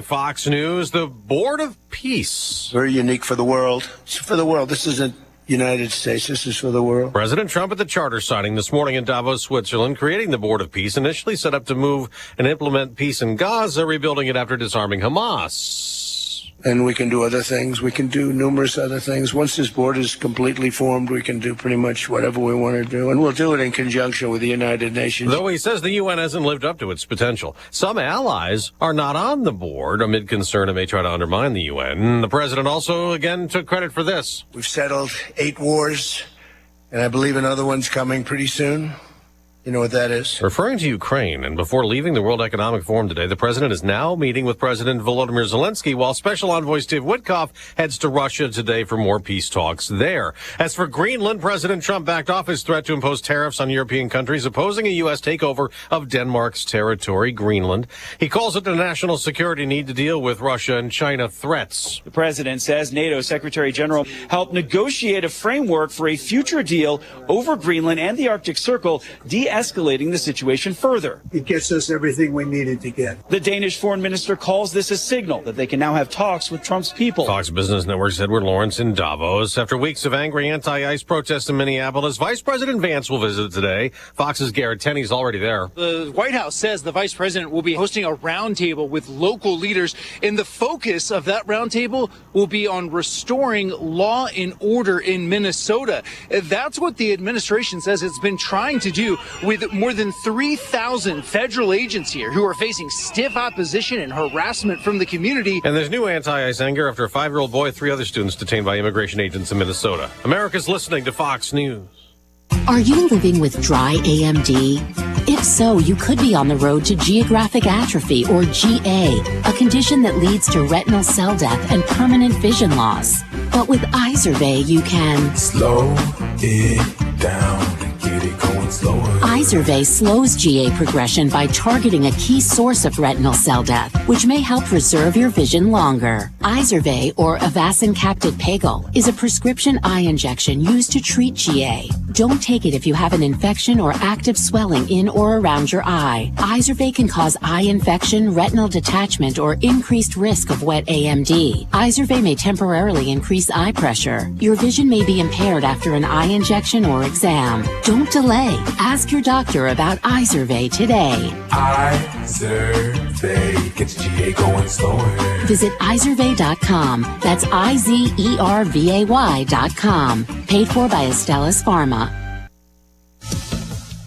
Fox News, the Board of Peace. Very unique for the world. It's for the world. This isn't United States. This is for the world. President Trump at the charter signing this morning in Davos, Switzerland, creating the Board of Peace, initially set up to move and implement peace in Gaza, rebuilding it after disarming Hamas. And we can do other things. We can do numerous other things. Once this board is completely formed, we can do pretty much whatever we want to do. And we'll do it in conjunction with the United Nations. Though he says the UN hasn't lived up to its potential. Some allies are not on the board amid concern it may try to undermine the UN. The president also, again, took credit for this. We've settled 8 wars, and I believe another one's coming pretty soon. You know what that is? Referring to Ukraine, and before leaving the World Economic Forum today, the president is now meeting with President Volodymyr Zelensky, while Special Envoy Steve Witkoff heads to Russia today for more peace talks there. As for Greenland, President Trump backed off his threat to impose tariffs on European countries opposing a U.S. takeover of Denmark's territory, Greenland. He calls it a national security need to deal with Russia and China threats. The president says NATO Secretary General helped negotiate a framework for a future deal over Greenland and the Arctic Circle, de-escalating the situation further. It gets us everything we needed to get. The Danish foreign minister calls this a signal that they can now have talks with Trump's people. Fox Business Network's Edward Lawrence in Davos. After weeks of angry anti-ICE protests in Minneapolis, Vice President Vance will visit today. Fox's Garrett Tenney's already there. The White House says the vice president will be hosting a roundtable with local leaders, and the focus of that roundtable will be on restoring law and order in Minnesota. That's what the administration says it's been trying to do with more than 3,000 federal agents here who are facing stiff opposition and harassment from the community. And there's new anti-ICE anger after a 5-year-old boy and 3 other students detained by immigration agents in Minnesota. America's listening to Fox News. Are you living with dry AMD? If so, you could be on the road to geographic atrophy, or GA, a condition that leads to retinal cell death and permanent vision loss. But with Izervay, you can slow it down and get it going slower. Izervay slows GA progression by targeting a key source of retinal cell death, which may help preserve your vision longer. Izervay, or avacincaptad pegol, is a prescription eye injection used to treat GA. Don't take it if you have an infection or active swelling in or around your eye. Izervay can cause eye infection, retinal detachment, or increased risk of wet AMD. Izervay may temporarily increase eye pressure. Your vision may be impaired after an eye injection or exam. Don't delay. Ask your doctor about Izervay today. Izervay gets GA going slower. Visit Izervay.com. That's IZERVAY.com. Paid for by Astellas Pharma.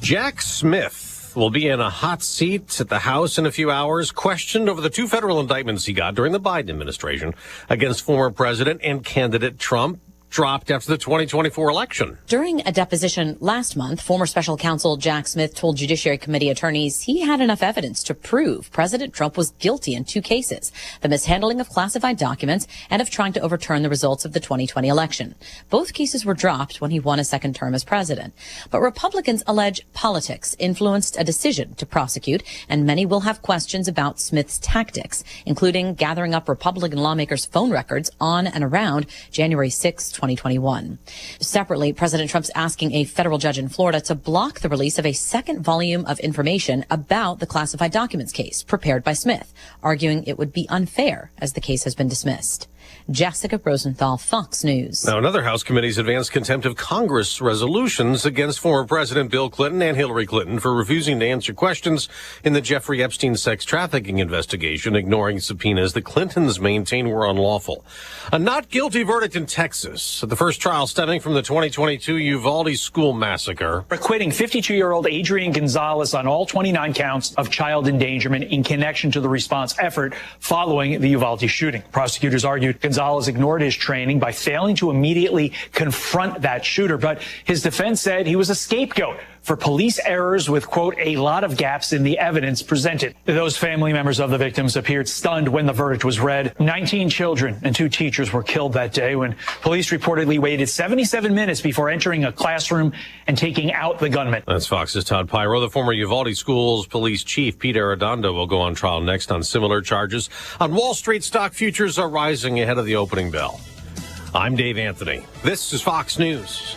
Jack Smith will be in a hot seat at the House in a few hours, questioned over the 2 federal indictments he got during the Biden administration against former President and candidate Trump, dropped after the 2024 election. During a deposition last month, former special counsel Jack Smith told Judiciary Committee attorneys he had enough evidence to prove President Trump was guilty in 2 cases, the mishandling of classified documents and of trying to overturn the results of the 2020 election. Both cases were dropped when he won a second term as president. But Republicans allege politics influenced a decision to prosecute, and many will have questions about Smith's tactics, including gathering up Republican lawmakers' phone records on and around January 6, 2021. Separately, President Trump's asking a federal judge in Florida to block the release of a second volume of information about the classified documents case prepared by Smith, arguing it would be unfair as the case has been dismissed. Jessica Rosenthal, Fox News. Now, another House committee's advanced contempt of Congress resolutions against former President Bill Clinton and Hillary Clinton for refusing to answer questions in the Jeffrey Epstein sex trafficking investigation, ignoring subpoenas the Clintons maintain were unlawful. A not guilty verdict in Texas at the first trial stemming from the 2022 Uvalde school massacre. Acquitting 52-year-old Adrian Gonzalez on all 29 counts of child endangerment in connection to the response effort following the Uvalde shooting. Prosecutors argued Gonzalez ignored his training by failing to immediately confront that shooter, but his defense said he was a scapegoat for police errors with, quote, a lot of gaps in the evidence presented. Those family members of the victims appeared stunned when the verdict was read. 19 children and 2 teachers were killed that day when police reportedly waited 77 minutes before entering a classroom and taking out the gunman. That's Fox's Todd Pyro. The former Uvalde Schools police chief, Pete Arredondo, will go on trial next on similar charges. On Wall Street, stock futures are rising ahead of the opening bell. I'm Dave Anthony. This is Fox News.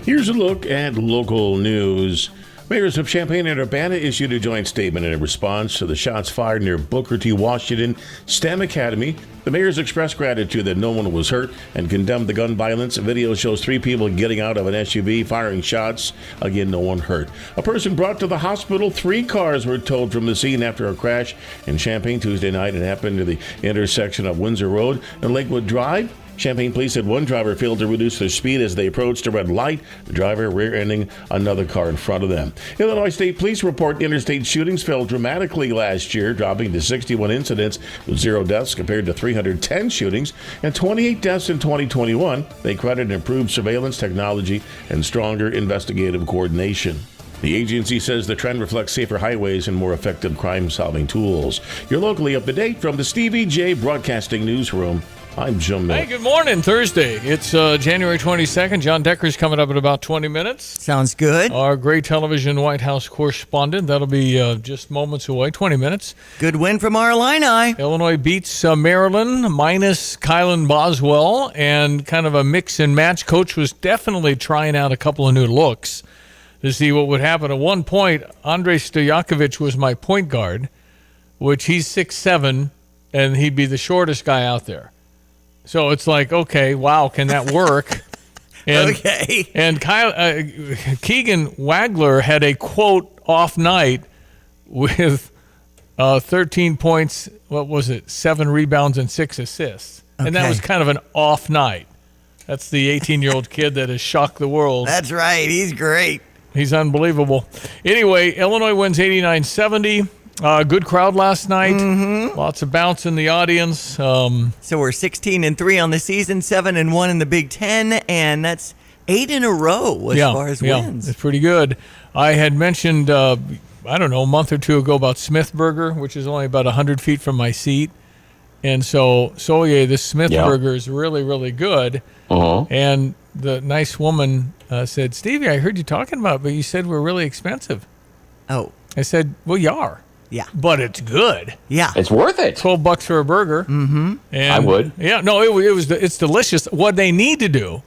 Here's a look at local news. Mayors of Champaign and Urbana issued a joint statement in response to the shots fired near Booker T. Washington STEM Academy. The mayors expressed gratitude that no one was hurt and condemned the gun violence. A video shows 3 people getting out of an SUV, firing shots. Again, no one hurt. A person brought to the hospital. 3 cars were towed from the scene after a crash in Champaign Tuesday night. It happened near the intersection of Windsor Road and Lakewood Drive. Champaign police said one driver failed to reduce their speed as they approached a red light, the driver rear-ending another car in front of them. Illinois State Police report interstate shootings fell dramatically last year, dropping to 61 incidents with 0 deaths compared to 310 shootings and 28 deaths in 2021. They credit improved surveillance technology and stronger investigative coordination. The agency says the trend reflects safer highways and more effective crime-solving tools. You're locally up to date from the Stevie J Broadcasting Newsroom. I'm Jim Miller. Hey, good morning. Thursday. It's January 22nd. John Decker's coming up in about 20 minutes. Sounds good. Our great television White House correspondent. That'll be just moments away, 20 minutes. Good win from our Illini. Illinois beats Maryland minus Kylan Boswell, and kind of a mix and match. Coach was definitely trying out a couple of new looks to see what would happen. At one point, Andrei Stojakovic was my point guard, which he's 6'7", and he'd be the shortest guy out there. So it's like, okay, wow, can that work? And, okay. And Keegan Wagler had a, quote, off night with 13 points, 7 rebounds and 6 assists. Okay. And that was kind of an off night. That's the 18-year-old kid that has shocked the world. That's right. He's great. He's unbelievable. Anyway, Illinois wins 89-70. Good crowd last night. Mm-hmm. Lots of bounce in the audience. So we're 16-3 on the season, 7-1 in the Big Ten, and that's 8 in a row as far as wins. It's pretty good. I had mentioned, a month or two ago about Smithburger, which is only about 100 feet from my seat. And so, this Smithburger is really, really good. Uh-huh. And the nice woman said, Stevie, I heard you talking about it, but you said we're really expensive. Oh. I said, well, you are. Yeah. But it's good. Yeah. It's worth it. $12 for a burger. Mm-hmm. And I would. Yeah. No, it's delicious. What they need to do,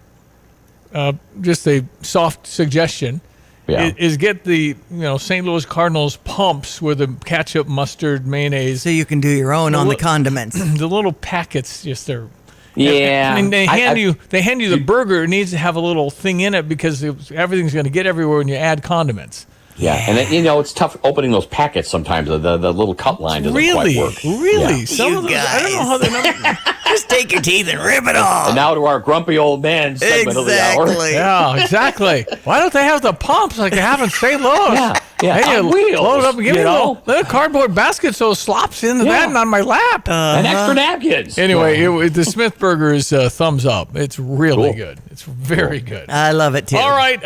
just a soft suggestion, is get the St. Louis Cardinals pumps with the ketchup, mustard, mayonnaise. So you can do your own on the condiments. The little packets just are. Yeah. I mean, they hand you the burger. It needs to have a little thing in it because everything's going to get everywhere when you add condiments. Yeah, and then, it's tough opening those packets sometimes. The little cut line doesn't quite work. Really? Yeah. Some of those, I don't know how they're just take your teeth and rip it off. And now to our grumpy old man segment of the hour. Yeah, exactly. Why don't they have the pumps like they have in St. Louis? Yeah, hey, on wheels. Load it up and give me a little cardboard basket so it slops into that and on my lap. And extra napkins. Anyway, the Smithburger is thumbs up. It's really good. It's very good. I love it, too. All right,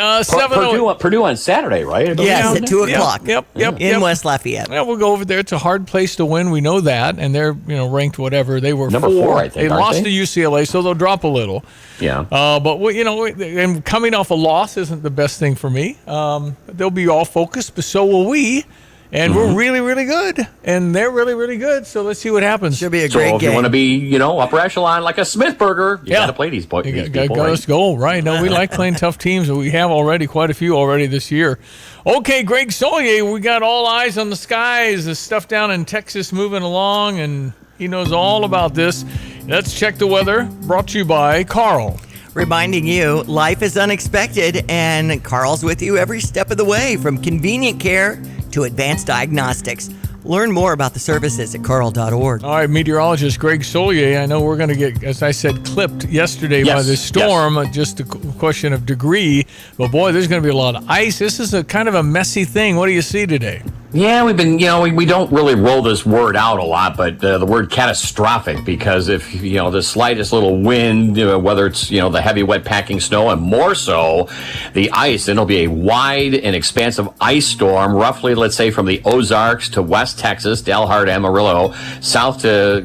Purdue on Saturday, right? Yes, at 2 o'clock. Yep. In West Lafayette. Yeah, we'll go over there. It's a hard place to win. We know that. And they're, ranked whatever. They were number 4, I think. They lost to UCLA, so they'll drop a little. Yeah. But, and coming off a loss isn't the best thing for me. They'll be all focused, but so will we. And we're really, really good. And they're really, really good. So let's see what happens. Should be a great game. So if you want to be, upper echelon like a Smithburger, you got to play these boys. Let's go, right? No, we like playing tough teams. We have already quite a few already this year. Okay, Greg Solier, we got all eyes on the skies. The stuff down in Texas moving along, and he knows all about this. Let's check the weather. Brought to you by Carl. Reminding you, life is unexpected, and Carl's with you every step of the way, from convenient care to advanced diagnostics. Learn more about the services at carl.org. All right, meteorologist Greg Solier. I know we're going to get, as I said, clipped yesterday by this storm. Just a question of degree. But boy, there's going to be a lot of ice. This is a kind of a messy thing. What do you see today? Yeah, we've been, we don't really roll this word out a lot, but the word catastrophic, because if, the slightest little wind, whether it's, the heavy wet packing snow and more so the ice, then it'll be a wide and expansive ice storm, roughly, let's say, from the Ozarks to West Texas, Dalhart, Amarillo, south to,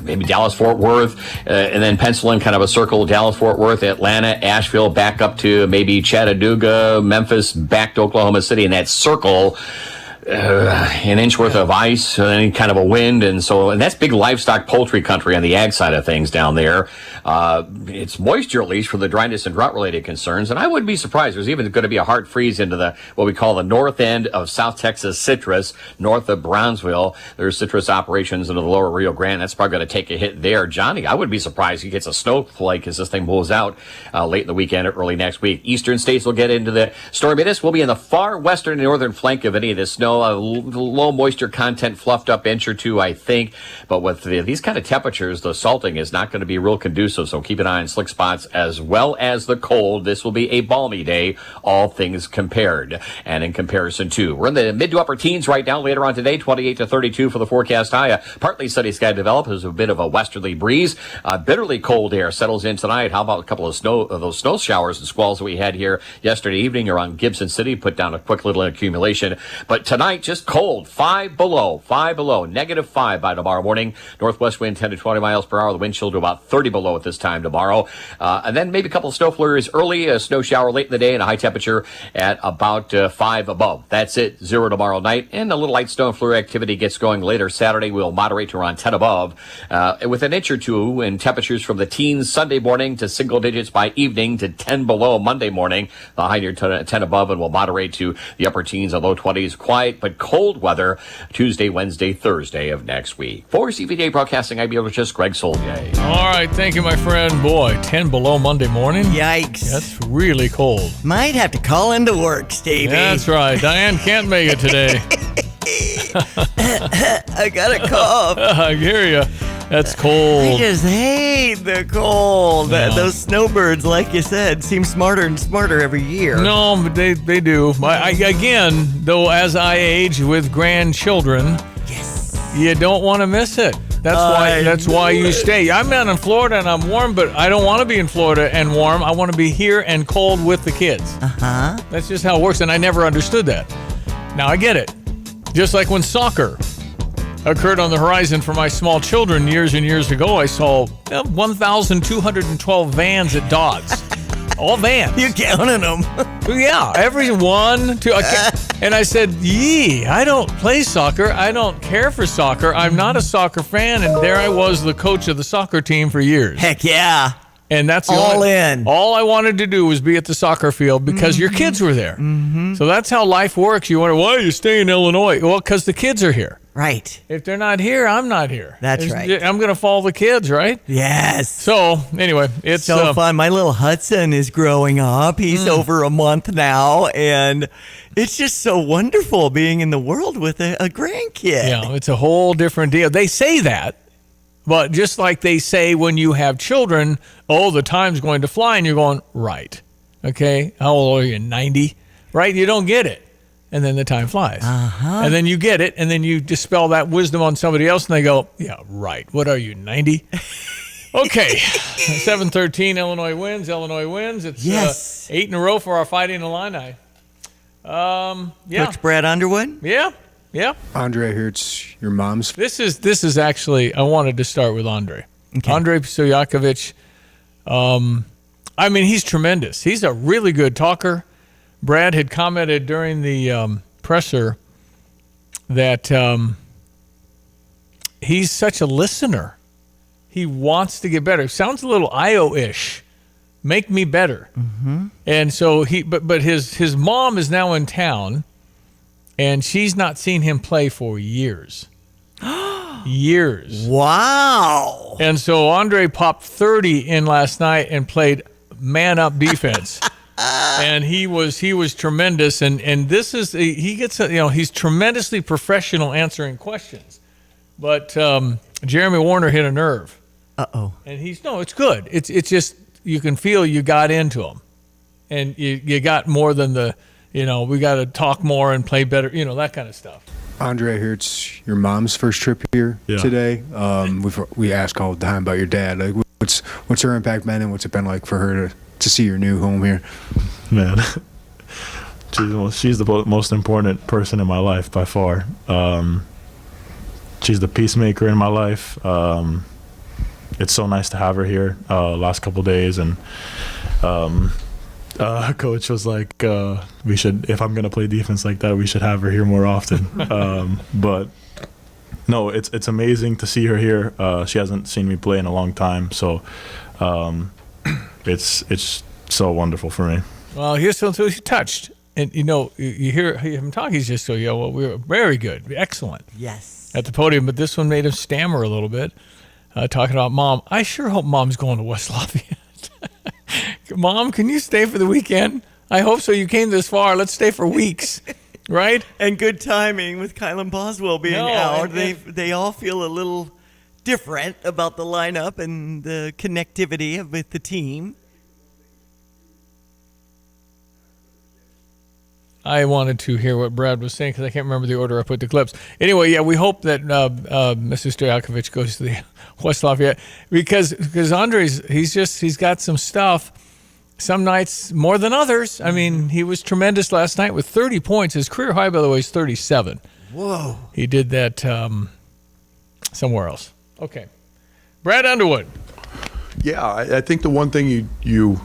maybe Dallas-Fort Worth, and then pencil in kind of a circle, Dallas-Fort Worth, Atlanta, Asheville, back up to maybe Chattanooga, Memphis, back to Oklahoma City, and that circle an inch worth of ice, any kind of a wind, and that's big livestock poultry country on the ag side of things down there. It's moisture, at least, for the dryness and drought-related concerns, and I wouldn't be surprised. There's even going to be a hard freeze into what we call the north end of South Texas citrus, north of Brownsville. There's citrus operations into the lower Rio Grande. That's probably going to take a hit there. Johnny, I wouldn't be surprised he gets a snowflake as this thing blows out late in the weekend or early next week. Eastern states will get into the storminess. We'll be in the far western and northern flank of any of this snow. Low moisture content fluffed up inch or two, I think. But with these kind of temperatures, the salting is not going to be real conducive. So keep an eye on slick spots as well as the cold. This will be a balmy day, all things compared. And in comparison to, we're in the mid to upper teens right now. Later on today, 28 to 32 for the forecast high. Partly sunny sky develops as a bit of a westerly breeze. Bitterly cold air settles in tonight. How about a couple of those snow showers and squalls that we had here yesterday evening around Gibson City? Put down a quick little accumulation. But tonight, just cold, 5 below, -5 by tomorrow morning. Northwest wind 10 to 20 miles per hour. The wind chill to about 30 below at this time tomorrow. And then maybe a couple of snow flurries early, a snow shower late in the day, and a high temperature at about 5 above. That's it, 0 tomorrow night. And a little light snow flurry activity gets going later Saturday. We'll moderate to around 10 above, with an inch or two in temperatures from the teens Sunday morning to single digits by evening to 10 below Monday morning. The high near 10 above, and will moderate to the upper teens and low 20s. Quiet but cold weather Tuesday, Wednesday, Thursday of next week. For CVJ Broadcasting, I'm meteorologist Greg Soldier. All right, thank you, my friend. Boy, 10 below Monday morning. Yikes. That's really cold. Might have to call into work, Stevie. That's right. Diane can't make it today. I got a cough. I hear you. That's cold. I just hate the cold. Yeah. Those snowbirds, like you said, seem smarter and smarter every year. No, but they do. Again, though, as I age with grandchildren, yes, you don't want to miss it. That's why you stay. I'm down in Florida and I'm warm, but I don't want to be in Florida and warm. I want to be here and cold with the kids. Uh-huh. That's just how it works, and I never understood that. Now I get it. Just like when soccer occurred on the horizon for my small children years and years ago, I saw 1,212 vans at Dodds. All vans. You counting them? Yeah, every 1, 2. And I said, I don't play soccer. I don't care for soccer. I'm not a soccer fan. And there I was, the coach of the soccer team for years. Heck yeah. And that's all in. All I wanted to do was be at the soccer field because your kids were there. Mm-hmm. So that's how life works. You wonder, why are you staying in Illinois? Well, because the kids are here. Right. If they're not here, I'm not here. That's right. I'm going to follow the kids, right? Yes. So anyway, it's so fun. My little Hudson is growing up. He's over a month now, and it's just so wonderful being in the world with a grandkid. Yeah, it's a whole different deal. They say that, but just like they say when you have children, the time's going to fly, and you're going, right. Okay, how old are you, 90? Right? You don't get it. And then the time flies. Uh-huh. And then you get it, and then you dispel that wisdom on somebody else, and they go, yeah, right. What are you, 90? Okay. 7-13, Illinois wins. It's 8 in a row for our Fighting Illini. Yeah. Coach Brad Underwood? Yeah. Andre, I hear it's your mom's. This is actually, I wanted to start with Andre. Okay. Andre Stojakovic, he's tremendous. He's a really good talker. Brad had commented during the presser that he's such a listener. He wants to get better. Sounds a little Io-ish. Make me better. Mm-hmm. And so but his mom is now in town, and she's not seen him play for years. Years. Wow. And so Andre popped 30 in last night and played man-up defense. And he was tremendous, and this is he gets he's tremendously professional answering questions, but Jeremy Warner hit a nerve. Uh-oh. And it's good. It's just you can feel you got into him, and you got more than we got to talk more and play better, that kind of stuff. Andre, I hear it's your mom's first trip here today. We ask all the time about your dad. Like, what's her impact been, and what's it been like for her to see your new home here? Man, she's the most important person in my life by far. She's the peacemaker in my life. It's so nice to have her here last couple days, and Coach was like, we should, if I'm going to play defense like that, we should have her here more often. But no, it's amazing to see her here. She hasn't seen me play in a long time, so it's so wonderful for me. Well, he's so touched. And, you hear him talk, he's just so, well, we were very good, excellent. Yes. At the podium, but this one made him stammer a little bit, talking about Mom. I sure hope Mom's going to West Lafayette. Mom, can you stay for the weekend? I hope so. You came this far. Let's stay for weeks, right? And good timing with Kylan Boswell being out. They all feel a little different about the lineup and the connectivity with the team. I wanted to hear what Brad was saying because I can't remember the order I put the clips. Anyway, yeah, we hope that Mr. Stojakovic goes to the West Lafayette because Andres, he's got some stuff. Some nights more than others. I mean, he was tremendous last night with 30 points. His career high, by the way, is 37. Whoa. He did that somewhere else. Okay. Brad Underwood. Yeah, I think the one thing you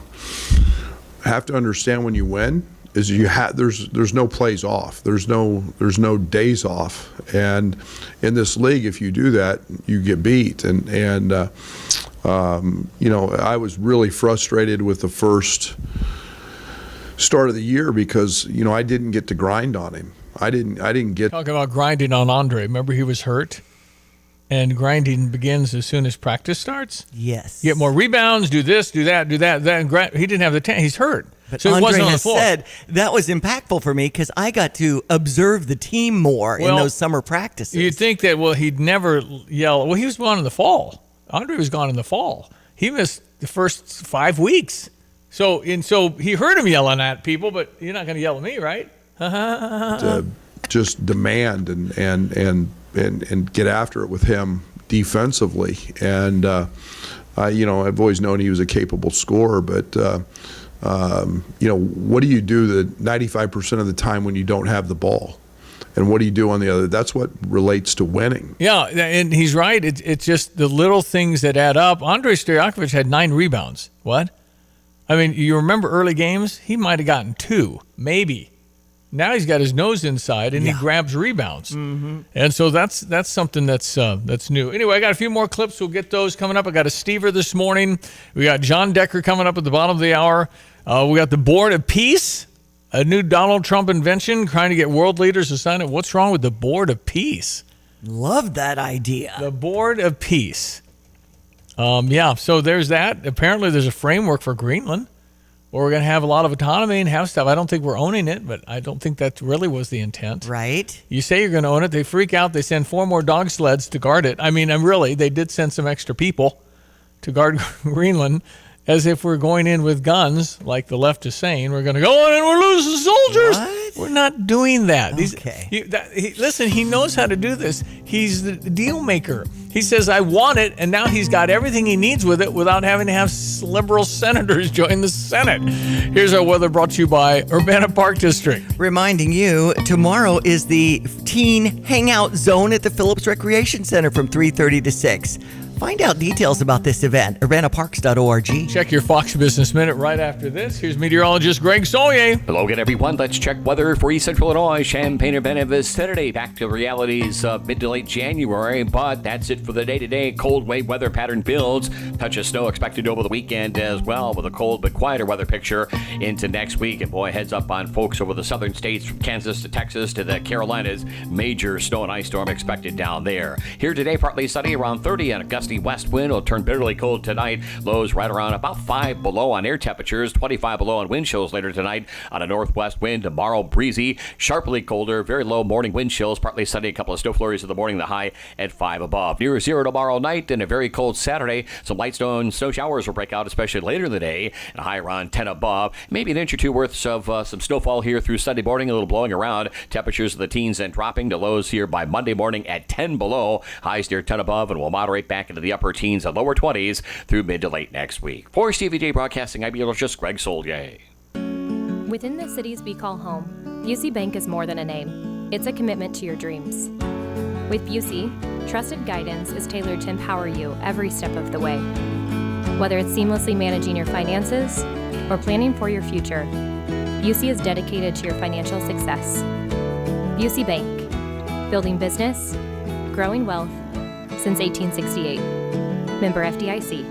have to understand when you win is there's no plays off. There's no days off. And in this league, if you do that, you get beat. And I was really frustrated with the first start of the year because I didn't get to grind on him. I didn't get talking about grinding on Andre. Remember he was hurt, and grinding begins as soon as practice starts. Yes, get more rebounds, do this, do that, do that. He didn't have the time. He's hurt. But so Andre wasn't on the has floor. said that was impactful for me because I got to observe the team more in those summer practices. You'd think that, he'd never yell. Well, he was gone in the fall. Andre was gone in the fall. He missed the first 5 weeks. So he heard him yelling at people, but you're not going to yell at me, right? To just demand and get after it with him defensively. And I've always known he was a capable scorer, but what do you do the 95% of the time when you don't have the ball? And what do you do on the other? That's what relates to winning. Yeah, and he's right. It's just the little things that add up. Andrei Stojakovic had 9 rebounds. What? I mean, you remember early games? He might have gotten 2, maybe. Now he's got his nose inside, and he grabs rebounds. Mm-hmm. And so that's something that's new. Anyway, I got a few more clips. We'll get those coming up. I got a Stever this morning. We got John Decker coming up at the bottom of the hour. We got the Board of Peace. A new Donald Trump invention, trying to get world leaders to sign it. What's wrong with the Board of Peace? Love that idea. The Board of Peace. So there's that. Apparently there's a framework for Greenland where we're going to have a lot of autonomy and have stuff. I don't think we're owning it, but I don't think that really was the intent. Right. You say you're going to own it. They freak out. They send 4 more dog sleds to guard it. I mean, they did send some extra people to guard Greenland. As if we're going in with guns, like the left is saying, we're going to go in and we're losing soldiers. What? We're not doing that. Okay. Listen, he knows how to do this. He's the deal maker. He says, I want it, and now he's got everything he needs with it without having to have liberal senators join the Senate. Here's our weather brought to you by Urbana Park District. Reminding you, tomorrow is the teen hangout zone at the Phillips Recreation Center from 3:30 to 6. Find out details about this event, urbanaparks.org. Check your Fox Business Minute right after this. Here's meteorologist Greg Sollier. Hello again, everyone. Let's check weather for East Central Illinois, Champaign-Urbana vicinity. Back to realities of mid to late January, but that's it for the day-to-day. Cold wave weather pattern builds. Touch of snow expected over the weekend as well, with a cold but quieter weather picture into next week. And boy, heads up on folks over the southern states from Kansas to Texas to the Carolinas. Major snow and ice storm expected down there. Here today, partly sunny, around 30 and a gusty west wind. Will turn bitterly cold tonight. Lows right around about 5 below on air temperatures, 25 below on wind chills later tonight on a northwest wind. Tomorrow, breezy, sharply colder, very low morning wind chills, partly sunny, a couple of snow flurries in the morning, the high at 5 above. Near 0 tomorrow night and a very cold Saturday. Some light snow showers will break out, especially later in the day, and a high around 10 above. Maybe an inch or two worth of some snowfall here through Sunday morning, a little blowing around. Temperatures of the teens and dropping to lows here by Monday morning at 10 below. Highs near 10 above, and will moderate back into the upper teens and lower 20s through mid to late next week. For CVJ Broadcasting, I'm meteorologist Greg Sollier. Within the cities we call home, Busey Bank is more than a name. It's a commitment to your dreams. With Busey, trusted guidance is tailored to empower you every step of the way. Whether it's seamlessly managing your finances, or planning for your future, Busey is dedicated to your financial success. Busey Bank, building business, growing wealth since 1868. Member FDIC.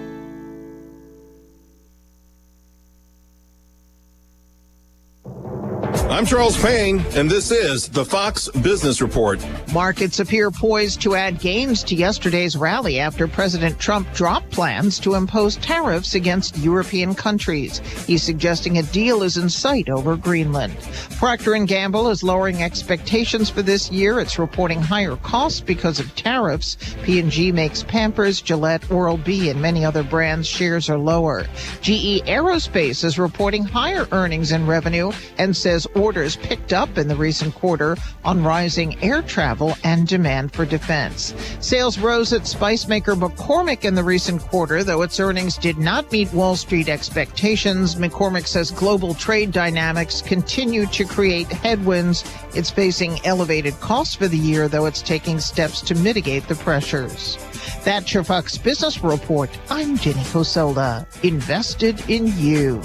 I'm Charles Payne, and this is the Fox Business Report. Markets appear poised to add gains to yesterday's rally after President Trump dropped plans to impose tariffs against European countries. He's suggesting a deal is in sight over Greenland. Procter & Gamble is lowering expectations for this year. It's reporting higher costs because of tariffs. P&G makes Pampers, Gillette, Oral-B, and many other brands' shares are lower. GE Aerospace is reporting higher earnings and revenue and says orders picked up in the recent quarter on rising air travel and demand for defense. Sales rose at spice maker McCormick in the recent quarter, though its earnings did not meet Wall Street expectations. McCormick says global trade dynamics continue to create headwinds. It's facing elevated costs for the year, though it's taking steps to mitigate the pressures. That's your Fox Business Report. I'm Jenny Cosola. Invested in you.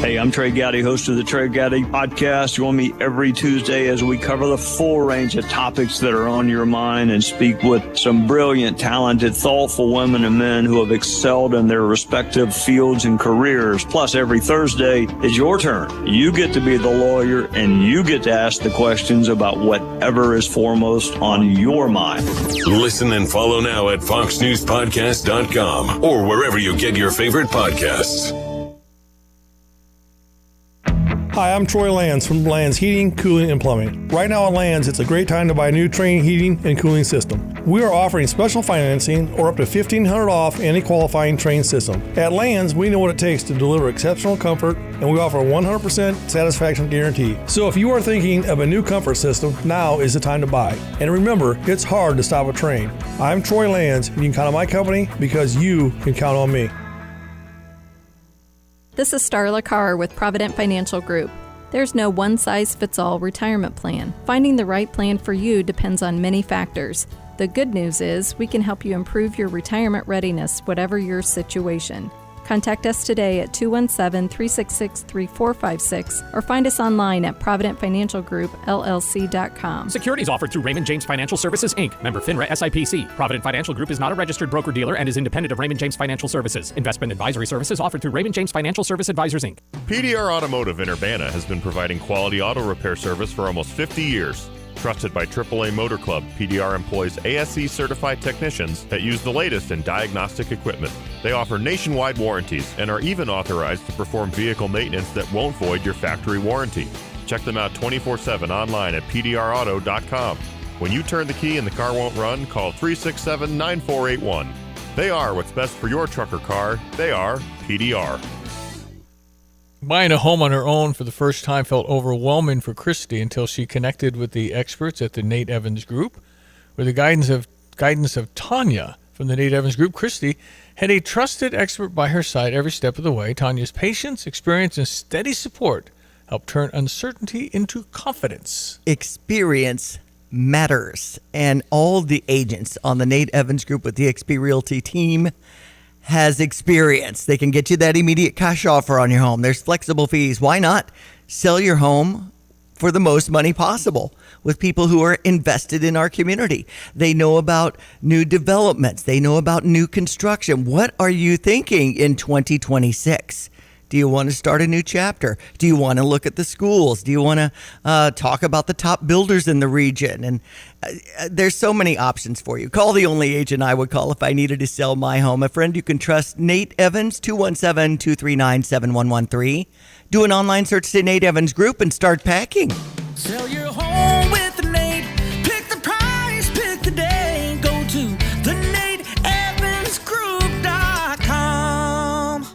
Hey, I'm Trey Gowdy, host of the Trey Gowdy Podcast. Join me every Tuesday as we cover the full range of topics that are on your mind and speak with some brilliant, talented, thoughtful women and men who have excelled in their respective fields and careers. Plus, every Thursday is your turn. You get to be the lawyer and you get to ask the questions about whatever is foremost on your mind. Listen and follow now at foxnewspodcast.com or wherever you get your favorite podcasts. Hi, I'm Troy Lands from Lands Heating, Cooling, and Plumbing. Right now at Lands, it's a great time to buy a new Trane heating and cooling system. We are offering special financing or up to $1,500 off any qualifying Trane system. At Lands, we know what it takes to deliver exceptional comfort, and we offer a 100% satisfaction guarantee. So if you are thinking of a new comfort system, now is the time to buy. And remember, it's hard to stop a Trane. I'm Troy Lands. You can count on my company because you can count on me. This is Starla Carr with Provident Financial Group. There's no one-size-fits-all retirement plan. Finding the right plan for you depends on many factors. The good news is we can help you improve your retirement readiness, whatever your situation. Contact us today at 217-366-3456 or find us online at providentfinancialgroupllc.com. Securities offered through Raymond James Financial Services, Inc., member FINRA SIPC. Provident Financial Group is not a registered broker-dealer and is independent of Raymond James Financial Services. Investment advisory services offered through Raymond James Financial Service Advisors, Inc. PDR Automotive in Urbana has been providing quality auto repair service for almost 50 years. Trusted by AAA Motor Club, PDR employs ASE-certified technicians that use the latest in diagnostic equipment. They offer nationwide warranties and are even authorized to perform vehicle maintenance that won't void your factory warranty. Check them out 24/7 online at pdrauto.com. When you turn the key and the car won't run, call 367-9481. They are what's best for your truck or car. They are PDR. Buying a home on her own for the first time felt overwhelming for Christy until she connected with the experts at the Nate Evans Group. With the guidance of Tanya from the Nate Evans Group, Christy had a trusted expert by her side every step of the way. Tanya's patience, experience, and steady support helped turn uncertainty into confidence. Experience matters, and all the agents on the Nate Evans Group with the XP Realty team has experience. They can get you that immediate cash offer on your home. There's flexible fees. Why not sell your home for the most money possible with people who are invested in our community? They know about new developments. They know about new construction. What are you thinking in 2026? Do you want to start a new chapter? Do you want to look at the schools? Do you want to talk about the top builders in the region? And there's so many options for you. Call the only agent I would call if I needed to sell my home. A friend you can trust, Nate Evans, 217-239-7113. Do an online search to Nate Evans Group and start packing. Sell your home with Nate. Pick the price, pick the day. Go to thenateevansgroup.com.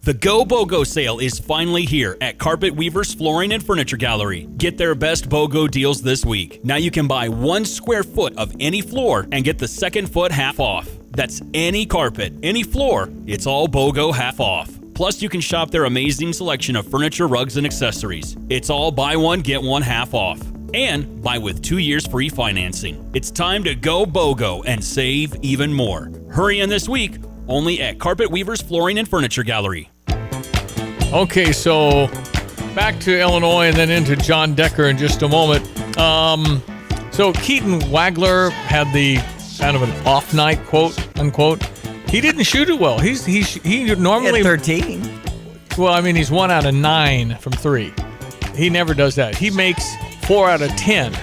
The Go BOGO sale is finally here at Carpet Weavers Flooring and Furniture Gallery. Get their best BOGO deals this week. Now you can buy 1 square foot of any floor and get the second foot half off. That's any carpet, any floor. It's all BOGO half off. Plus, you can shop their amazing selection of furniture, rugs, and accessories. It's all buy one, get one half off. And buy with 2 years free financing. It's time to go BOGO and save even more. Hurry in this week only at Carpet Weavers Flooring and Furniture Gallery. Okay, so back to Illinois and then into John Decker in just a moment. So Keaton Wagler had the kind of an off night, quote unquote. He didn't shoot it well. He normally At 13. Well, I mean, he's 1 out of 9 from 3. He never does that. He makes 4 out of 10.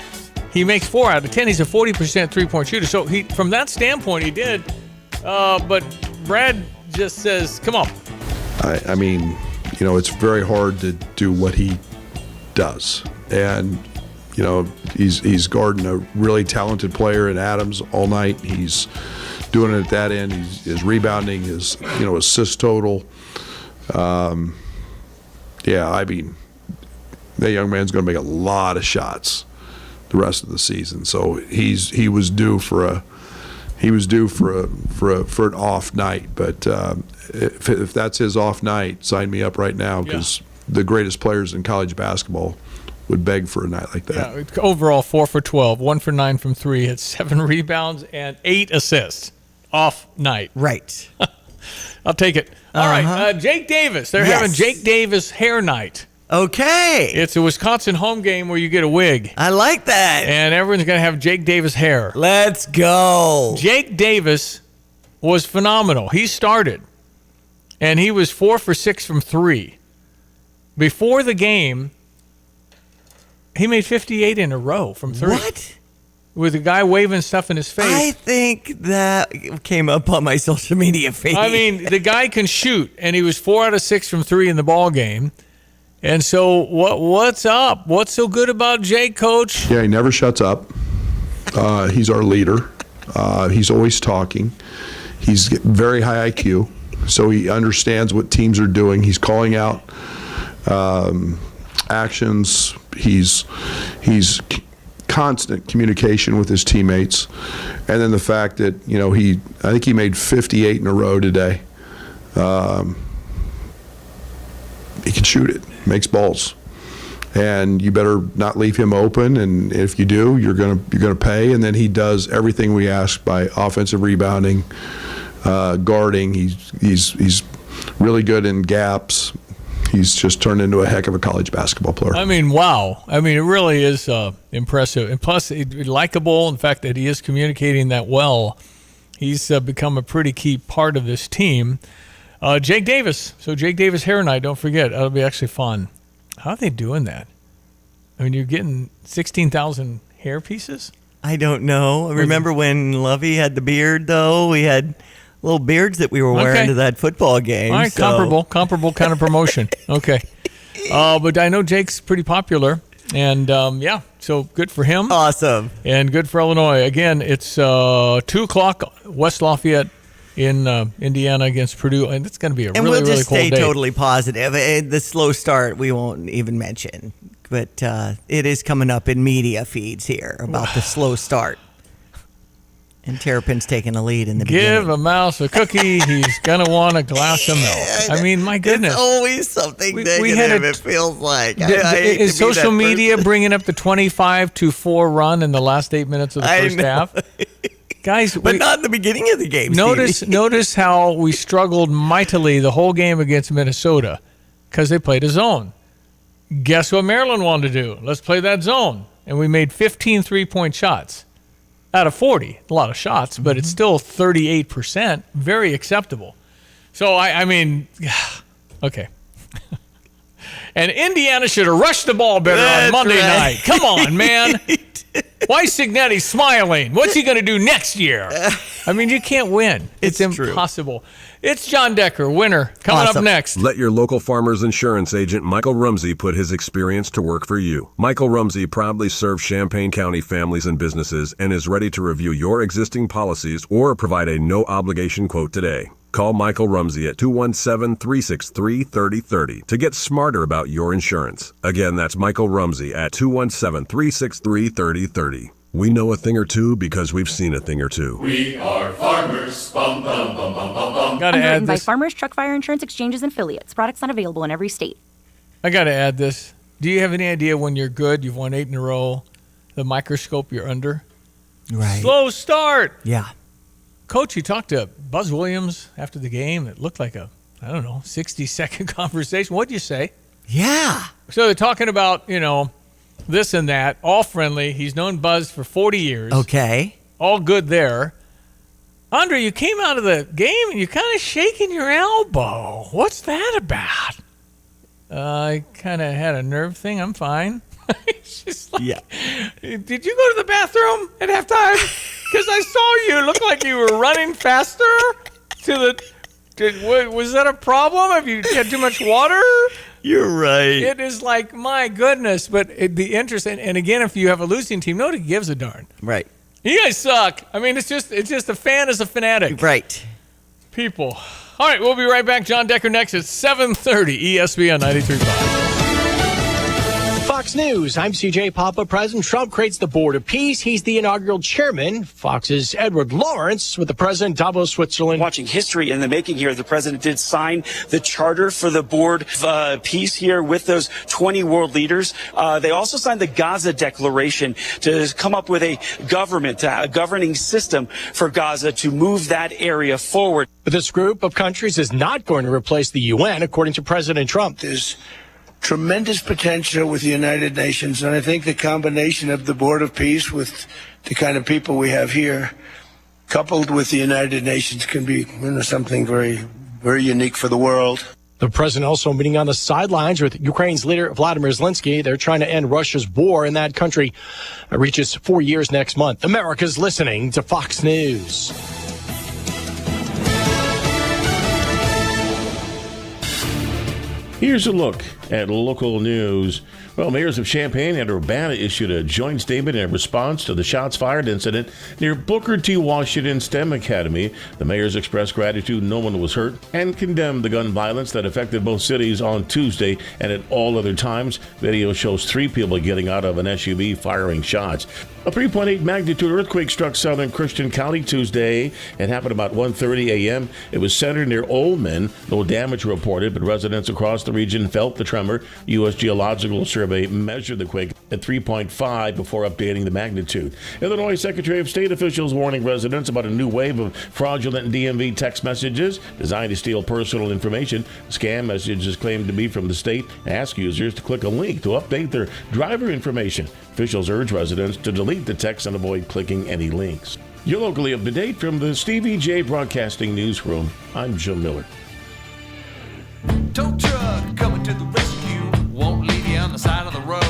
He makes 4 out of 10. He's a 40% three-point shooter. So from that standpoint, he did. But Brad just says, "Come on." I mean, it's very hard to do what he does, and he's guarding a really talented player in Adams all night. He's doing it at that end. His rebounding, his assist total. I mean, that young man's going to make a lot of shots the rest of the season. So he was due for an off night. But if that's his off night, sign me up right now, because the greatest players in college basketball would beg for a night like that. Yeah, overall 4 for 12, 1 for 9 from 3, had 7 rebounds and 8 assists. Off night. Right. I'll take it. All right, Jake Davis. They're having Jake Davis hair night. Okay. It's a Wisconsin home game where you get a wig. I like that. And everyone's going to have Jake Davis hair. Let's go. Jake Davis was phenomenal. He started, and he was 4 for 6 from 3. Before the game, he made 58 in a row from 3. What? With a guy waving stuff in his face. I think that came up on my social media feed. I mean, the guy can shoot, and he was 4 out of 6 from 3 in the ball game. And so, what's up? What's so good about Jake, Coach? Yeah, he never shuts up. He's our leader. He's always talking. He's very high IQ, so he understands what teams are doing. He's calling out actions. He's constant communication with his teammates, and then the fact that I think he made 58 in a row today. He can shoot it, makes balls, and you better not leave him open. And if you do, you're gonna pay. And then he does everything we ask by offensive rebounding, guarding. He's really good in gaps. He's just turned into a heck of a college basketball player. I mean, wow. I mean, it really is impressive. And plus, likable. In fact, that he is communicating that well. He's become a pretty key part of this team. Jake Davis. So Jake Davis hair night, don't forget. That'll be actually fun. How are they doing that? I mean, you're getting 16,000 hair pieces? I don't know. Remember when Lovey had the beard, though? We had little beards that we were wearing to that football game. All right, comparable kind of promotion. Okay. But I know Jake's pretty popular. And, so good for him. Awesome. And good for Illinois. Again, it's 2 o'clock, West Lafayette in Indiana against Purdue. And it's going to be a really, really cold day. And we'll just stay totally positive. The slow start we won't even mention. But it is coming up in media feeds here about the slow start. And Terrapin's taking a lead in the beginning. Give a mouse a cookie. He's going to want a glass of milk. I mean, my goodness. It's always something negative, it feels like. Is social media bringing up the 25-4 run in the last 8 minutes of the first half? Guys, but not in the beginning of the game. Notice how we struggled mightily the whole game against Minnesota because they played a zone. Guess what Maryland wanted to do? Let's play that zone. And we made 15 three-point shots. Out of 40, a lot of shots, but it's still 38%, very acceptable. So, I mean, okay. And Indiana should have rushed the ball better on Monday night. Come on, man. Why is Signetti smiling? What's he going to do next year? I mean, you can't win. It's impossible. It's John Decker, winner, coming up next. Let your local farmer's insurance agent, Michael Rumsey, put his experience to work for you. Michael Rumsey proudly serves Champaign County families and businesses and is ready to review your existing policies or provide a no-obligation quote today. Call Michael Rumsey at 217-363-3030 to get smarter about your insurance. Again, that's Michael Rumsey at 217-363-3030. We know a thing or two because we've seen a thing or two. We are farmers. Bum, bum, bum, bum, bum, bum. Underwritten by Farmers Truck Fire Insurance Exchanges and Affiliates. Products not available in every state. I got to add this. Do you have any idea when you're good, you've won 8 in a row, the microscope you're under? Right. Slow start. Yeah. Coach, you talked to Buzz Williams after the game. It looked like a, 60-second conversation. What'd you say? Yeah. So they're talking about, this and that, all friendly. He's known Buzz for 40 years. Okay. All good there. Andre, you came out of the game and you're kind of shaking your elbow. What's that about? I kind of had a nerve thing. I'm fine. It's just like, yeah. Did you go to the bathroom at halftime? Because I saw you look like you were running faster to the... was that a problem? Have you had too much water? You're right. It is like, my goodness. But the interest... And again, if you have a losing team, nobody gives a darn. Right. You guys suck. I mean, it's just a fan is a fanatic. Right. People. All right, we'll be right back. John Decker next at 7:30, ESPN 93.5. Fox News, I'm CJ Papa. President Trump creates the Board of Peace. He's the inaugural chairman. Fox's Edward Lawrence with the president, Davos, Switzerland. Watching history in the making here, the president did sign the charter for the Board of Peace here with those 20 world leaders. They also signed the Gaza Declaration to come up with a government, a governing system for Gaza to move that area forward. But this group of countries is not going to replace the UN, according to President Trump. There's tremendous potential with the United Nations, and I think the combination of the Board of Peace with the kind of people we have here, coupled with the United Nations, can be something very, very unique for the world. The president also meeting on the sidelines with Ukraine's leader, Vladimir Zelensky. They're trying to end Russia's war in that country. It reaches 4 years next month. America's listening to Fox News. Here's a look at local news. Well, mayors of Champaign and Urbana issued a joint statement in response to the shots fired incident near Booker T. Washington STEM Academy. The mayors expressed gratitude no one was hurt and condemned the gun violence that affected both cities on Tuesday and at all other times. Video shows 3 people getting out of an SUV firing shots. A 3.8 magnitude earthquake struck southern Christian County Tuesday. It happened about 1:30 a.m. It was centered near Oldman. No damage reported, but residents across the region felt the tremor. U.S. Geological Survey measured the quake at 3.5 before updating the magnitude. Illinois Secretary of State officials warning residents about a new wave of fraudulent DMV text messages designed to steal personal information. Scam messages claimed to be from the state ask users to click a link to update their driver information. Officials urge residents to delete the text and avoid clicking any links. You're locally up to date from the Stevie J Broadcasting Newsroom. I'm Jim Miller. Tow truck coming to the rescue, won't leave you on the side of the road.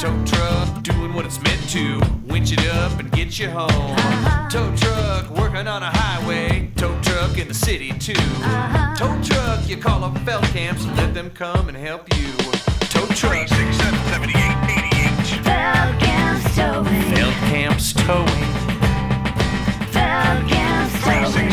Tow truck doing what it's meant to, winch it up and get you home. Tow truck working on a highway, tow truck in the city too. Tow truck, you call up Feldcamps and let them come and help you. Tow truck 367-7888. Feldcamps Towing. Feldcamps Towing. Feldcamps Towing.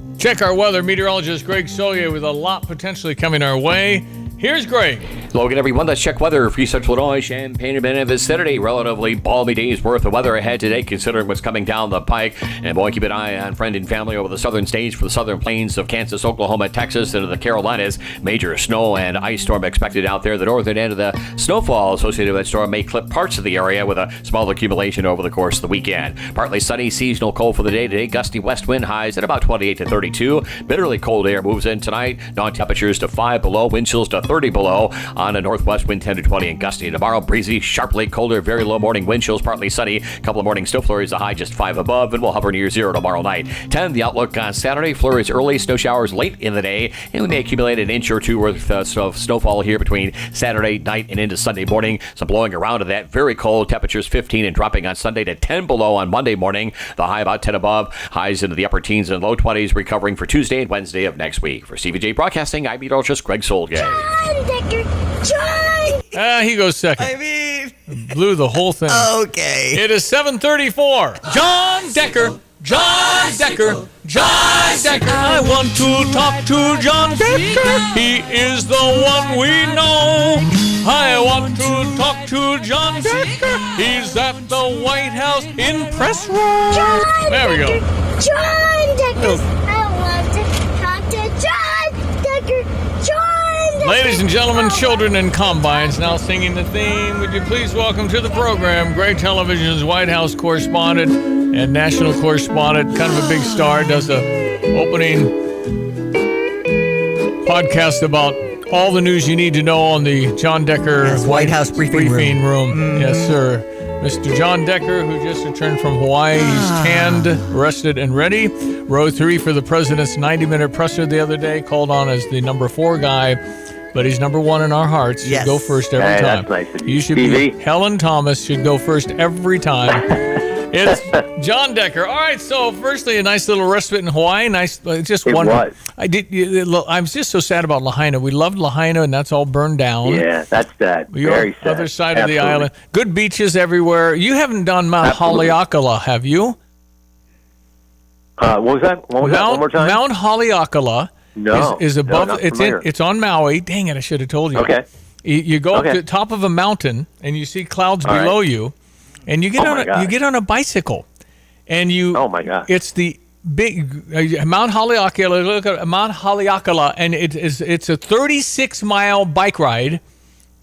367-7888. Check our weather. Meteorologist Greg Solier with a lot potentially coming our way. Here's Greg. Logan, everyone, let's check weather for Central Illinois, Champaign, Urbana vicinity. Relatively balmy days worth of weather ahead today, considering what's coming down the pike. And boy, keep an eye on friend and family over the southern states for the southern plains of Kansas, Oklahoma, Texas, into the Carolinas. Major snow and ice storm expected out there. The northern end of the snowfall associated with that storm may clip parts of the area with a small accumulation over the course of the weekend. Partly sunny, seasonal cold for the day today. Gusty west wind highs at about 28 to 32. Bitterly cold air moves in tonight. Dawn temperatures to 5 below, wind chills to 30 below. On a northwest wind 10 to 20 and gusty. Tomorrow, breezy, sharply colder, very low morning wind chills, partly sunny. A couple of morning snow flurries, a high just 5 above, and we'll hover near 0 tomorrow night. 10, the outlook on Saturday. Flurries early, snow showers late in the day, and we may accumulate an inch or two worth of snowfall here between Saturday night and into Sunday morning. Some blowing around of that. Very cold, temperatures 15 and dropping on Sunday to 10 below on Monday morning. The high about 10 above. Highs into the upper teens and low 20s, recovering for Tuesday and Wednesday of next week. For CVJ Broadcasting, I'm meteorologist Greg Solgay. He goes second. I mean, blew the whole thing. Okay. It is 7:34. John Decker. John Decker. John Decker. I want to talk to John Decker. He is the one we know. I want to talk to John Decker. He's at the White House in press room. There we go. John Decker. I want to talk to John Decker. John Decker. Ladies and gentlemen, children and combines, now singing the theme. Would you please welcome to the program Gray Television's White House correspondent and national correspondent, kind of a big star, does a opening podcast about all the news you need to know on the John Decker White House briefing room. Yes, sir. Mr. John Decker, who just returned from Hawaii. He's tanned, rested, and ready. Row 3 for the president's 90-minute presser the other day, called on as the number 4 guy, but he's number 1 in our hearts. Should go first every time. That's nice of You should be. Helen Thomas should go first every time. It's John Decker. All right, so firstly, a nice little respite in Hawaii. Nice, just It one. was. I'm just so sad about Lahaina. We loved Lahaina, and that's all burned down. Yeah, that's sad. You're Very sad. other side of the Absolutely. island. Good beaches everywhere. You haven't done Mount Haleakala, have you? What was that? What was that? One more time? Mount Haleakala No, is above. no, not it's familiar. it's on Maui. Dang it! I should have told you. Okay. You go up Okay. to the top of a mountain, and you see clouds All right. below you, and you get Oh on my gosh. you get on a bicycle, and you. Oh my God! It's the big Mount Haleakala. Look at Mount Haleakala, and it's a 36-mile bike ride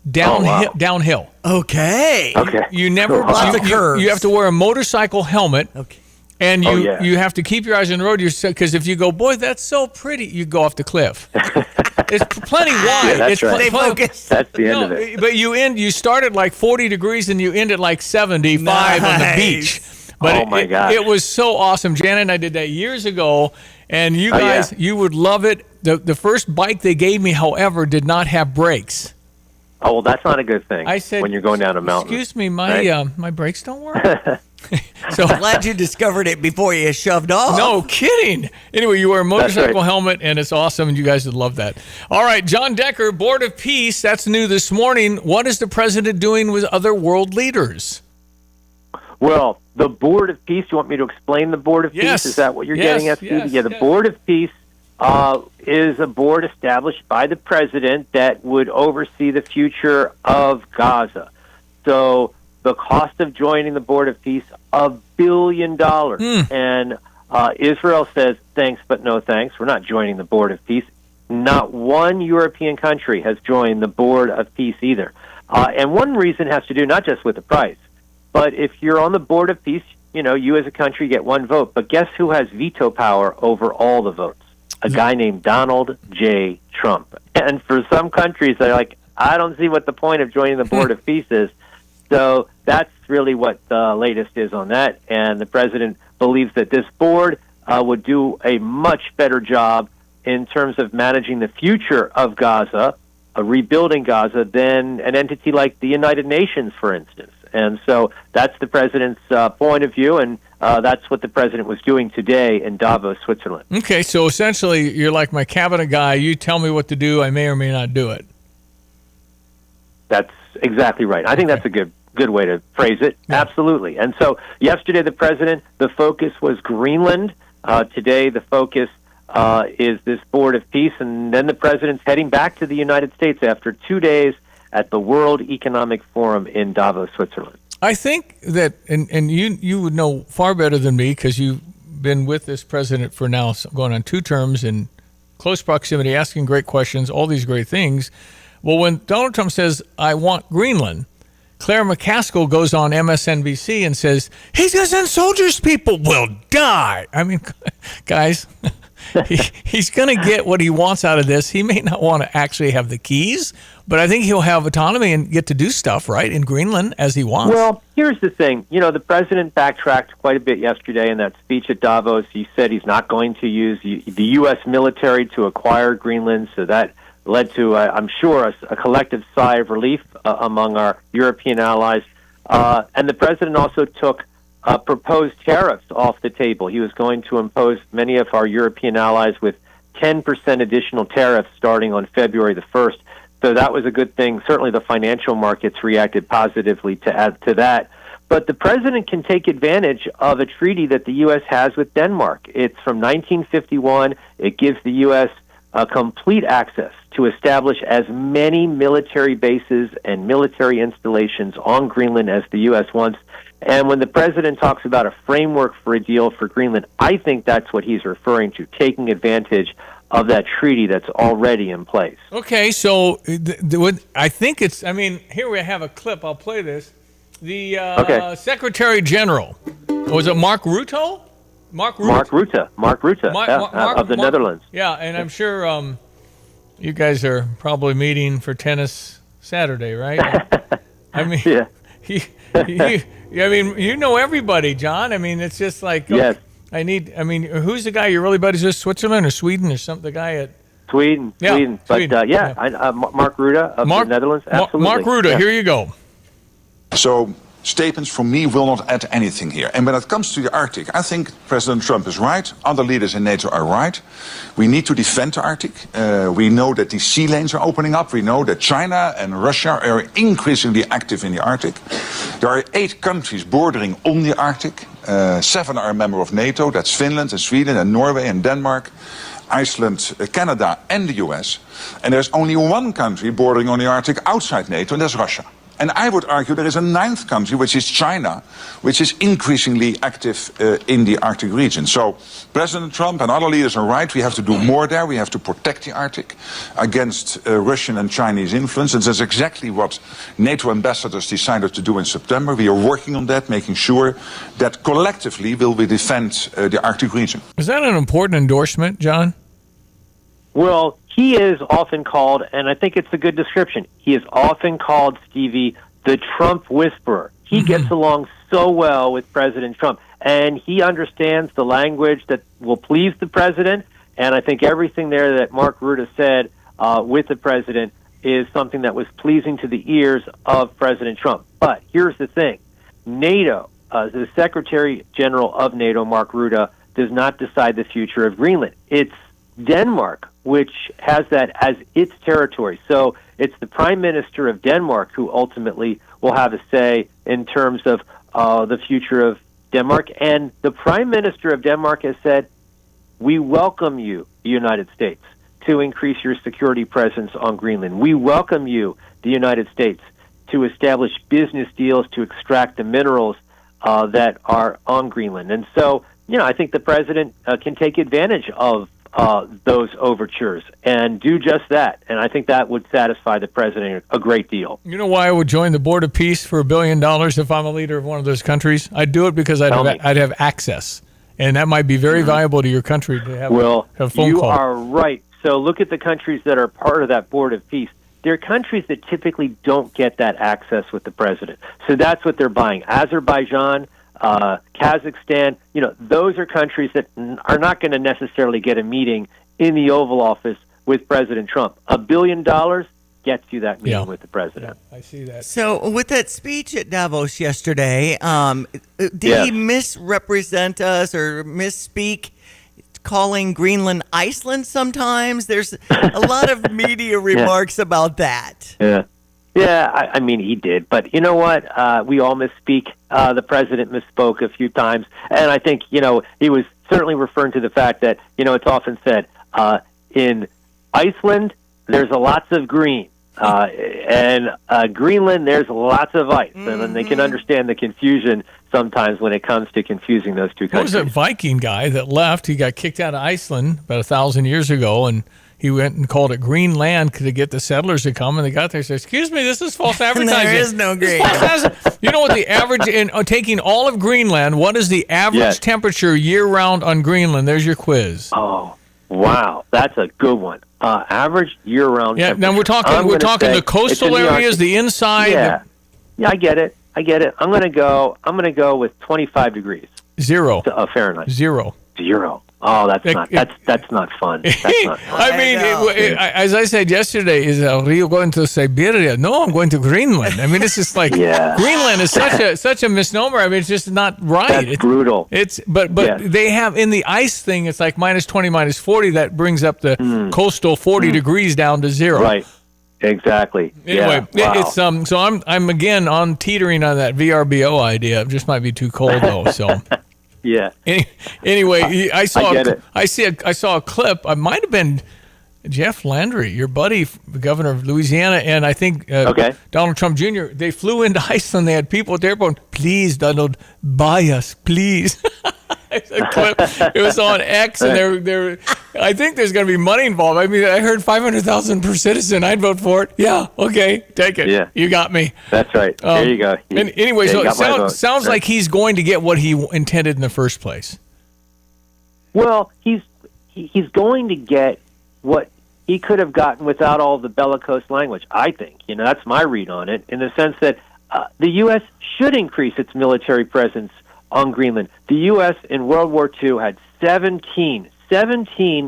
downhill. Downhill. Okay. You never. Lots of curves. You have to wear a motorcycle helmet. Okay. And Oh, you yeah. you have to keep your eyes on the road. Because if you go, boy, that's so pretty, you go off the cliff. It's plenty wide. Yeah, that's it's right. Stay focused. That's the end of it. But you start at like 40 degrees and you end at like 75 on the Nice. beach. But Oh, my gosh. it was so awesome. Janet and I did that years ago, and you Oh, guys, yeah. you would love it. The first bike they gave me, however, did not have brakes. Oh, well, that's not a good thing. I said, when you're going down a mountain. Excuse me, my right? my brakes don't work. So Glad you discovered it before you shoved off. No kidding. Anyway, you wear a motorcycle right. helmet, and it's awesome, and you guys would love that. All right, John Decker, Board of Peace. That's new this morning. What is the president doing with other world leaders? Well, the Board of Peace, you want me to explain the Board of Yes. Peace? Is that what you're Yes, getting at, Steve? yes, Yeah, the yes. Board of Peace is a board established by the president that would oversee the future of Gaza. So the cost of joining the Board of Peace, $1 billion. And Israel says, thanks, but no thanks. We're not joining the Board of Peace. Not one European country has joined the Board of Peace either. And one reason has to do not just with the price, but if you're on the Board of Peace, you know, you as a country get one vote. But guess who has veto power over all the votes? A guy named Donald J. Trump. And for some countries, they're like, I don't see what the point of joining the Board of Peace is. So that's really what the latest is on that. And the president believes that this board would do a much better job in terms of managing the future of Gaza, rebuilding Gaza, than an entity like the United Nations, for instance. And so that's the president's point of view, and that's what the president was doing today in Davos, Switzerland. Okay, so essentially, you're like my cabinet guy. You tell me what to do. I may or may not do it. That's exactly right. I think that's a good way to phrase it. Yeah. Absolutely. And so yesterday, the focus was Greenland. Today, the focus is this Board of Peace. And then the president's heading back to the United States after 2 days at the World Economic Forum in Davos, Switzerland. I think that, and you would know far better than me because you've been with this president for now going on 2 terms in close proximity, asking great questions, all these great things. Well, when Donald Trump says, I want Greenland, Claire McCaskill goes on MSNBC and says, he's going to send soldiers, people will die. I mean, guys, he's going to get what he wants out of this. He may not want to actually have the keys, but I think he'll have autonomy and get to do stuff, right, in Greenland as he wants. Well, here's the thing. You know, the president backtracked quite a bit yesterday in that speech at Davos. He said he's not going to use the U.S. military to acquire Greenland, so that led to, I'm sure, a collective sigh of relief among our European allies. And the president also took proposed tariffs off the table. He was going to impose many of our European allies with 10% additional tariffs starting on February the 1st. So that was a good thing. Certainly the financial markets reacted positively to add to that. But the president can take advantage of a treaty that the U.S. has with Denmark. It's from 1951. It gives the U.S. Complete access to establish as many military bases and military installations on Greenland as the U.S. wants. And when the president talks about a framework for a deal for Greenland, I think that's what he's referring to, taking advantage of that treaty that's already in place. Okay, so I think it's. I mean, here we have a clip. I'll play this. The Secretary General, was it Mark Rutte? Mark Rutte of the Netherlands. Yeah, and I'm sure you guys are probably meeting for tennis Saturday, right? I mean, yeah. I mean, you know everybody, John. I mean, it's just like, yes. I mean, who's the guy you're really buddies with? Switzerland or Sweden or something? The guy at Sweden. But Mark Rutte of the Netherlands. Absolutely. Mark Rutte, here you go. So statements from me will not add anything here. And when it comes to the Arctic, I think President Trump is right. Other leaders in NATO are right. We need to defend the Arctic. We know that the sea lanes are opening up. We know that China and Russia are increasingly active in the Arctic. There are 8 countries bordering on the Arctic. 7 are a member of NATO. That's Finland and Sweden and Norway and Denmark, Iceland, Canada and the US. And there's only 1 country bordering on the Arctic outside NATO, and that's Russia. And I would argue there is a 9th country, which is China, which is increasingly active in the Arctic region. So President Trump and other leaders are right. We have to do more there. We have to protect the Arctic against Russian and Chinese influence. And that's exactly what NATO ambassadors decided to do in September. We are working on that, making sure that collectively will we defend the Arctic region. Is that an important endorsement, John? Well, he is often called, and I think it's a good description, he is often called, Stevie, the Trump whisperer. He gets along so well with President Trump, and he understands the language that will please the president, and I think everything there that Mark Rutte said with the president is something that was pleasing to the ears of President Trump. But here's the thing. NATO, the Secretary General of NATO, Mark Rutte, does not decide the future of Greenland. It's Denmark, which has that as its territory. So it's the Prime Minister of Denmark who ultimately will have a say in terms of the future of Denmark. And the Prime Minister of Denmark has said, we welcome you, the United States, to increase your security presence on Greenland. We welcome you, the United States, to establish business deals to extract the minerals that are on Greenland. And so, I think the president can take advantage of those overtures and do just that. And I think that would satisfy the president a great deal. You know why I would join the Board of Peace for $1 billion if I'm a leader of one of those countries? I'd do it because I'd have access. And that might be very valuable to your country to have, have a phone you call. Are right. So look at the countries that are part of that Board of Peace. They're countries that typically don't get that access with the president. So that's what they're buying. Azerbaijan, Kazakhstan, those are countries that are not going to necessarily get a meeting in the Oval Office with President Trump. $1 billion gets you that meeting with the president. I see that. So with that speech at Davos yesterday, did he misrepresent us or misspeak, calling Greenland Iceland sometimes? There's a lot of media remarks about that. Yeah, I mean, he did. But you know what? We all misspeak. The president misspoke a few times. And I think, he was certainly referring to the fact that, it's often said, in Iceland, there's lots of green. And Greenland, there's lots of ice. And then they can understand the confusion sometimes when it comes to confusing those two countries. There was a Viking guy that left. He got kicked out of Iceland about 1,000 years ago, and he went and called it Greenland to get the settlers to come, and they got there and said, excuse me, this is false advertising. There is no green. You know what the average, in taking all of Greenland, what is the average temperature year-round on Greenland? There's your quiz. Oh, wow. That's a good one. Average year-round temperature. Now we're talking the coastal areas, the inside. Yeah, I get it. I'm going to go with 25 degrees. Zero. Fahrenheit. Zero. Oh, that's not fun. That's not fun. I mean, as I said yesterday, are you going to Siberia? No, I'm going to Greenland. I mean, it's just like Greenland is such a misnomer. I mean, it's just not right. It's brutal. But they have in the ice thing. It's like -20, -40. That brings up the coastal 40 degrees down to zero. Right. Exactly. Anyway, it's so I'm again on teetering on that VRBO idea. It just might be too cold though. So. Yeah. Anyway, I saw I saw a clip. I might have been Jeff Landry, your buddy, the governor of Louisiana, and I think Donald Trump Jr. They flew into Iceland. They had people at the airport. Please, Donald, buy us, please. A clip. It was on X, and they're. I think there's going to be money involved. I mean, I heard $500,000 per citizen. I'd vote for it. Yeah, okay, take it. Yeah. You got me. That's right. There you go. And anyway, so you it got my vote. sounds like he's going to get what he intended in the first place. Well, he's going to get what he could have gotten without all the bellicose language, I think. That's my read on it, in the sense that the U.S. should increase its military presence on Greenland. The U.S. in World War II had 17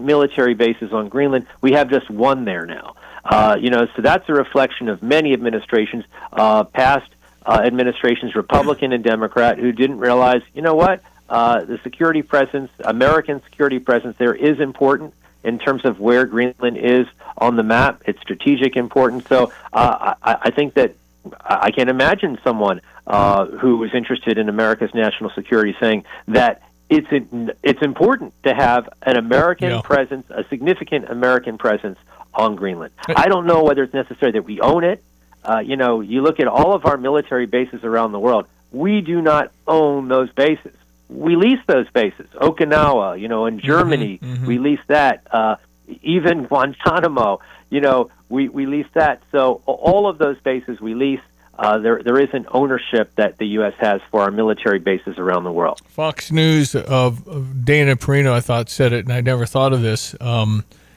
military bases on Greenland. We have just one there now. So that's a reflection of many administrations, past administrations, Republican and Democrat, who didn't realize, the security presence, American security presence there is important in terms of where Greenland is on the map. It's strategic importance. So I think that I can imagine someone who is interested in America's national security saying that it's important to have an American presence, a significant American presence on Greenland. I don't know whether it's necessary that we own it. You look at all of our military bases around the world, we do not own those bases. We lease those bases. Okinawa, in Germany, we lease that. Even Guantanamo, we lease that. So all of those bases we lease. There is an ownership that the U.S. has for our military bases around the world. Fox News of Dana Perino, I thought, said it, and I never thought of this.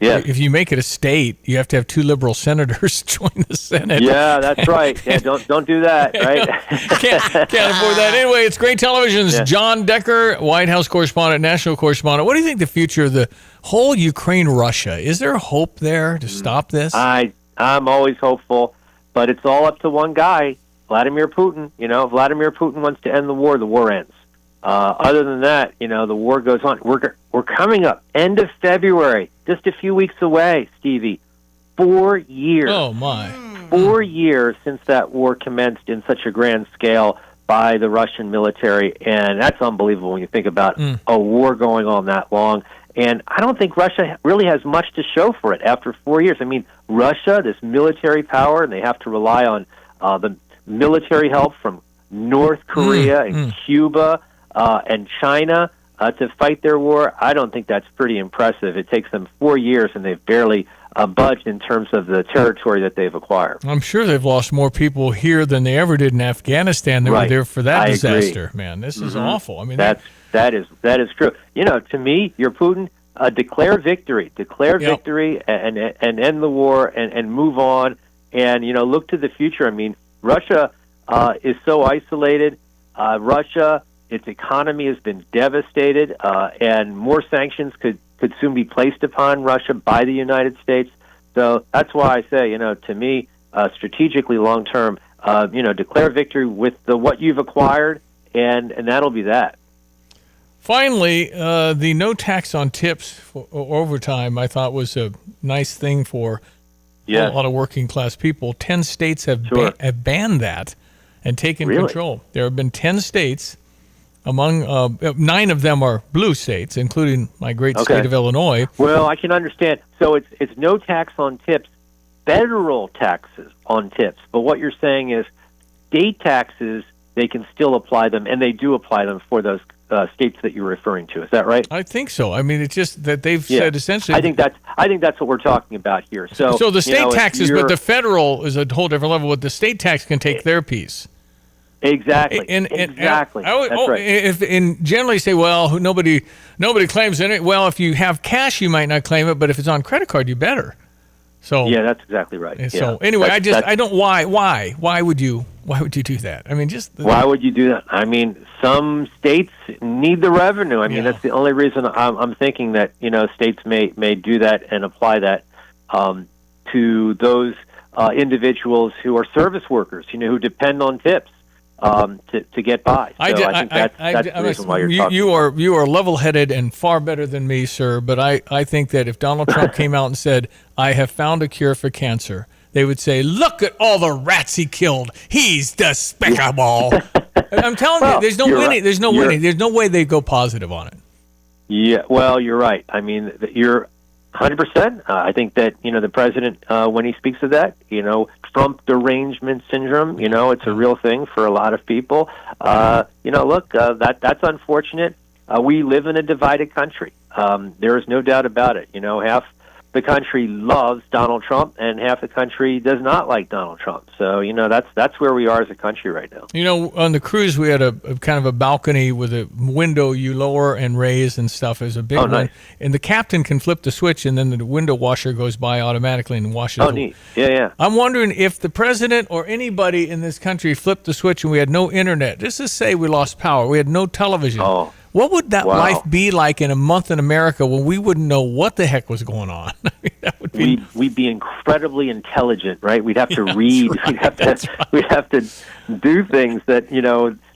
If you make it a state, you have to have 2 liberal senators join the Senate. Yeah, that's right. Yeah, don't do that, right? can't afford that. Anyway, it's great television's John Decker, White House correspondent, national correspondent. What do you think the future of the whole Ukraine-Russia? Is there hope there to stop this? I'm always hopeful, but it's all up to one guy, Vladimir Putin. Vladimir Putin wants to end the war ends. Other than that, the war goes on. We're coming up end of February, just a few weeks away, Stevie. 4 years. Oh my! 4 years since that war commenced in such a grand scale by the Russian military, and that's unbelievable when you think about a war going on that long. And I don't think Russia really has much to show for it after 4 years. I mean, Russia, this military power, and they have to rely on the military help from North Korea and Cuba and China to fight their war. I don't think that's pretty impressive. It takes them 4 years, and they've barely budged in terms of the territory that they've acquired. I'm sure they've lost more people here than they ever did in Afghanistan. They were there for that disaster. Agree. Man, this is awful. I mean, that is true. To me, your Putin, declare victory, and end the war and move on, and look to the future. I mean, Russia is so isolated. Russia, its economy has been devastated, and more sanctions could soon be placed upon Russia by the United States. So that's why I say, to me, strategically long term, declare victory with what you've acquired, and that'll be that. Finally, the no tax on tips for overtime, I thought, was a nice thing for a lot of working class people. 10 states have banned that and taken control. There have been 10 states. Among 9 of them are blue states, including my great state of Illinois. Well, I can understand. So it's no tax on tips, federal taxes on tips. But what you're saying is state taxes, they can still apply them, and they do apply them for those states that you're referring to. Is that right? I think so. I mean, it's just that they've said essentially. I think that's what we're talking about here. So the state taxes, but the federal is a whole different level. But the state tax can take their piece. Exactly. Exactly. That's right. And generally say, well, nobody claims it. Well, if you have cash, you might not claim it, but if it's on credit card, you better. So yeah, that's exactly right. So anyway, I don't. Why would you do that? I mean, why would you do that? I mean, some states need the revenue. I mean, that's the only reason I'm thinking that states may do that and apply that to those individuals who are service workers, who depend on tips. To get by. So I think that's the reason why you're talking. You are level-headed and far better than me, sir. But I think that if Donald Trump came out and said, "I have found a cure for cancer," they would say, "Look at all the rats he killed. He's despicable." I'm telling you, there's no winning. Right. There's no winning. There's no way they go positive on it. Yeah, well, you're right. I mean, you're 100%. I think that the president, when he speaks of that, Trump derangement syndrome, it's a real thing for a lot of people. Look, that's unfortunate. we live in a divided country. There is no doubt about it. Half the country loves Donald Trump, and half the country does not like Donald Trump. So, that's where we are as a country right now. On the cruise, we had a kind of a balcony with a window you lower and raise and stuff. There's a big one. Nice. And the captain can flip the switch, and then the window washer goes by automatically and washes. Oh, neat. Yeah. I'm wondering if the president or anybody in this country flipped the switch and we had no internet. Just to say we lost power. We had no television. Oh. What would that life be like in a month in America when we wouldn't know what the heck was going on? That would be... We'd be incredibly intelligent, right? We'd have to read. Right. We'd have to do things that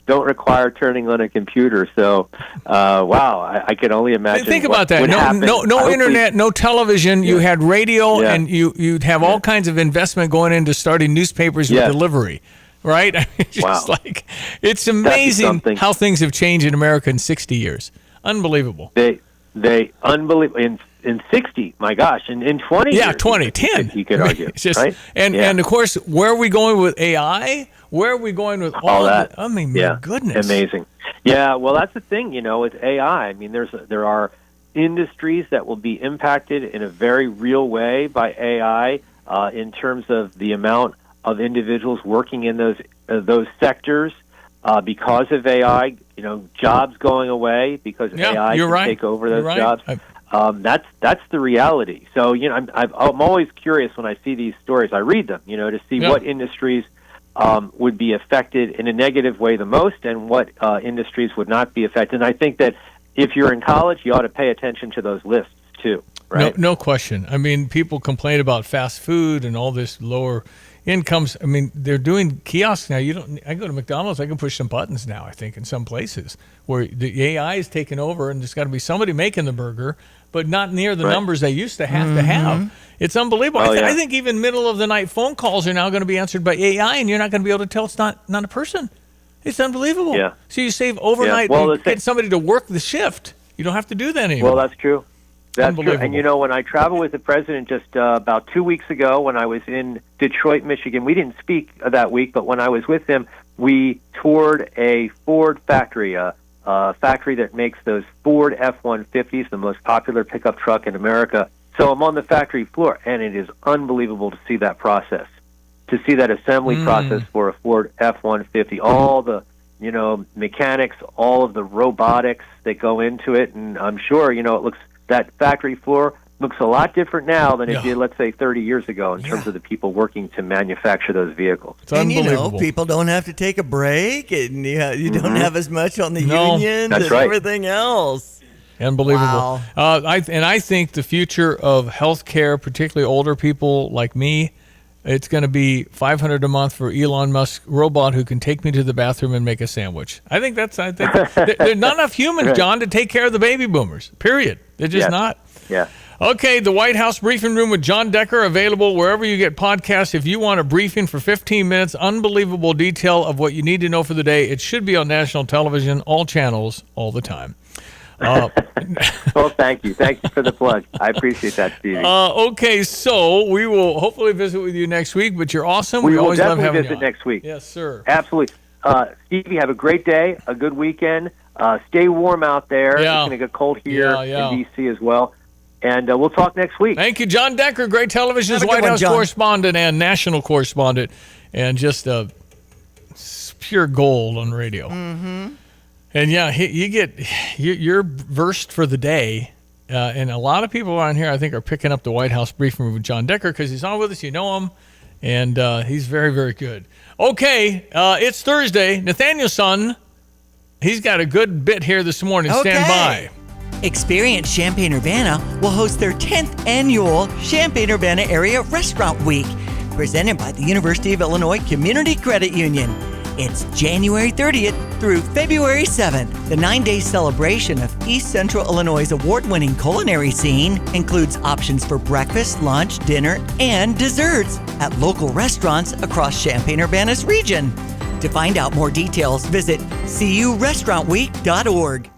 don't require turning on a computer. So, wow, I can only imagine. Think about that. No internet, no television. Yeah. You had radio, and you'd have all kinds of investment going into starting newspapers with delivery. Right? It's amazing how things have changed in America in 60 years. Unbelievable. They unbelievable. In 60, my gosh, in 20 years. Yeah, 10. You could argue, right? And of course, where are we going with AI? Where are we going with all that? My goodness. Amazing. Yeah, well, that's the thing, with AI. I mean, there are industries that will be impacted in a very real way by AI in terms of the amount of individuals working in those sectors because of AI. Jobs going away because AI can take over those jobs. That's the reality. So I'm always curious when I see these stories. I read them, to see what industries would be affected in a negative way the most, and what industries would not be affected. And I think that if you're in college, you ought to pay attention to those lists too. Right? No question. I mean, people complain about fast food and all this lower incomes. I mean, they're doing kiosks now. I go to McDonald's, I can push some buttons now, I think, in some places where the AI is taking over, and there's got to be somebody making the burger, but not near the numbers they used to have to have. It's unbelievable. I think even middle of the night phone calls are now going to be answered by AI, and you're not going to be able to tell it's not a person. It's unbelievable. Yeah. So you save overnight and get somebody to work the shift. You don't have to do that anymore. Well, that's true. That's true. And, when I traveled with the president just about 2 weeks ago when I was in Detroit, Michigan, we didn't speak that week, but when I was with him, we toured a Ford factory, a factory that makes those Ford F-150s, the most popular pickup truck in America. So I'm on the factory floor, and it is unbelievable to see that process, to see that assembly process for a Ford F-150, all the mechanics, all of the robotics that go into it, and I'm sure, that factory floor looks a lot different now than it did, let's say, 30 years ago in terms of the people working to manufacture those vehicles. It's unbelievable. And, people don't have to take a break, and you don't have as much on the unions and everything else. Unbelievable. Wow. I think the future of healthcare, particularly older people like me, it's going to be $500 a month for Elon Musk robot who can take me to the bathroom and make a sandwich. I think there's not enough humans, John, to take care of the baby boomers. Period. They're just not. Yeah. Okay, the White House Briefing Room with John Decker, available wherever you get podcasts. If you want a briefing for 15 minutes, unbelievable detail of what you need to know for the day, it should be on national television, all channels, all the time. Well, thank you. Thank you for the plug. I appreciate that, Stevie. Okay, so we will hopefully visit with you next week, but you're awesome. We will always definitely love having visit you on. next week. Yes, sir. Absolutely. Stevie, have a great day, a good weekend. Stay warm out there. It's going to get cold here in D.C. as well. And we'll talk next week. Thank you, John Decker, great television's White House correspondent and national correspondent, and just pure gold on radio. Mm-hmm. And you're versed for the day, and a lot of people around here, I think, are picking up the White House Briefing Room with John Decker because he's on with us. You know him, and he's very, very good. Okay, it's Thursday. Nathaniel's son, he's got a good bit here this morning. Okay. Stand by. Experience Champaign-Urbana will host their 10th annual Champaign-Urbana Area Restaurant Week, presented by the University of Illinois Community Credit Union. It's January 30th through February 7th. The 9-day celebration of East Central Illinois' award-winning culinary scene includes options for breakfast, lunch, dinner, and desserts at local restaurants across Champaign-Urbana's region. To find out more details, visit curestaurantweek.org.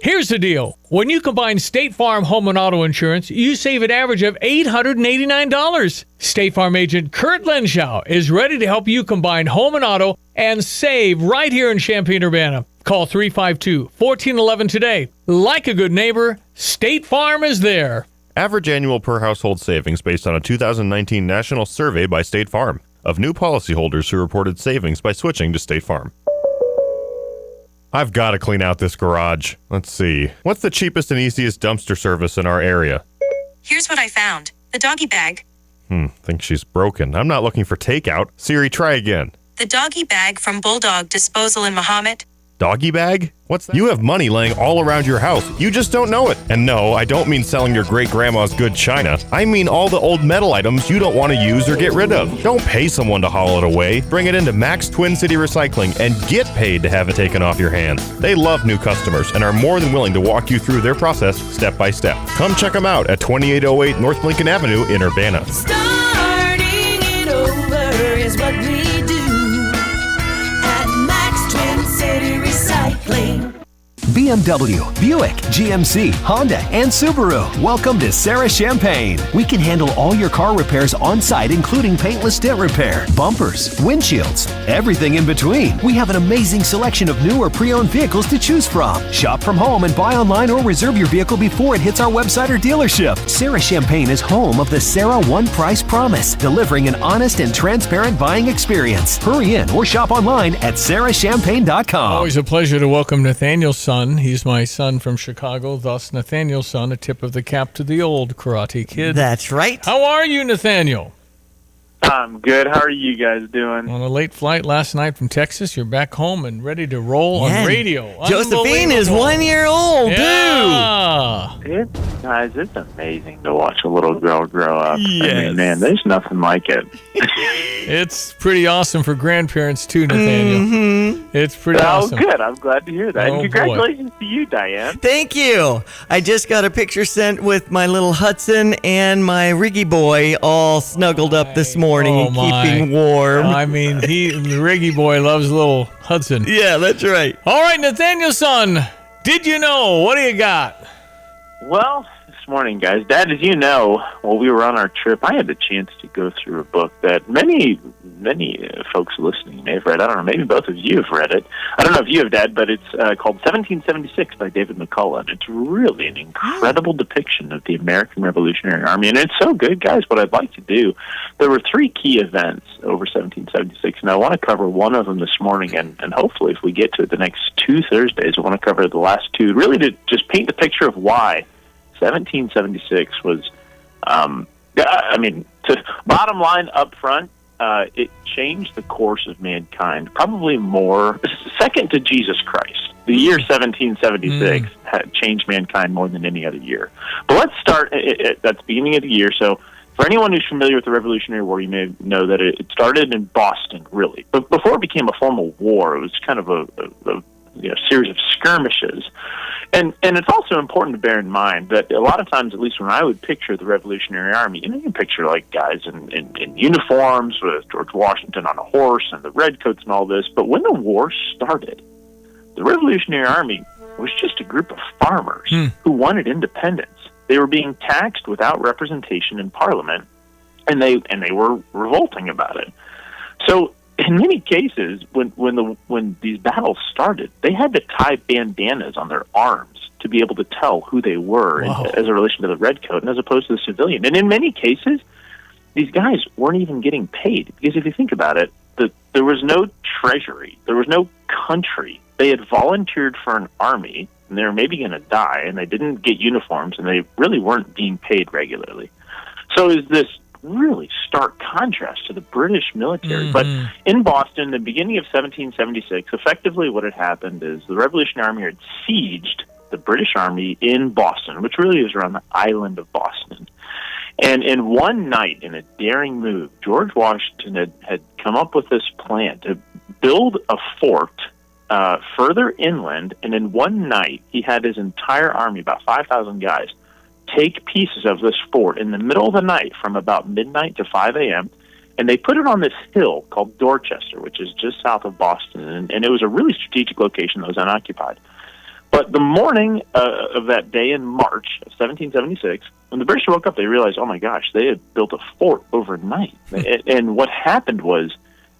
Here's the deal. When you combine State Farm home and auto insurance, you save an average of $889. State Farm agent Kurt Lenschow is ready to help you combine home and auto and save right here in Champaign-Urbana. Call 352-1411 today. Like a good neighbor, State Farm is there. Average annual per household savings based on a 2019 national survey by State Farm of new policyholders who reported savings by switching to State Farm. I've got to clean out this garage. Let's see. What's the cheapest and easiest dumpster service in our area? Here's what I found. The doggy bag. Think she's broken. I'm not looking for takeout. Siri, try again. The doggy bag from Bulldog Disposal in Mahomet. Doggy bag? What's that? You have money laying all around your house. You just don't know it. And no, I don't mean selling your great-grandma's good china. I mean all the old metal items you don't want to use or get rid of. Don't pay someone to haul it away. Bring it into Max Twin City Recycling and get paid to have it taken off your hands. They love new customers and are more than willing to walk you through their process step by step. Come check them out at 2808 North Lincoln Avenue in Urbana. Starting it over is what we do at Max Twin City Recycling. BMW, Buick, GMC, Honda, and Subaru. Welcome to Sarah Champagne. We can handle all your car repairs on site, including paintless dent repair, bumpers, windshields, everything in between. We have an amazing selection of new or pre-owned vehicles to choose from. Shop from home and buy online or reserve your vehicle before it hits our website or dealership. Sarah Champagne is home of the Sarah One Price Promise, delivering an honest and transparent buying experience. Hurry in or shop online at sarahchampagne.com. Always a pleasure to welcome Nathaniel's son. He's my son from Chicago, thus Nathaniel's son, a tip of the cap to the old Karate Kid. That's right. How are you, Nathaniel? I'm good. How are you guys doing? On a late flight last night from Texas, you're back home and ready to roll on radio. Josephine is 1 year old, yeah. dude. Guys, it's amazing to watch a little girl grow up. Yes. I mean, man, there's nothing like it. It's pretty awesome for grandparents, too, Nathaniel. Mm-hmm. It's pretty awesome. Good. I'm glad to hear that. Oh, and congratulations to you, Diane. Thank you. I just got a picture sent with my little Hudson and my Riggy boy all snuggled up this morning and keeping warm. I mean, the Riggy boy loves little Hudson. Yeah, that's right. All right, Nathaniel's son, did you know? What do you got? Well, this morning, guys, Dad, as you know, while we were on our trip, I had the chance to go through a book that many folks listening may have read. I don't know, maybe both of you have read it. I don't know if you have, Dad, but it's called 1776 by David McCullough. It's really an incredible depiction of the American Revolutionary Army, and it's so good, guys. What I'd like to do, there were three key events over 1776, and I want to cover one of them this morning, and hopefully if we get to it the next two Thursdays, I want to cover the last two, really to just paint the picture of why 1776 was, bottom line up front, it changed the course of mankind, probably more, second to Jesus Christ. The year 1776 had changed mankind more than any other year. But let's start at the beginning of the year. So for anyone who's familiar with the Revolutionary War, you may know that it started in Boston, really. But before it became a formal war, it was kind of a series of skirmishes. And it's also important to bear in mind that a lot of times, at least when I would picture the Revolutionary Army, you can picture like guys in uniforms with George Washington on a horse and the redcoats and all this. But when the war started, the Revolutionary Army was just a group of farmers who wanted independence. They were being taxed without representation in Parliament, and they were revolting about it. So in many cases, when these battles started, they had to tie bandanas on their arms to be able to tell who they were as a relation to the redcoat and as opposed to the civilian. And in many cases, these guys weren't even getting paid because if you think about it, there was no treasury, there was no country. They had volunteered for an army, and they were maybe going to die, and they didn't get uniforms, and they really weren't being paid regularly. So is this really stark contrast to the British military. But in Boston, the beginning of 1776, effectively what had happened is the Revolutionary Army had sieged the British Army in Boston, which really is around the island of Boston. And in one night, in a daring move, George Washington had come up with this plan to build a fort further inland, and in one night, he had his entire army, about 5,000 guys, take pieces of this fort in the middle of the night from about midnight to 5 a.m., and they put it on this hill called Dorchester, which is just south of Boston, and it was a really strategic location that was unoccupied. But the morning of that day in March of 1776, when the British woke up, they realized, oh my gosh, they had built a fort overnight. And what happened was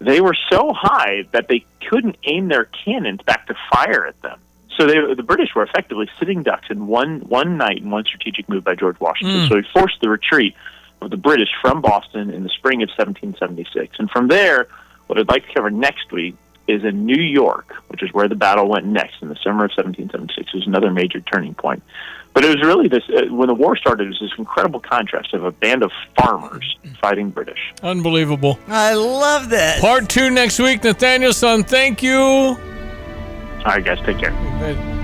they were so high that they couldn't aim their cannons back to fire at them. So the British were effectively sitting ducks in one night in one strategic move by George Washington. So he forced the retreat of the British from Boston in the spring of 1776. And from there, what I'd like to cover next week is in New York, which is where the battle went next in the summer of 1776. It was another major turning point. But it was really this, when the war started, it was this incredible contrast of a band of farmers fighting British. Unbelievable. I love this. Part 2 next week. Nathaniel, son, thank you. All right, guys, take care.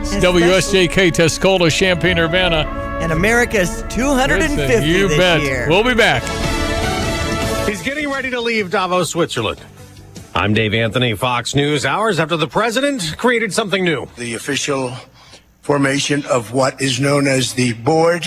It's WSJK, Tuscola, Champaign-Urbana. And America's 250 you this bet. year. We'll be back. He's getting ready to leave Davos, Switzerland. I'm Dave Anthony, Fox News. Hours after the president created something new. The official formation of what is known as the Board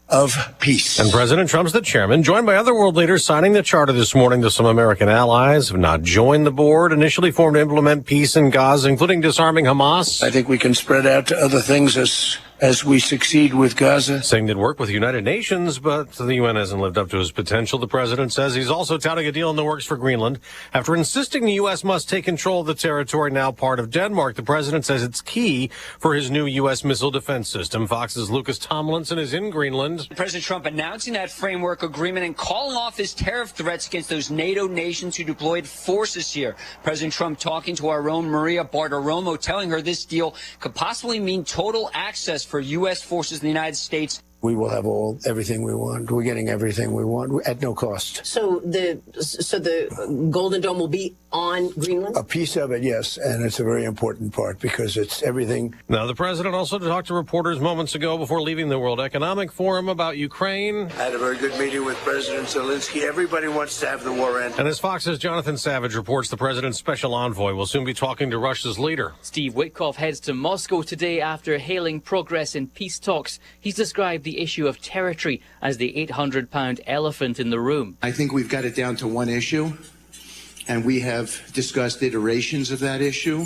of Peace. And President Trump's the chairman, joined by other world leaders signing the charter this morning. Some American allies have not joined the board, initially formed to implement peace in Gaza, including disarming Hamas. I think we can spread out to other things as we succeed with Gaza. Saying they'd work with the United Nations, but the UN hasn't lived up to his potential. The president says he's also touting a deal in the works for Greenland after insisting the U.S. must take control of the territory now part of Denmark. The president says it's key for his new U.S. missile defense system. Fox's Lucas Tomlinson is in Greenland. President Trump announcing that framework agreement and calling off his tariff threats against those NATO nations who deployed forces here. President Trump talking to our own Maria Bartiromo, telling her this deal could possibly mean total access for U.S. forces in the United States. We will have everything we want. We're getting everything we want at no cost. So the Golden Dome will be on Greenland? A piece of it, yes, and it's a very important part because it's everything. Now, the president also talked to reporters moments ago before leaving the World Economic Forum about Ukraine. I had a very good meeting with President Zelensky. Everybody wants to have the war end. And as Fox's Jonathan Savage reports, the president's special envoy will soon be talking to Russia's leader. Steve Witkoff heads to Moscow today after hailing progress in peace talks. He's described the issue of territory as the 800-pound elephant in the room. I think we've got it down to one issue, and we have discussed iterations of that issue,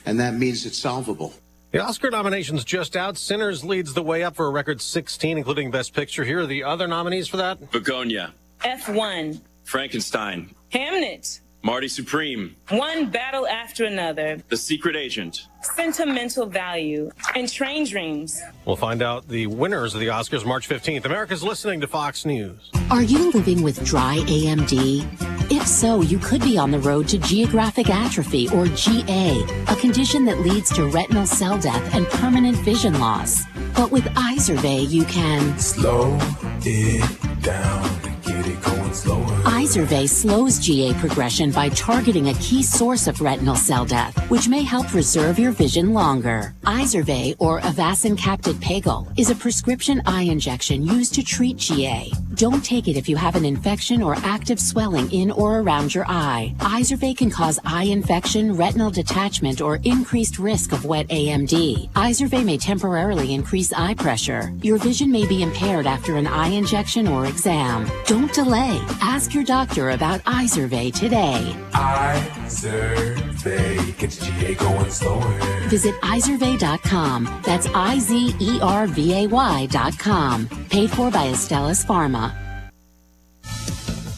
and that means it's solvable. The Oscar nominations just out. Sinners leads the way up for a record 16, including Best Picture. Here are the other nominees for that. Begonia. F1. Frankenstein. Hamnet. Marty Supreme. One battle after another. The Secret Agent. Sentimental value. And Train Dreams. We'll find out the winners of the Oscars March 15th. America's listening to Fox News. Are you living with dry AMD? If so, you could be on the road to geographic atrophy, or GA, a condition that leads to retinal cell death and permanent vision loss. But with Izervay, you can slow it down. Get it going slower. Izervay slows GA progression by targeting a key source of retinal cell death, which may help preserve your vision longer. Izervay, or Avastin Capted Pagel, is a prescription eye injection used to treat GA. Don't take it if you have an infection or active swelling in or around your eye. Izervay can cause eye infection, retinal detachment, or increased risk of wet AMD. Izervay may temporarily increase eye pressure. Your vision may be impaired after an eye injection or exam. Don't delay. Ask your doctor about Izervay today. Izervay gets GA going slower. Visit Izervay.com. That's IZERVAY.com. Paid for by Astellas Pharma.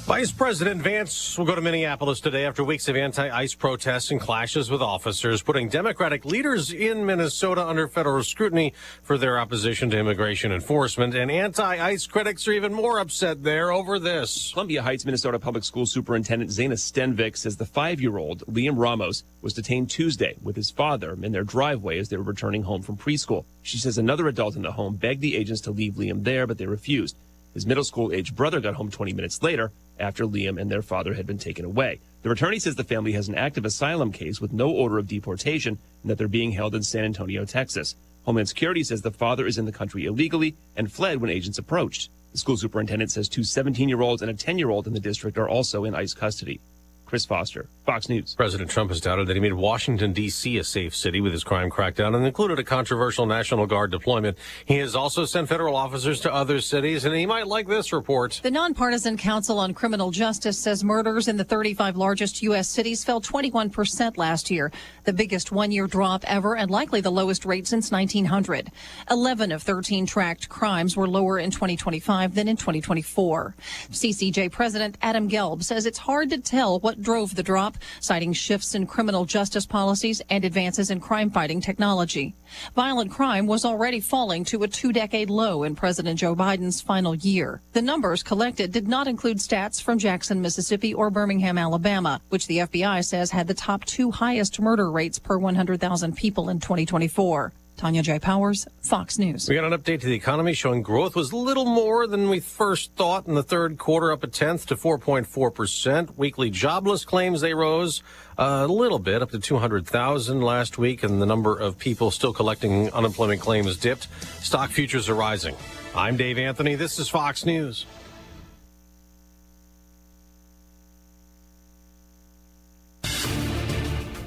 Vice President Vance will go to Minneapolis today after weeks of anti-ICE protests and clashes with officers, putting Democratic leaders in Minnesota under federal scrutiny for their opposition to immigration enforcement. And anti-ICE critics are even more upset there over this. Columbia Heights, Minnesota Public School Superintendent Zana Stenvik says the 5-year-old Liam Ramos was detained Tuesday with his father in their driveway as they were returning home from preschool. She says another adult in the home begged the agents to leave Liam there, but they refused. His middle school-aged brother got home 20 minutes later after Liam and their father had been taken away. The attorney says the family has an active asylum case with no order of deportation and that they're being held in San Antonio, Texas. Homeland Security says the father is in the country illegally and fled when agents approached. The school superintendent says 2 17-year-olds and a 10-year-old in the district are also in ICE custody. Chris Foster, Fox News. President Trump has doubted that he made Washington, D.C. a safe city with his crime crackdown and included a controversial National Guard deployment. He has also sent federal officers to other cities, and he might like this report. The Nonpartisan Council on Criminal Justice says murders in the 35 largest U.S. cities fell 21% last year, the biggest one-year drop ever and likely the lowest rate since 1900. 11 of 13 tracked crimes were lower in 2025 than in 2024. CCJ President Adam Gelb says it's hard to tell what drove the drop. drop, citing shifts in criminal justice policies and advances in crime-fighting technology. Violent crime was already falling to a 2-decade low in President Joe Biden's final year. The numbers collected did not include stats from Jackson, Mississippi or Birmingham, Alabama, which the FBI says had the top 2 highest murder rates per 100,000 people in 2024. Tanya J. Powers, Fox News. We got an update to the economy showing growth was a little more than we first thought in the third quarter, up 0.1% to 4.4%. Weekly jobless claims, they rose a little bit, up to 200,000 last week, and the number of people still collecting unemployment claims dipped. Stock futures are rising. I'm Dave Anthony. This is Fox News.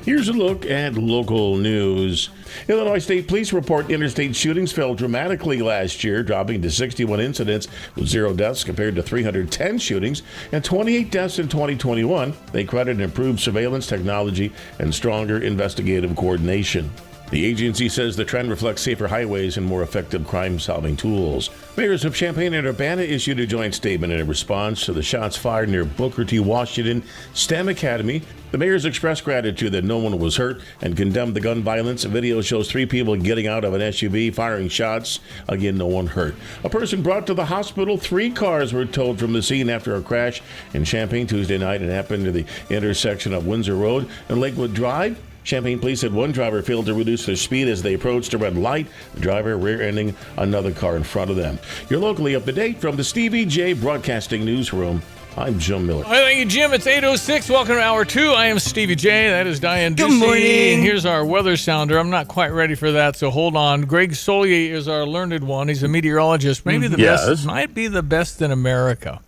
Here's a look at local news. Illinois State Police report interstate shootings fell dramatically last year, dropping to 61 incidents with 0 deaths compared to 310 shootings and 28 deaths in 2021. They credit improved surveillance technology and stronger investigative coordination. The agency says the trend reflects safer highways and more effective crime-solving tools. Mayors of Champaign and Urbana issued a joint statement in response to the shots fired near Booker T. Washington STEM Academy. The mayors expressed gratitude that no one was hurt and condemned the gun violence. A video shows 3 people getting out of an SUV, firing shots. Again, no one hurt. A person brought to the hospital. 3 cars were towed from the scene after a crash in Champaign Tuesday night. It happened near the intersection of Windsor Road and Lakewood Drive. Champaign police said one driver failed to reduce their speed as they approached a red light. The driver rear-ending another car in front of them. You're locally up to date from the Stevie J Broadcasting Newsroom. I'm Jim Miller. Hi, thank you, Jim. It's 8:06. Welcome to Hour 2. I am Stevie J. That is Diane Ducey. Good morning. And here's our weather sounder. I'm not quite ready for that, so hold on. Greg Solier is our learned one. He's a meteorologist. Maybe the best. Might be the best in America.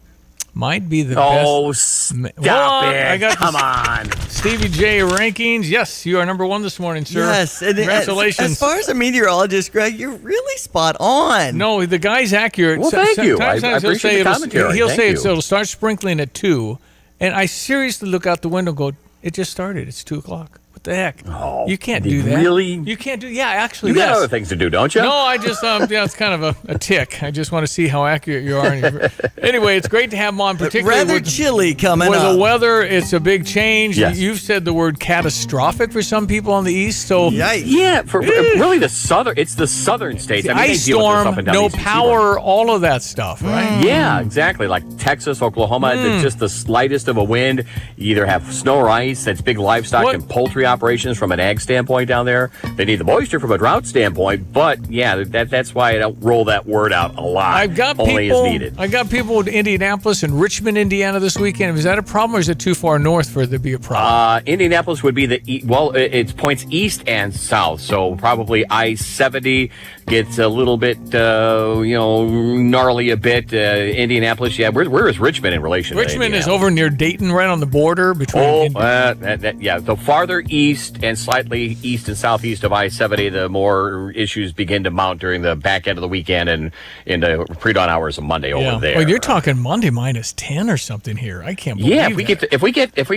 Might be the best. Oh, stop it. Come on. Stevie J rankings. Yes, you are number 1 this morning, sir. Yes. And congratulations. As far as a meteorologist, Greg, you're really spot on. No, the guy's accurate. Well, thank you. I Sometimes appreciate the commentary. He'll say Thank you. it'll start sprinkling at 2, and I seriously look out the window and go, it just started. It's 2 o'clock. What the heck? Oh, you can't do that. Really? You can't do. Yeah, actually, You got yes. other things to do, don't you? No, I just it's kind of a tick. I just want to see how accurate you are. Anyway, it's great to have him on, particularly rather chilly coming with up. the weather. It's a big change. Yes. You've said the word catastrophic for some people on the east. So yeah, for really the southern. It's the southern states. I mean, ice they deal with this storm, up and down no the eastern power, seaboard. all of that stuff, right? Yeah, exactly. Like Texas, Oklahoma, just the slightest of a wind. You either have snow or ice. That's big livestock and poultry operations from an ag standpoint down there. They need the moisture from a drought standpoint, but yeah, that's why I don't roll that word out a lot. I've got only people. as needed. I got people in Indianapolis and Richmond, Indiana this weekend. Is that a problem, or is it too far north for it to be a problem? Indianapolis would be it's points east and south, so probably I-70 gets a little bit, gnarly a bit. Indianapolis, yeah. Where is Richmond in relation? Richmond to is over near Dayton, right on the border between. Yeah. The farther east and slightly east and southeast of I-70, the more issues begin to mount during the back end of the weekend and into pre-dawn hours of Monday over there. Well, you're talking Monday minus 10 or something here. I can't believe Yeah, that. if we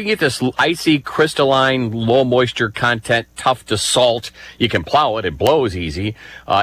get this icy, crystalline, low moisture content, tough to salt, you can plow it. It blows easy.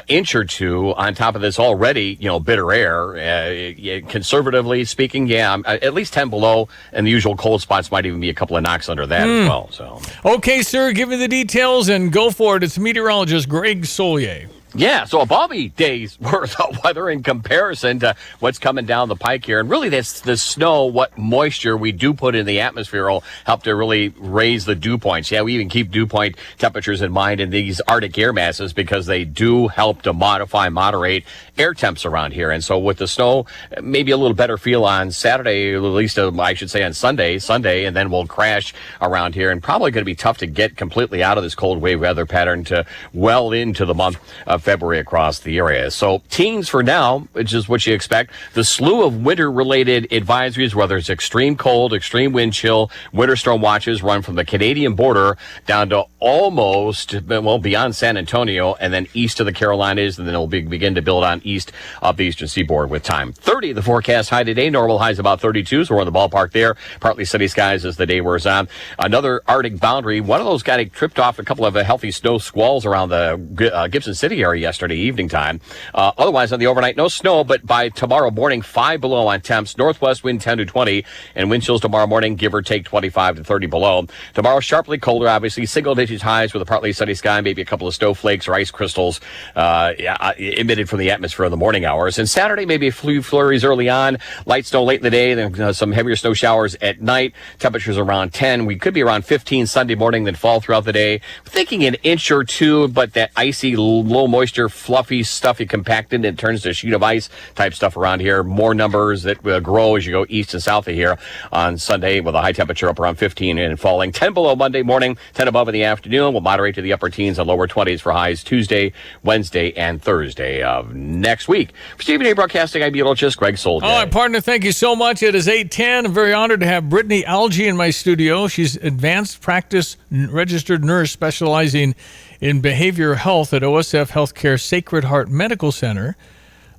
Inch or two on top of this already, bitter air. Conservatively speaking, at least 10 below, and the usual cold spots might even be a couple of knocks under that as well. So. Okay, sir, give me the details and go for it. It's meteorologist Greg Solier. Yeah, so a balmy day's worth of weather in comparison to what's coming down the pike here. And really, that's the snow, what moisture we do put in the atmosphere will help to really raise the dew points. Yeah, we even keep dew point temperatures in mind in these Arctic air masses because they do help to moderate air temps around here. And so with the snow, maybe a little better feel on Saturday, at least I should say on Sunday, and then we'll crash around here. And probably going to be tough to get completely out of this cold wave weather pattern to well into the month of February across the area. So teens for now, which is what you expect. The slew of winter-related advisories, whether it's extreme cold, extreme wind chill, winter storm watches run from the Canadian border down to almost, beyond San Antonio and then east of the Carolinas, and then it'll begin to build on east of the eastern seaboard with time. 30, the forecast high today. Normal high is about 32, so we're in the ballpark there. Partly sunny skies as the day wears on. Another Arctic boundary. One of those got tripped off a couple of healthy snow squalls around the Gibson City area area yesterday evening time. Otherwise, on the overnight, no snow, but by tomorrow morning, 5 below on temps. Northwest wind 10 to 20, and wind chills tomorrow morning, give or take 25 to 30 below. Tomorrow, sharply colder, obviously, single-digit highs with a partly sunny sky, maybe a couple of snowflakes or ice crystals emitted from the atmosphere in the morning hours. And Saturday, maybe a few flurries early on, light snow late in the day, then some heavier snow showers at night. Temperatures around 10. We could be around 15 Sunday morning, then fall throughout the day. We're thinking an inch or two, but that icy, low moisture, fluffy stuff, you compact it, and it turns to a sheet of ice type stuff around here. More numbers that grow as you go east and south of here on Sunday with a high temperature up around 15 and falling. 10 below Monday morning, 10 above in the afternoon. We'll moderate to the upper teens and lower 20s for highs Tuesday, Wednesday, and Thursday of next week. For Stephen A. Broadcasting, I'm meteorologist Greg Soldier. All right, partner, thank you so much. It is 8:10. I'm very honored to have Brittany Algie in my studio. She's advanced practice registered nurse specializing in behavioral health at OSF Healthcare Sacred Heart Medical Center.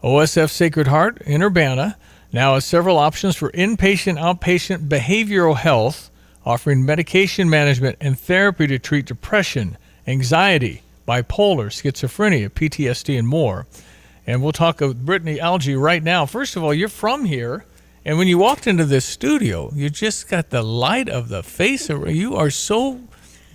OSF Sacred Heart in Urbana now has several options for inpatient, outpatient behavioral health, offering medication management and therapy to treat depression, anxiety, bipolar, schizophrenia, PTSD, and more. And we'll talk with Brittany Algie right now. First of all, you're from here, and when you walked into this studio, you just got the light of the face. You are so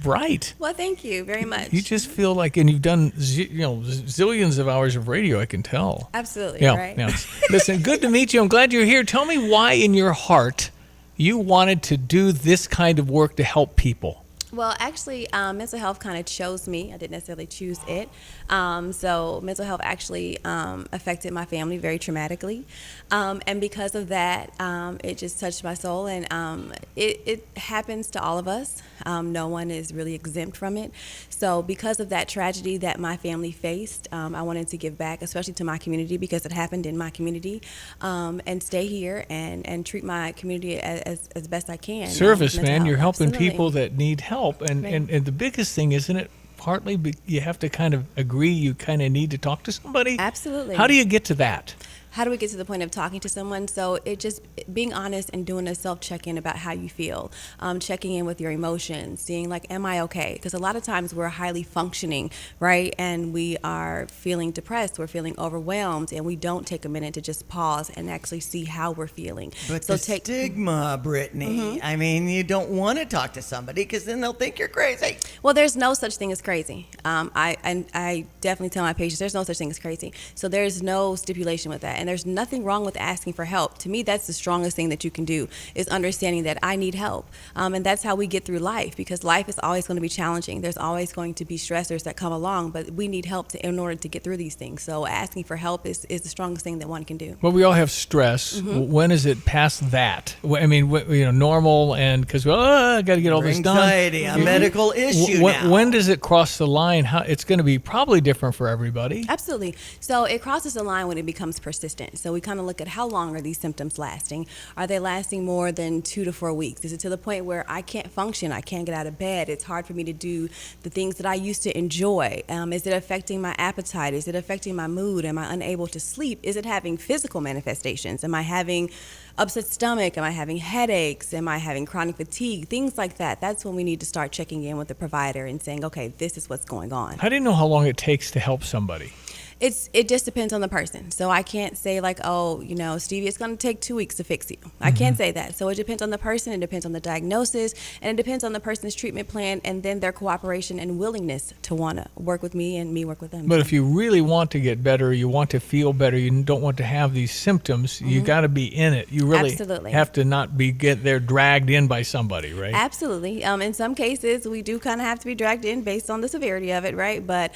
bright. Well, thank you very much. You just feel like, and you've done zillions of hours of radio, I can tell. Absolutely, right? Yeah. Listen, good to meet you. I'm glad you're here. Tell me why in your heart you wanted to do this kind of work to help people. Well, actually, mental health kind of chose me. I didn't necessarily choose it. So mental health actually affected my family very traumatically. And because of that, it just touched my soul. And it happens to all of us. No one is really exempt from it. So because of that tragedy that my family faced, I wanted to give back, especially to my community, because it happened in my community, and stay here and treat my community as best I can. Service, man. You're helping Absolutely. people that need help. And, Right. and the biggest thing, isn't it, partly you have to kind of agree you kind of need to talk to somebody? Absolutely. How do you get to that? How do we get to the point of talking to someone? So it just being honest and doing a self-check-in about how you feel, checking in with your emotions, seeing like, am I okay? Because a lot of times we're highly functioning, right? And we are feeling depressed, we're feeling overwhelmed, and we don't take a minute to just pause and actually see how we're feeling. But so the stigma, Brittany, I mean, you don't want to talk to somebody because then they'll think you're crazy. Well, there's no such thing as crazy. I definitely tell my patients there's no such thing as crazy. So there's no stipulation with that. And there's nothing wrong with asking for help. To me, that's the strongest thing that you can do, is understanding that I need help. And that's how we get through life, because life is always going to be challenging. There's always going to be stressors that come along, but we need help in order to get through these things. So asking for help is the strongest thing that one can do. Well, we all have stress. When is it past that? I mean, normal, and because I got to get all this done. Anxiety, a medical issue now. When does it cross the line? It's going to be probably different for everybody. Absolutely. So it crosses the line when it becomes persistent. So we kind of look at how long are these symptoms lasting? Are they lasting more than 2 to 4 weeks? Is it to the point where I can't function? I can't get out of bed. It's hard for me to do the things that I used to enjoy. Is it affecting my appetite? Is it affecting my mood? Am I unable to sleep? Is it having physical manifestations? Am I having upset stomach? Am I having headaches? Am I having chronic fatigue? Things like that. That's when we need to start checking in with the provider and saying, okay, this is what's going on. How do you know how long it takes to help somebody? It just depends on the person. So I can't say like, oh, Stevie, it's going to take 2 weeks to fix you. I can't say that. So it depends on the person, it depends on the diagnosis, and it depends on the person's treatment plan, and then their cooperation and willingness to want to work with me and me work with them. But if you really want to get better, you want to feel better, you don't want to have these symptoms, you got to be in it. You really Absolutely. have to not get there dragged in by somebody, right? Absolutely. In some cases, we do kind of have to be dragged in based on the severity of it, right? But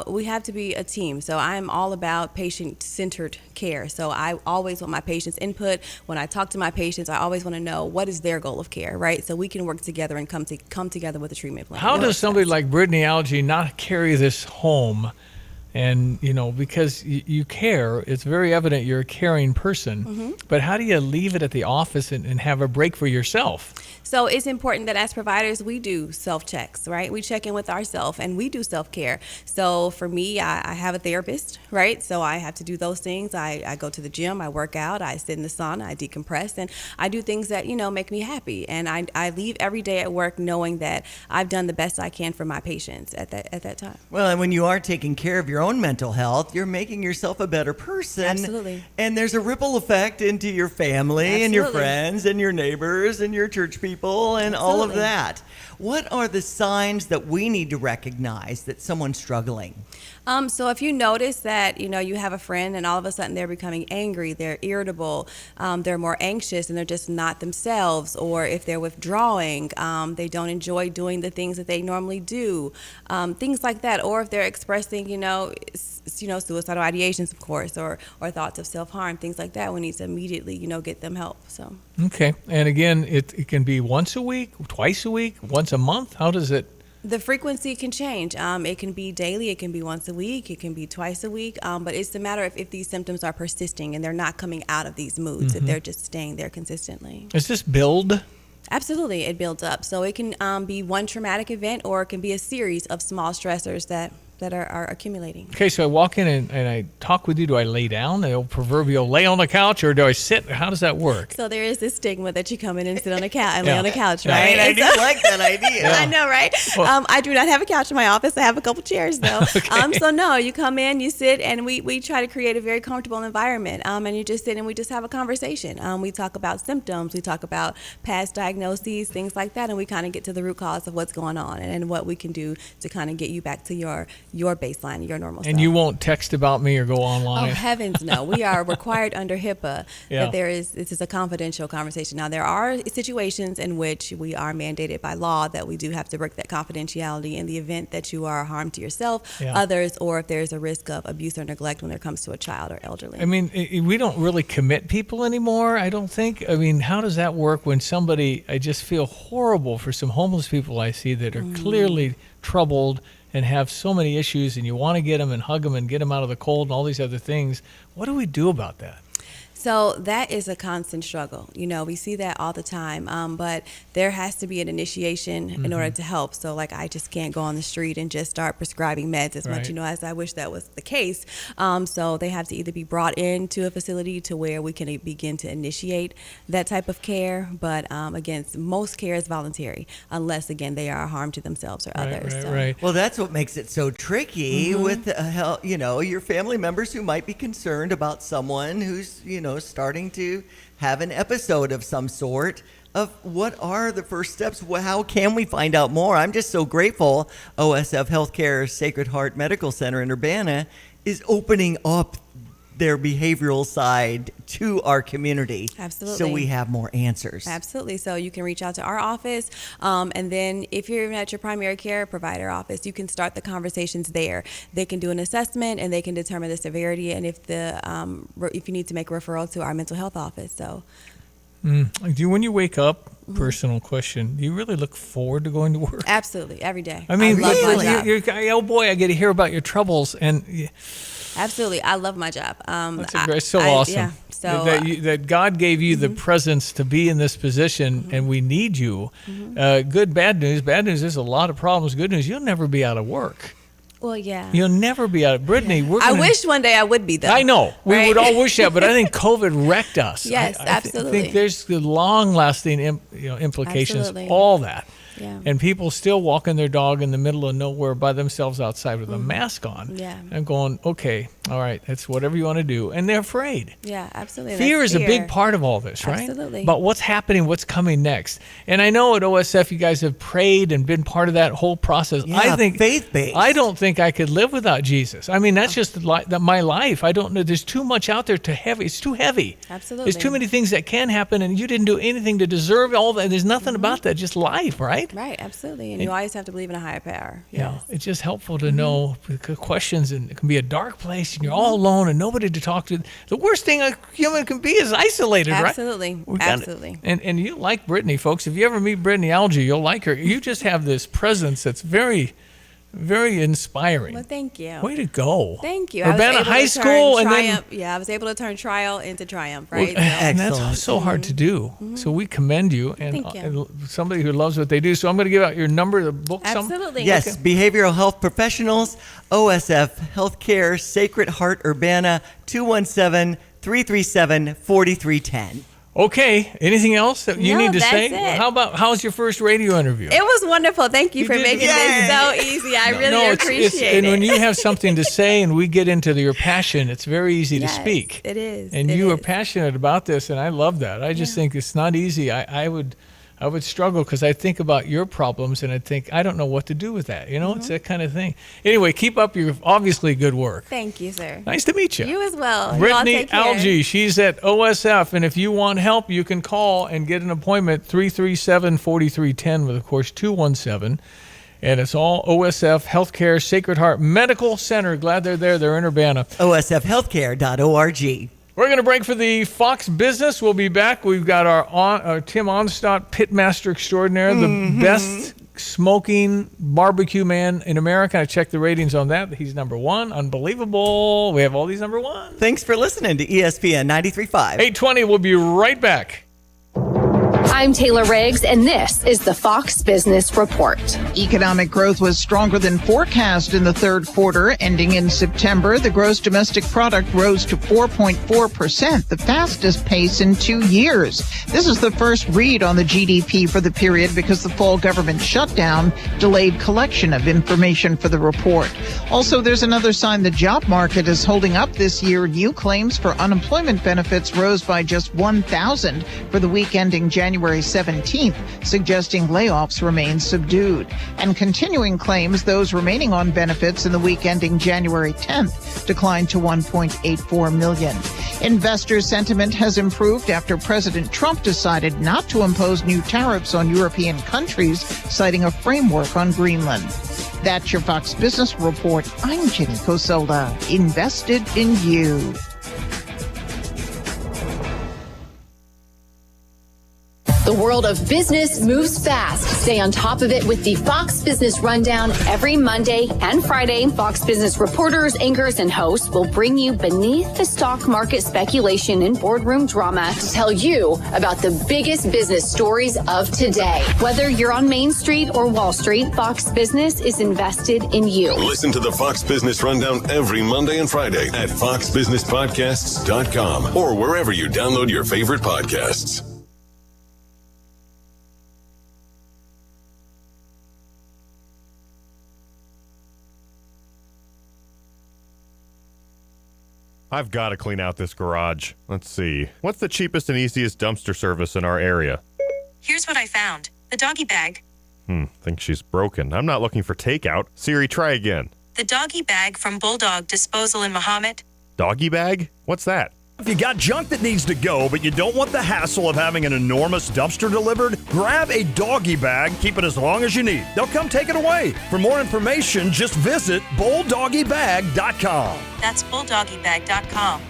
we have to be a team. So I'm all about patient-centered care. So I always want my patients' input. When I talk to my patients, I always want to know what is their goal of care, right? So we can work together and come together with a treatment plan. How does somebody like Brittany Algie not carry this home? And, because you care, it's very evident you're a caring person. But how do you leave it at the office and have a break for yourself? So it's important that as providers, we do self-checks, right? We check in with ourselves and we do self-care. So for me, I have a therapist, right? So I have to do those things. I go to the gym, I work out, I sit in the sauna, I decompress, and I do things that, make me happy. And I leave every day at work knowing that I've done the best I can for my patients at that time. Well, and when you are taking care of your own mental health, you're making yourself a better person. Absolutely. And there's a ripple effect into your family and your Absolutely. friends and your neighbors and your church people and all of Absolutely. that. What are the signs that we need to recognize that someone's struggling? So if you notice that, you have a friend and all of a sudden they're becoming angry, they're irritable, they're more anxious and they're just not themselves, or if they're withdrawing, they don't enjoy doing the things that they normally do, things like that, or if they're expressing, suicidal ideations, of course, or thoughts of self-harm, things like that, we need to immediately, get them help. So. Okay. And again, it can be once a week, twice a week, once a month. How does it? The frequency can change. It can be daily, it can be once a week, it can be twice a week, but it's a matter of if these symptoms are persisting and they're not coming out of these moods, if they're just staying there consistently. Does this build? Absolutely, it builds up. So it can be one traumatic event, or it can be a series of small stressors that are accumulating. Okay, so I walk in and I talk with you. Do I lay down, the old proverbial lay on the couch, or do I sit? How does that work? So there is this stigma that you come in and sit on a couch and lay on a couch, Yeah. right? I do like that idea. I know, right? I do not have a couch in my office. I have a couple chairs, though. So no, you come in, you sit, and we try to create a very comfortable environment. And you just sit and we just have a conversation. We talk about symptoms. We talk about past diagnoses, things like that, and we kind of get to the root cause of what's going on and what we can do to kind of get you back to your baseline, your normal self. And you won't text about me or go Oh, online? heavens no. We are required under HIPAA Yeah. that this is a confidential conversation. Now, there are situations in which we are mandated by law that we do have to break that confidentiality in the event that you are harm to yourself, others, or if there's a risk of abuse or neglect when it comes to a child or elderly. I mean, we don't really commit people anymore, I don't think. I mean, how does that work when I just feel horrible for some homeless people I see that are clearly troubled and have so many issues, and you want to get them and hug them and get them out of the cold and all these other things. What do we do about that? So that is a constant struggle. We see that all the time, but there has to be an initiation in order to help. So like, I just can't go on the street and just start prescribing meds as much, as I wish that was the case. So they have to either be brought into a facility to where we can begin to initiate that type of care. But again, most care is voluntary, unless again, they are harm to themselves or others. Right. Well, that's what makes it so tricky with, your family members who might be concerned about someone who's, starting to have an episode of some sort. Of what are the first steps? How can we find out more? I'm just so grateful OSF Healthcare Sacred Heart Medical Center in Urbana is opening up their behavioral side to our community. Absolutely. So we have more answers. Absolutely. So you can reach out to our office, and then if you're even at your primary care provider office, you can start the conversations there. They can do an assessment and they can determine the severity and if you need to make a referral to our mental health office. So. When you wake up, personal question, do you really look forward to going to work? Absolutely, every day. I mean, I love my job. oh boy, I get to hear about your troubles, and Absolutely, I love my job. That's so awesome. Yeah, so that God gave you the presence to be in this position, and we need you. Good, bad news. Bad news. There's a lot of problems. Good news. You'll never be out of work. Well, yeah. You'll never be out of Brittany. I wish one day I would be, though. I know. We right? would all wish that, but I think COVID wrecked us. Yes, I absolutely. think there's the long-lasting implications, Absolutely. all that. Yeah. And people still walking their dog in the middle of nowhere by themselves outside with a mask on. Yeah. And going, okay, all right, that's whatever you want to do. And they're afraid. Yeah, absolutely. Fear That's is a big part of all this, right? Absolutely. But what's happening, what's coming next. And I know at OSF you guys have prayed and been part of that whole process. Yeah, I think faith-based. I don't think I could live without Jesus. I mean, that's just my life. I don't know. There's too much out there it's too heavy. Absolutely. There's too many things that can happen, and you didn't do anything to deserve all that. There's nothing about that, just life, right? Right, absolutely. And you always have to believe in a higher power. Yeah, Yes. it's just helpful to know questions, and it can be a dark place, and you're all alone and nobody to talk to. The worst thing a human can be is isolated, Absolutely. right? Absolutely. And you like Brittany, folks. If you ever meet Brittany Algie, you'll like her. You just have this presence that's very, very inspiring. Well, thank you. Way to go. Thank you. Urbana High School, and then I was able to turn trial into triumph, right? and that's so hard to do. So we commend you, and, Thank you. and somebody who loves what they do. So I'm going to give out your number, the book. Absolutely. Yes, behavioral health professionals, OSF Healthcare, Sacred Heart Urbana, 217-337-4310. Okay. Anything else that you No, need to that's say? it. Well, how's your first radio interview? It was wonderful. Thank you for did- making this so easy. I really appreciate it. And when you have something to say and we get into your passion, it's very easy to speak. It is. And you are passionate about this, and I love that. I just think it's not easy. I would struggle because I think about your problems and I think, I don't know what to do with that. You know, it's that kind of thing. Anyway, keep up your obviously good work. Thank you, sir. Nice to meet you. You as well. Y'all Brittany take care. Algie, she's at OSF, and if you want help, you can call and get an appointment, 337-4310 with, of course, 217. And it's all OSF Healthcare Sacred Heart Medical Center. Glad they're there. They're in Urbana. OSFhealthcare.org. We're going to break for the Fox Business. We'll be back. We've got our Tim Onstott, Pitmaster Extraordinaire, the best smoking barbecue man in America. I checked the ratings on that. He's number one. Unbelievable. We have all these number one. Thanks for listening to ESPN 93.5. 8:20. We'll be right back. I'm Taylor Riggs, and this is the Fox Business Report. Economic growth was stronger than forecast in the third quarter. Ending in September, the gross domestic product rose to 4.4%, the fastest pace in 2 years. This is the first read on the GDP for the period because the fall government shutdown delayed collection of information for the report. Also, there's another sign the job market is holding up this year. New claims for unemployment benefits rose by just 1,000 for the week ending January 17th, suggesting layoffs remain subdued. And continuing claims, those remaining on benefits in the week ending January 10th, declined to 1.84 million. Investor sentiment has improved after President Trump decided not to impose new tariffs on European countries, citing a framework on Greenland. That's your Fox Business Report. I'm Jenny Coselda. Invested in you. The world of business moves fast. Stay on top of it with the Fox Business Rundown every Monday and Friday. Fox Business reporters, anchors, and hosts will bring you beneath the stock market speculation and boardroom drama to tell you about the biggest business stories of today. Whether you're on Main Street or Wall Street, Fox Business is invested in you. Listen to the Fox Business Rundown every Monday and Friday at foxbusinesspodcasts.com or wherever you download your favorite podcasts. I've got to clean out this garage. Let's see. What's the cheapest and easiest dumpster service in our area? Here's what I found. The doggy bag. Think she's broken. I'm not looking for takeout. Siri, try again. The doggy bag from Bulldog Disposal in Mahomet. Doggy bag? What's that? If you got junk that needs to go, but you don't want the hassle of having an enormous dumpster delivered, grab a doggy bag, keep it as long as you need. They'll come take it away. For more information, just visit bulldoggybag.com. That's bulldoggybag.com.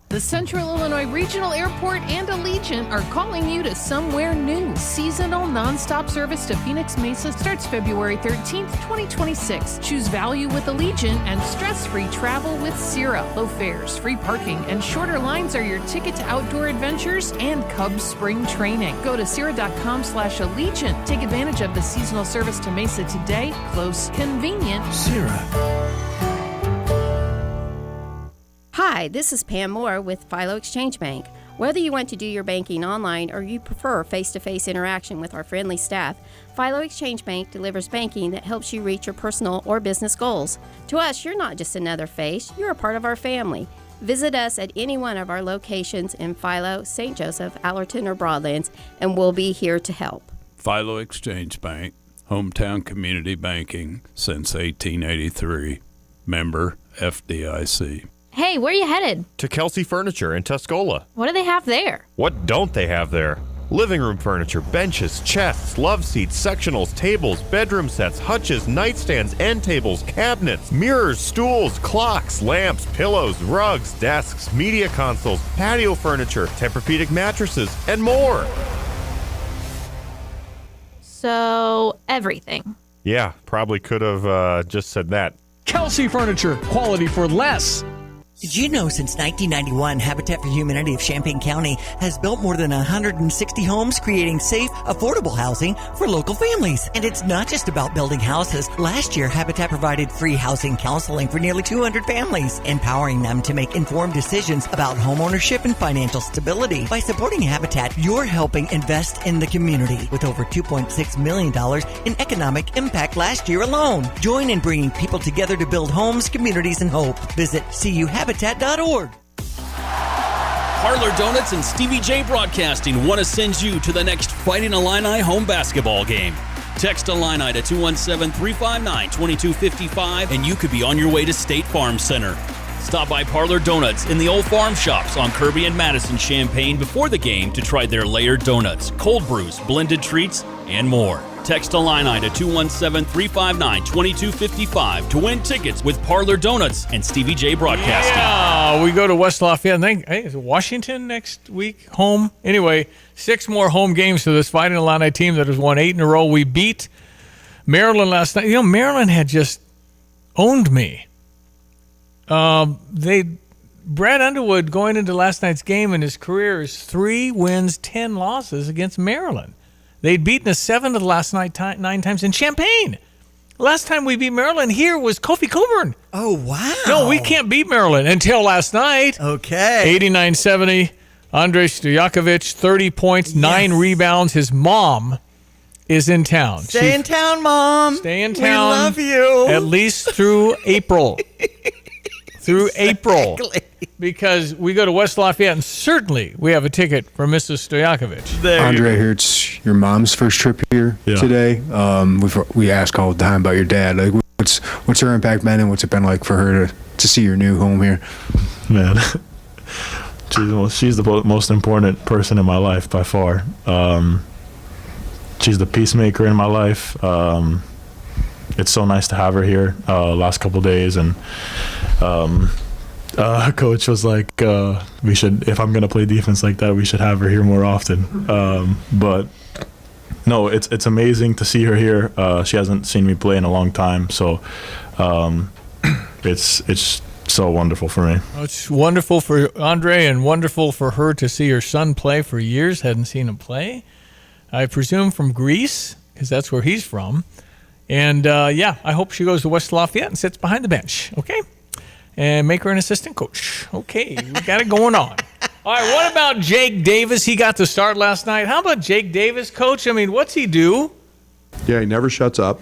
The Central Illinois Regional Airport and Allegiant are calling you to somewhere new. Seasonal nonstop service to Phoenix Mesa starts February 13th, 2026. Choose value with Allegiant and stress-free travel with Sierra. Low fares, free parking, and shorter lines are your ticket to outdoor adventures and Cubs spring training. Go to Sierra.com/Allegiant. Take advantage of the seasonal service to Mesa today. Close, convenient. Sierra. Hi, this is Pam Moore with Philo Exchange Bank. Whether you want to do your banking online or you prefer face-to-face interaction with our friendly staff, Philo Exchange Bank delivers banking that helps you reach your personal or business goals. To us, you're not just another face, you're a part of our family. Visit us at any one of our locations in Philo, St. Joseph, Allerton, or Broadlands, and we'll be here to help. Philo Exchange Bank, hometown community banking since 1883. Member FDIC. Hey, where are you headed? To Kelsey Furniture in Tuscola. What do they have there? What don't they have there? Living room furniture, benches, chests, love seats, sectionals, tables, bedroom sets, hutches, nightstands, end tables, cabinets, mirrors, stools, clocks, lamps, pillows, rugs, desks, media consoles, patio furniture, Tempur-Pedic mattresses, and more. So, everything. Yeah, probably could have just said that. Kelsey Furniture, quality for less. Did you know since 1991, Habitat for Humanity of Champaign County has built more than 160 homes, creating safe, affordable housing for local families? And it's not just about building houses. Last year, Habitat provided free housing counseling for nearly 200 families, empowering them to make informed decisions about homeownership and financial stability. By supporting Habitat, you're helping invest in the community with over $2.6 million in economic impact last year alone. Join in bringing people together to build homes, communities, and hope. Visit CUHabitat.org. Parlor Donuts and Stevie J Broadcasting want to send you to the next Fighting Illini home basketball game. Text Illini to 217-359-2255 and you could be on your way to State Farm Center. Stop by Parlor Donuts in the Old Farm Shops on Kirby and Madison Champaign before the game to try their layered donuts, cold brews, blended treats, and more. Text Illini to 217-359-2255 to win tickets with Parlor Donuts and Stevie J Broadcasting. Yeah, we go to West Lafayette. Hey, is it Washington next week home? Anyway, 6 more home games for this Fighting Illini team that has won 8 in a row. We beat Maryland last night. You know, Maryland had just owned me. Brad Underwood going into last night's game in his career is 3 wins, 10 losses against Maryland. They'd beaten us 7 of the last 9 times in Champaign. Last time we beat Maryland here was Kofi Coburn. Oh, wow. No, we can't beat Maryland until last night. Okay. 89-70. Andrei Stojakovic, 30 points, 9 rebounds. His mom is in town. Stay in town, Mom. Stay in town. We love you. At least through April. April. Because we go to West Lafayette, and certainly we have a ticket for Mrs. Stojakovic. Andre, I hear it's your mom's first trip here today. We ask all the time about your dad. Like, what's her impact been, and what's it been like for her to see your new home here? Man, she's the most important person in my life by far. She's the peacemaker in my life. It's so nice to have her here last couple days, and coach was like, we should, if I'm gonna play defense like that, we should have her here more often. But no, it's amazing to see her here. She hasn't seen me play in a long time, so it's so wonderful for me. It's wonderful for Andre and wonderful for her to see her son play for years. Hadn't seen him play, I presume from Greece, because that's where he's from. And I hope she goes to West Lafayette and sits behind the bench, okay? And make her an assistant coach. Okay, we got it going on. All right, what about Jake Davis? He got the start last night. How about Jake Davis, coach? I mean, what's he do? Yeah, he never shuts up.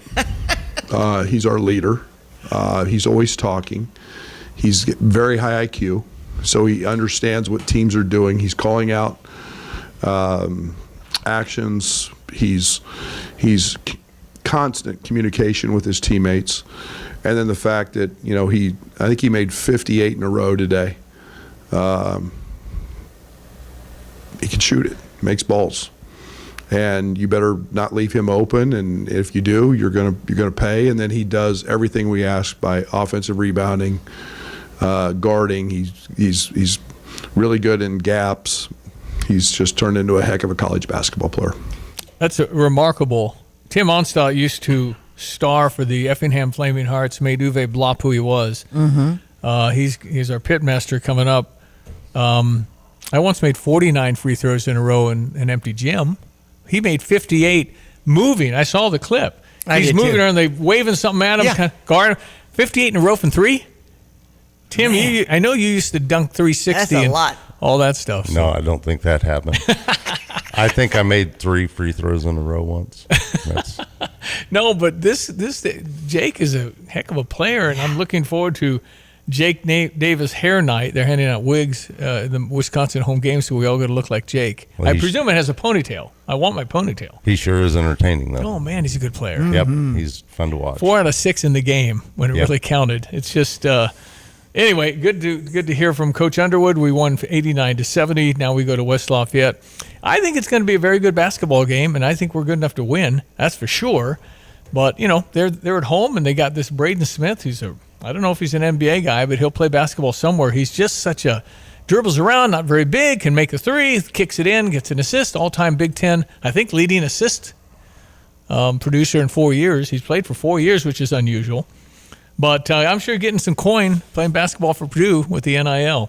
He's our leader. He's always talking. He's very high IQ, so he understands what teams are doing. He's calling out actions. He's constant communication with his teammates. And then the fact that, I think he made 58 in a row today. He can shoot it, makes balls. And you better not leave him open, and if you do, you're gonna pay. And then he does everything we ask by offensive rebounding, guarding. He's really good in gaps. He's just turned into a heck of a college basketball player. That's remarkable. Tim Onstadt used to star for the Effingham Flaming Hearts, made Uwe Blop who he was. Mm-hmm. He's our pitmaster coming up. I once made 49 free throws in a row in an empty gym. He made 58 moving. I saw the clip. He's moving around, they waving something at him, kind of guard 58 in a row from 3. Tim, I know you used to dunk 360. That's a lot. All that stuff. No, I don't think that happened. I think I made 3 free throws in a row once. No, but this Jake is a heck of a player, and I'm looking forward to Jake Davis hair night. They're handing out wigs in the Wisconsin home games, so we all got to look like Jake. Well, I presume it has a ponytail. I want my ponytail. He sure is entertaining, though. Oh, man, he's a good player. Mm-hmm. Yep, he's fun to watch. 4 out of 6 in the game when it really counted. It's just anyway, good to hear from Coach Underwood. We won 89-70. Now we go to West Lafayette. I think it's going to be a very good basketball game, and I think we're good enough to win. That's for sure. But they're at home, and they got this Braden Smith, who's I don't know if he's an NBA guy, but he'll play basketball somewhere. He's just such a dribbles around, not very big, can make a 3, kicks it in, gets an assist, all-time Big Ten, I think, leading assist producer in 4 years. He's played for 4 years, which is unusual. But I'm sure getting some coin playing basketball for Purdue with the NIL.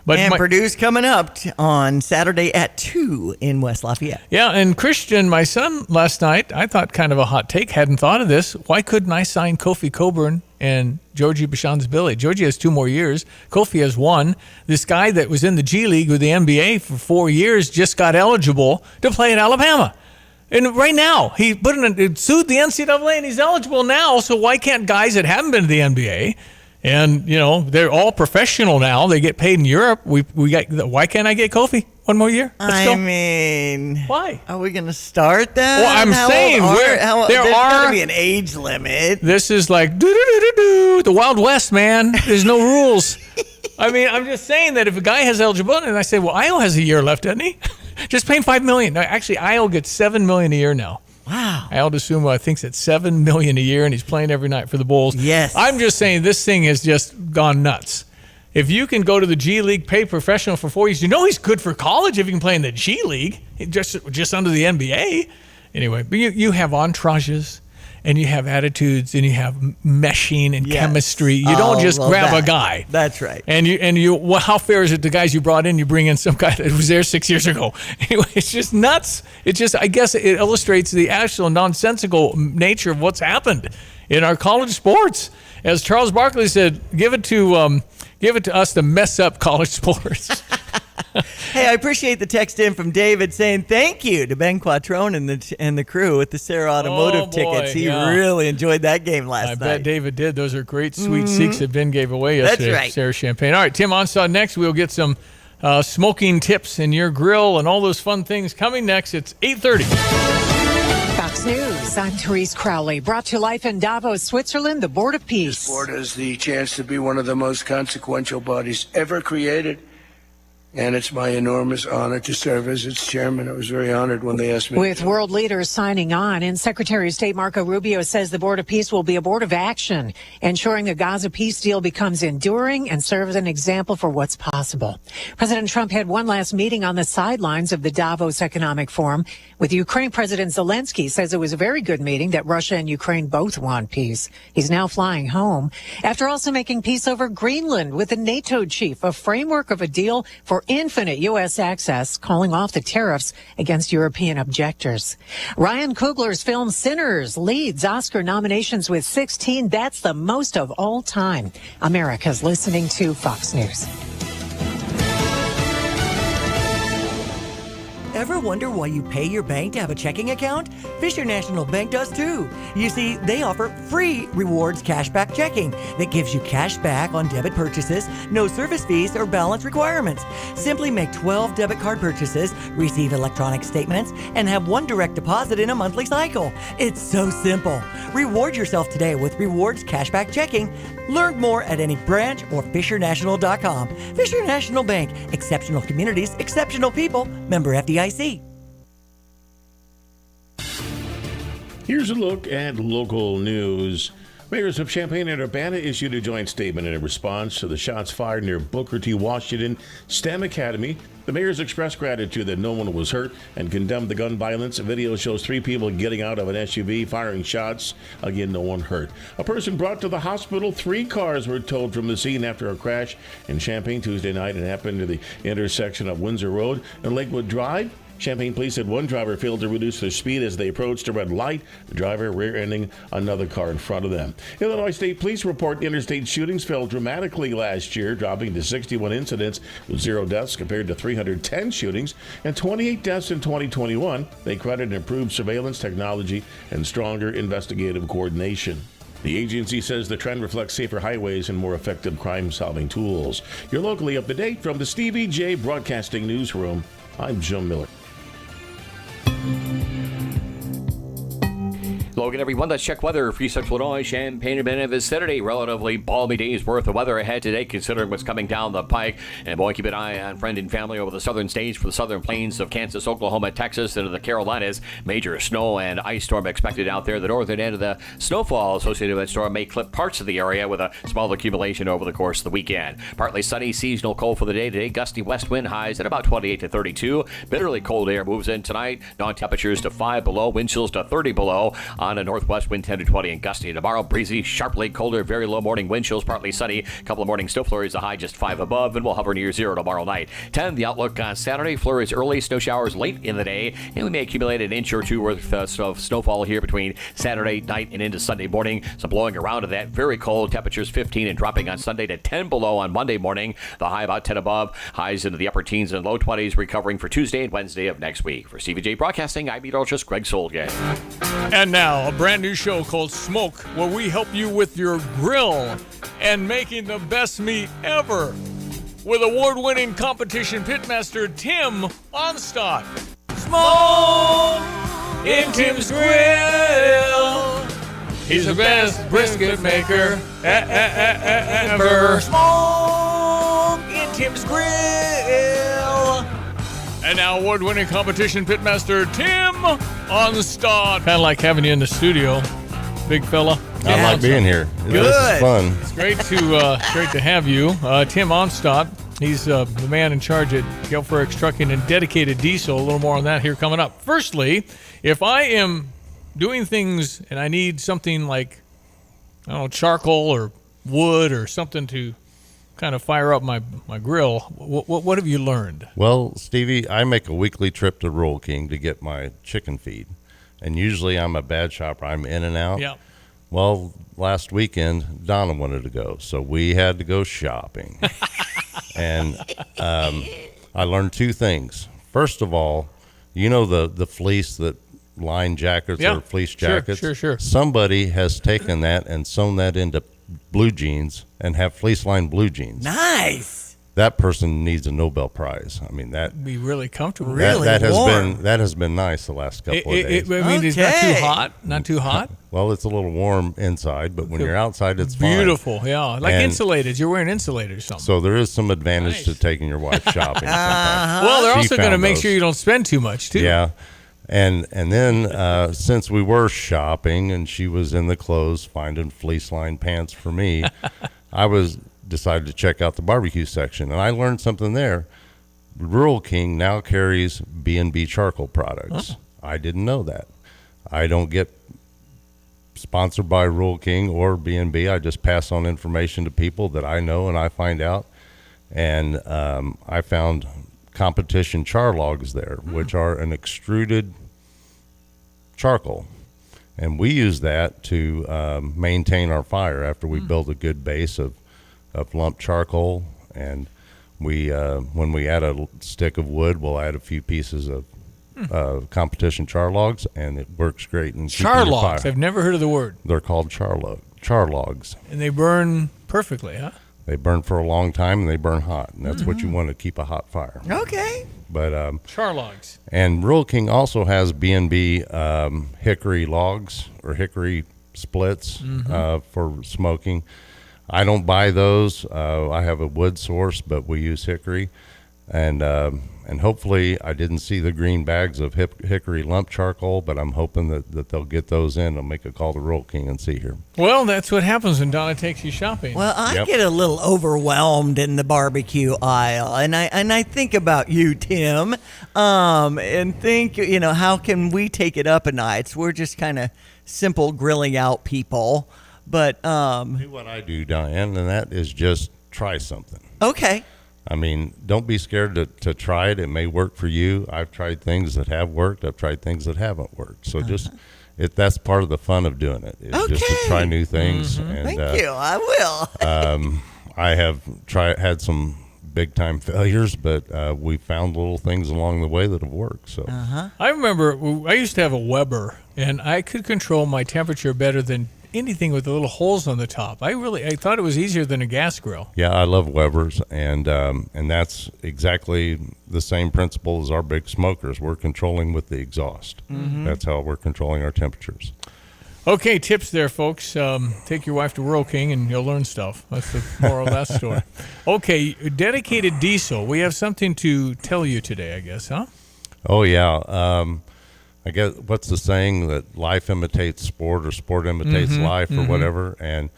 But and Purdue's coming up on Saturday at 2 in West Lafayette. Yeah, and Christian, my son, last night, I thought kind of a hot take, hadn't thought of this. Why couldn't I sign Kofi Coburn and Georgie Bashan's Billy? Georgie has 2 more years. Kofi has 1. This guy that was in the G League with the NBA for 4 years just got eligible to play at Alabama. And right now, he sued the NCAA and he's eligible now, so why can't guys that haven't been to the NBA, and, they're all professional now. They get paid in Europe. Why can't I get Kofi 1 more year? Let's go. Why? Are we going to start that? Well, I'm saying there's got to be an age limit. This is like the Wild West, man. There's no rules. I mean, I'm just saying that if a guy has eligibility, and I say, well, Io has a year left, doesn't he? Just pay him $5 million. No, actually, Io gets $7 million a year now. Wow. Io DeSumo, I think, it's at $7 million a year, and he's playing every night for the Bulls. Yes. I'm just saying this thing has just gone nuts. If you can go to the G League, pay professional for 4 years, he's good for college if you can play in the G League, just under the NBA. Anyway, but you have entourages, and you have attitudes, and you have meshing and chemistry. You don't just grab a guy. That's right. And you how fair is it? The guys you brought in, you bring in some guy that was there 6 years ago. Anyway, it's just nuts. I guess it illustrates the actual nonsensical nature of what's happened in our college sports. As Charles Barkley said, give it to us to mess up college sports. Hey, I appreciate the text in from David saying thank you to Ben Quattrone and the crew with the Sarah Automotive tickets. He really enjoyed that game last night. I bet David did. Those are great sweet seats that Ben gave away yesterday. That's right. Sarah Champagne. All right, Tim Onsaw next. We'll get some smoking tips in your grill and all those fun things coming next. It's 8:30. Fox News, I'm Therese Crowley. Brought to life in Davos, Switzerland, the Board of Peace. This board has the chance to be one of the most consequential bodies ever created. And it's my enormous honor to serve as its chairman. I was very honored when they asked me. With world leaders signing on, and Secretary of State Marco Rubio says the Board of Peace will be a board of action, ensuring the Gaza peace deal becomes enduring and serves an example for what's possible. President Trump had one last meeting on the sidelines of the Davos Economic Forum with Ukraine President Zelensky. Says it was a very good meeting, that Russia and Ukraine both want peace. He's now flying home after also making peace over Greenland with the NATO chief, a framework of a deal for infinite U.S. access, calling off the tariffs against European objectors. Ryan Coogler's film Sinners leads Oscar nominations with 16. That's the most of all time. America's listening to Fox News. Ever wonder why you pay your bank to have a checking account? Fisher National Bank does too. You see, they offer free rewards cashback checking that gives you cash back on debit purchases, no service fees or balance requirements. Simply make 12 debit card purchases, receive electronic statements, and have one direct deposit in a monthly cycle. It's so simple. Reward yourself today with rewards cashback checking. Learn more at any branch or FisherNational.com. Fisher National Bank. Exceptional communities, exceptional people. Member FDIC. Here's a look at local news. Mayors of Champaign and Urbana issued a joint statement in response to the shots fired near Booker T. Washington STEM Academy. The mayors expressed gratitude that no one was hurt and condemned the gun violence. A video shows 3 people getting out of an SUV, firing shots. Again, no one hurt. A person brought to the hospital. 3 cars were towed from the scene after a crash in Champaign Tuesday night. It happened to the intersection of Windsor Road and Lakewood Drive. Champaign police said one driver failed to reduce their speed as they approached a red light. The driver rear-ending another car in front of them. Illinois State Police report interstate shootings fell dramatically last year, dropping to 61 incidents with 0 deaths compared to 310 shootings and 28 deaths in 2021. They credit improved surveillance technology and stronger investigative coordination. The agency says the trend reflects safer highways and more effective crime-solving tools. You're locally up to date from the Stevie J Broadcasting Newsroom. I'm Jim Miller. Logan, everyone, let's check weather for Central Illinois, Champaign-Urbana vicinity. Relatively balmy days worth of weather ahead today, considering what's coming down the pike. And boy, keep an eye on friend and family over the southern states for the southern plains of Kansas, Oklahoma, Texas, into the Carolinas. Major snow and ice storm expected out there. The northern end of the snowfall associated with that storm may clip parts of the area with a small accumulation over the course of the weekend. Partly sunny, seasonal cold for the day today. Gusty west wind highs at about 28 to 32. Bitterly cold air moves in tonight. Dawn temperatures to 5 below, wind chills to 30 below. On to northwest, wind 10 to 20 and gusty. Tomorrow, breezy, sharply colder, very low morning wind chills, partly sunny. A couple of morning snow flurries, a high just 5 above, and we'll hover near 0 tomorrow night. 10, the outlook on Saturday, flurries early, snow showers late in the day, and we may accumulate an inch or two worth of snowfall here between Saturday night and into Sunday morning. Some blowing around of that. Very cold, temperatures 15 and dropping on Sunday to 10 below on Monday morning. The high about 10 above, highs into the upper teens and low 20s, recovering for Tuesday and Wednesday of next week. For CVJ Broadcasting, I'm meteorologist Greg Solgay. And now, a brand new show called Smoke, where we help you with your grill and making the best meat ever. With award-winning competition pitmaster Tim Onstadt. Smoke in Tim's Grill. He's the best brisket maker ever. Smoke in Tim's Grill. And now award-winning competition pitmaster Tim Onstadt. Kind of like having you in the studio, big fella. I like being here. This is fun. It's great to have you, Tim Onstadt. He's the man in charge at Gelferix Trucking and Dedicated Diesel. A little more on that here coming up. Firstly, if I am doing things and I need something like, I don't know, charcoal or wood or something to kind of fire up my grill, what have you learned? Well, Stevie, I make a weekly trip to Rural King to get my chicken feed. And usually I'm a bad shopper. I'm in and out. Yeah. Well, last weekend, Donna wanted to go, so we had to go shopping. And I learned two things. First of all, you know the fleece that line jackets or fleece jackets? Sure. Somebody has taken that and sewn that into blue jeans and have fleece lined blue jeans. Nice. That person needs a Nobel Prize. I mean, that Be really comfortable. that has been nice the last couple of days. I mean, it's not too hot. Not too hot. Well, it's a little warm inside, but when you're outside, it's beautiful. fine. Yeah, like And insulators. You're wearing insulators or something. So there is some advantage to taking your wife shopping. Well, they're also going to make sure you don't spend too much too. Yeah. And then since we were shopping and she was in the clothes finding fleece-lined pants for me, I decided to check out the barbecue section, and I learned something there. Rural King now carries B&B charcoal products. I didn't know that. I don't get sponsored by Rural King or B&B. I just pass on information to people that I know and I find out. And I found competition char logs there, which are an extruded charcoal. And we use that to maintain our fire after we build a good base of lumped charcoal. And we when we add a stick of wood, we'll add a few pieces of competition char logs, and it works great. In char logs? I've never heard of the word. They're called char logs. And they burn perfectly, huh? They burn for a long time, and they burn hot, and that's what you want to keep a hot fire. Okay. But char logs. And Rural King also has B&B hickory logs or hickory splits for smoking. I don't buy those. I have a wood source, but we use hickory. And hopefully I didn't see the green bags of hickory lump charcoal, but I'm hoping that they'll get those in. I'll make a call to Rural King and see here. Well, that's what happens when Donna takes you shopping. Well, I get a little overwhelmed in the barbecue aisle, and I think about you, Tim, and think, how can we take it up a notch? We're just kind of simple grilling out people, but do what I do, Diane, and that is just try something. Okay. I mean, don't be scared to try it. It may work for you. I've tried things that have worked. I've tried things that haven't worked. So that's part of the fun of doing it. Is just to try new things. And, thank you. I will. I have had some big time failures, but we found little things along the way that have worked. So I remember I used to have a Weber, and I could control my temperature better than anything with the little holes on the top. I thought it was easier than a gas grill. Yeah, I love Webers, and that's exactly the same principle as our big smokers. We're controlling with the exhaust. That's how we're controlling our temperatures. Okay, tips there, folks. Take your wife to Rural King and you'll learn stuff. That's the moral of that story. Okay, Dedicated Diesel. We have something to tell you today, I guess, huh? Oh, yeah. I guess, what's the saying, that life imitates sport or sport imitates life or whatever? And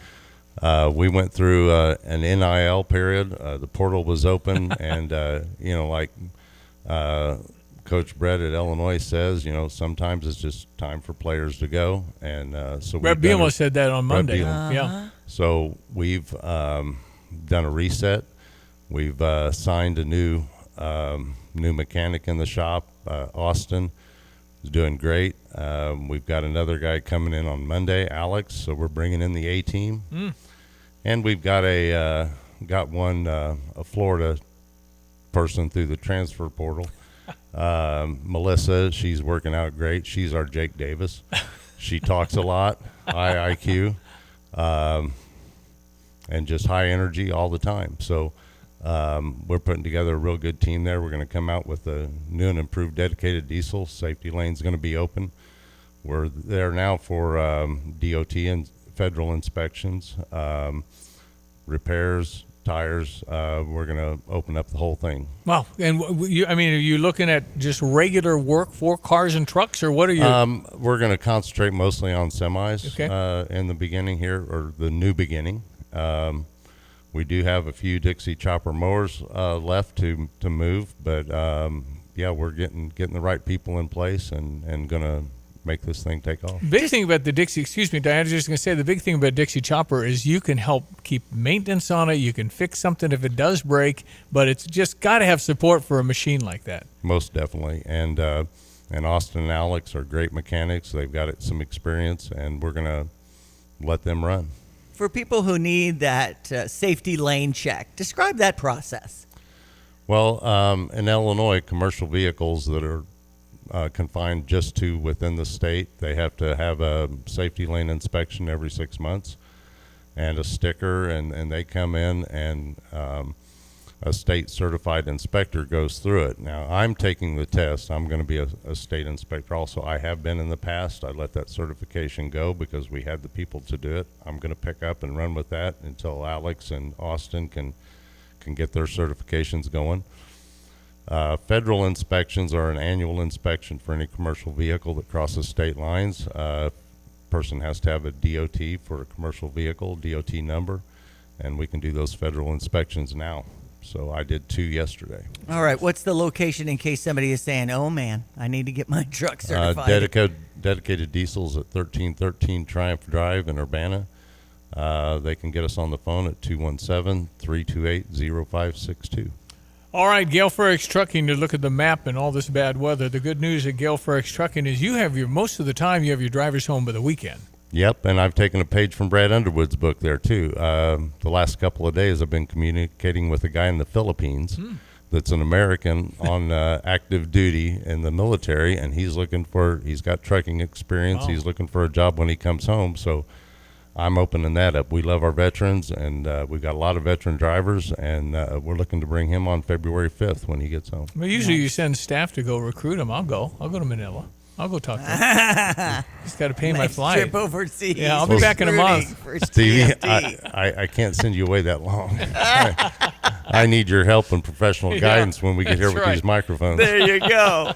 we went through an NIL period. The portal was open, and Coach Brett at Illinois says, sometimes it's just time for players to go. And so Brett Bielema said that on Monday. Yeah. So we've done a reset. We've signed a new mechanic in the shop. Austin is doing great. We've got another guy coming in on Monday, Alex. So we're bringing in the A team, and we've got a Florida person through the transfer portal. Melissa, she's working out great. She's our Jake Davis. She talks a lot, high IQ, and just high energy all the time. So we're putting together a real good team there. We're going to come out with a new and improved dedicated diesel. Safety lane's going to be open. We're there now for DOT and federal inspections, repairs, tires. We're going to open up the whole thing. Wow. And are you looking at just regular work for cars and trucks, or what are you? We're going to concentrate mostly on semis Okay. in the beginning here, or the new beginning. We do have a few Dixie chopper mowers left to move, but we're getting the right people in place and going to make this thing take off. Big thing about the Dixie, excuse me, Diane, I was just going to say, the big thing about Dixie Chopper is you can help keep maintenance on it. You can fix something if it does break, but it's just got to have support for a machine like that. Most definitely. And Austin and Alex are great mechanics. They've got some experience, and we're going to let them run. For people who need that safety lane check, describe that process. Well, in Illinois, commercial vehicles that are confined just to within the state, they have to have a safety lane inspection every 6 months and a sticker, and they come in, and a state certified inspector goes through it. Now, I'm taking the test. I'm going to be a state inspector also. I have been in the past. I let that certification go because we had the people to do it. I'm going to pick up and run with that until Alex and Austin can get their certifications going. Federal inspections are an annual inspection for any commercial vehicle that crosses state lines. Person has to have a DOT for a commercial vehicle, DOT number, and we can do those federal inspections now. So I did 2 yesterday. All right. What's the location in case somebody is saying, oh, man, I need to get my truck certified? Dedicated diesels at 1313 Triumph Drive in Urbana. They can get us on the phone at 217-328-0562. All right, Gale Ferrex Trucking, to look at the map and all this bad weather. The good news at Gale Ferrex Trucking is most of the time you have your drivers home by the weekend. Yep, and I've taken a page from Brad Underwood's book there, too. The last couple of days I've been communicating with a guy in the Philippines that's an American on active duty in the military, and he's got trucking experience. Wow. He's looking for a job when he comes home, so I'm opening that up. We love our veterans, and we've got a lot of veteran drivers, and we're looking to bring him on February 5th when he gets home. Well, usually you send staff to go recruit him. I'll go to Manila. I'll go talk to him. Just got to pay my flight. Trip overseas. Yeah, I'll be back in a month. Stevie, I can't send you away that long. I need your help and professional guidance when we get here with these microphones. There you go.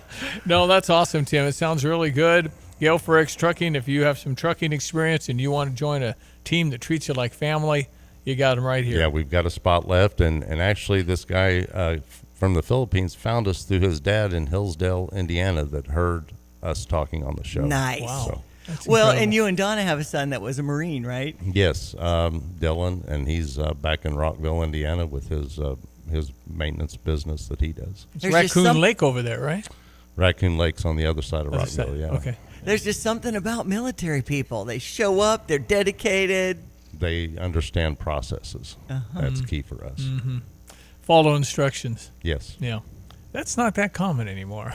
No, that's awesome, Tim. It sounds really good. Gale Ferrex Trucking, if you have some trucking experience and you want to join a team that treats you like family, you got them right here. Yeah, we've got a spot left. And actually, this guy from the Philippines found us through his dad in Hillsdale, Indiana, that heard us talking on the show. Nice. Wow. So, Well, and you and Donna have a son that was a Marine, right? yes, Dylan, and he's back in Rockville, Indiana, with his maintenance business that he does. It's Raccoon Lake over there, right? Raccoon Lake's on the other side of Rockville, yeah. Okay. There's just something about military people. They show up, they're dedicated. They understand processes. That's key for us. Mm-hmm. Follow instructions. Yes. Yeah. That's not that common anymore.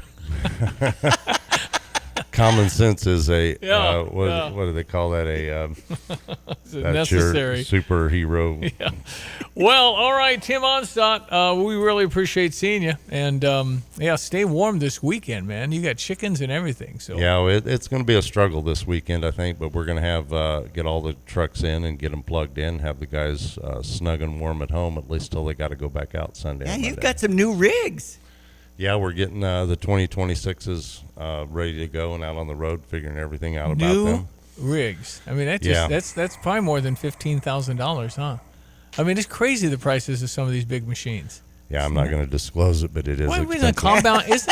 Common sense is what do they call that? Is it that's necessary? Your superhero. Yeah. Well, all right, Tim Onstadt, we really appreciate seeing you. And, stay warm this weekend, man. You got chickens and everything. So Yeah, it's going to be a struggle this weekend, I think, but we're going to have get all the trucks in and get them plugged in, have the guys snug and warm at home, at least till they got to go back out Sunday. Yeah, and you've Monday. got some new rigs. Yeah, we're getting the 2026s ready to go and out on the road, figuring everything out about new them. rigs. I mean, that's probably more than $15,000, huh? I mean, it's crazy the prices of some of these big machines. Yeah, I'm not going to disclose it, but it is expensive. Isn't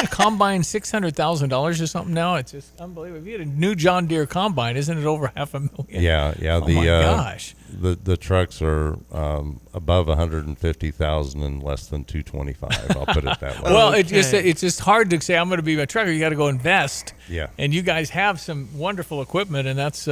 a combine $600,000 or something now? It's just unbelievable. If you had a new John Deere combine, isn't it over $500,000? Yeah. Oh my gosh. The trucks are above $150,000 and less than $225,000. I'll put it that way. Well, it's just hard to say I'm going to be a trucker. You got to go invest. Yeah. And you guys have some wonderful equipment, and that's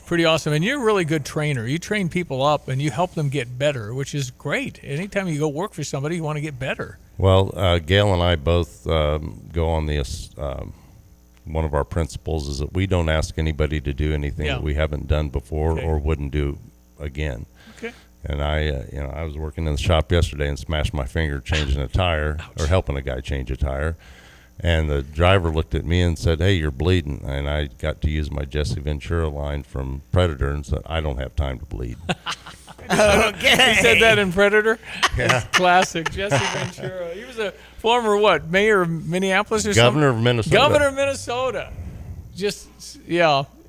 pretty awesome. And you're a really good trainer. You train people up, and you help them get better, which is great. Anytime you go work for somebody, you want to get better. Well, Gail and I both go on this. One of our principles is that we don't ask anybody to do anything that we haven't done before or wouldn't do again. Okay. And I was working in the shop yesterday and smashed my finger changing a tire or helping a guy change a tire. And the driver looked at me and said, "Hey, you're bleeding." And I got to use my Jesse Ventura line from Predator and said, "I don't have time to bleed." Okay. He said that in Predator? Yeah. That's classic. Jesse Ventura. He was a former, mayor of Minneapolis or Governor something? of Minnesota. Governor of Minnesota.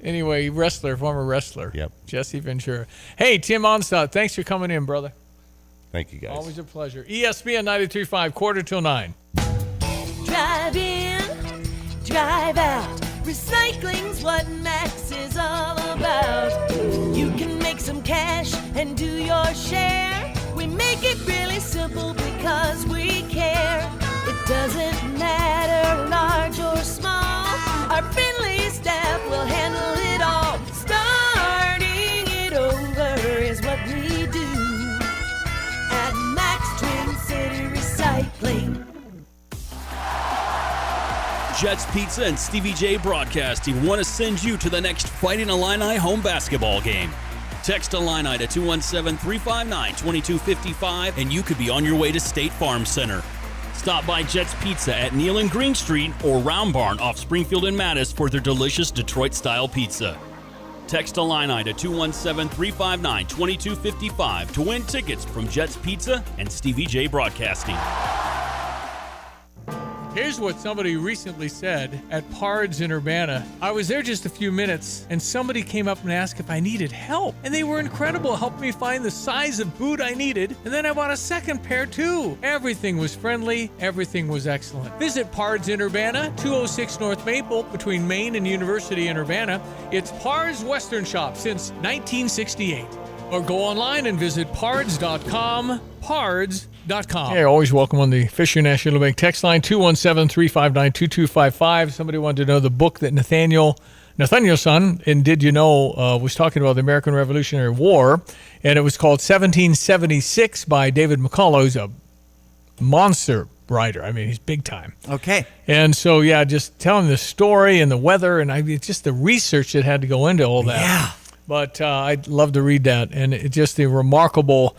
Anyway, former wrestler. Yep. Jesse Ventura. Hey, Tim Onstad, thanks for coming in, brother. Thank you, guys. Always a pleasure. ESPN 93.5, 8:45. Drive in, drive out. Recycling's what Max is all about. You can make some cash and do your share. We make it really simple because we care. It doesn't matter large or small. Our friendly staff will handle it all. Starting it over is what we do at Max Twin City Recycling. Jets Pizza and Stevie J Broadcasting want to send you to the next Fighting Illini home basketball game. Text Illini to 217-359-2255 and you could be on your way to State Farm Center. Stop by Jets Pizza at Neal and Green Street or Round Barn off Springfield and Mattis for their delicious Detroit-style pizza. Text Illini to 217-359-2255 to win tickets from Jets Pizza and Stevie J Broadcasting. Here's what somebody recently said at Pards in Urbana. I was there just a few minutes, and somebody came up and asked if I needed help. And they were incredible, helped me find the size of boot I needed, and then I bought a second pair too. Everything was friendly, everything was excellent. Visit Pards in Urbana, 206 North Maple, between Main and University in Urbana. It's Pards Western Shop since 1968. Or go online and visit pards.com, pards.com. Hey, always welcome on the Fisher National Bank text line, 217-359-2255. Somebody wanted to know the book that Nathaniel's son, and Did You Know, was talking about the American Revolutionary War, and it was called 1776 by David McCullough, who's a monster writer. I mean, he's big time. Okay. And so, just telling the story and the weather, and it's just the research that had to go into all that. Yeah. But I'd love to read that, and it's just the remarkable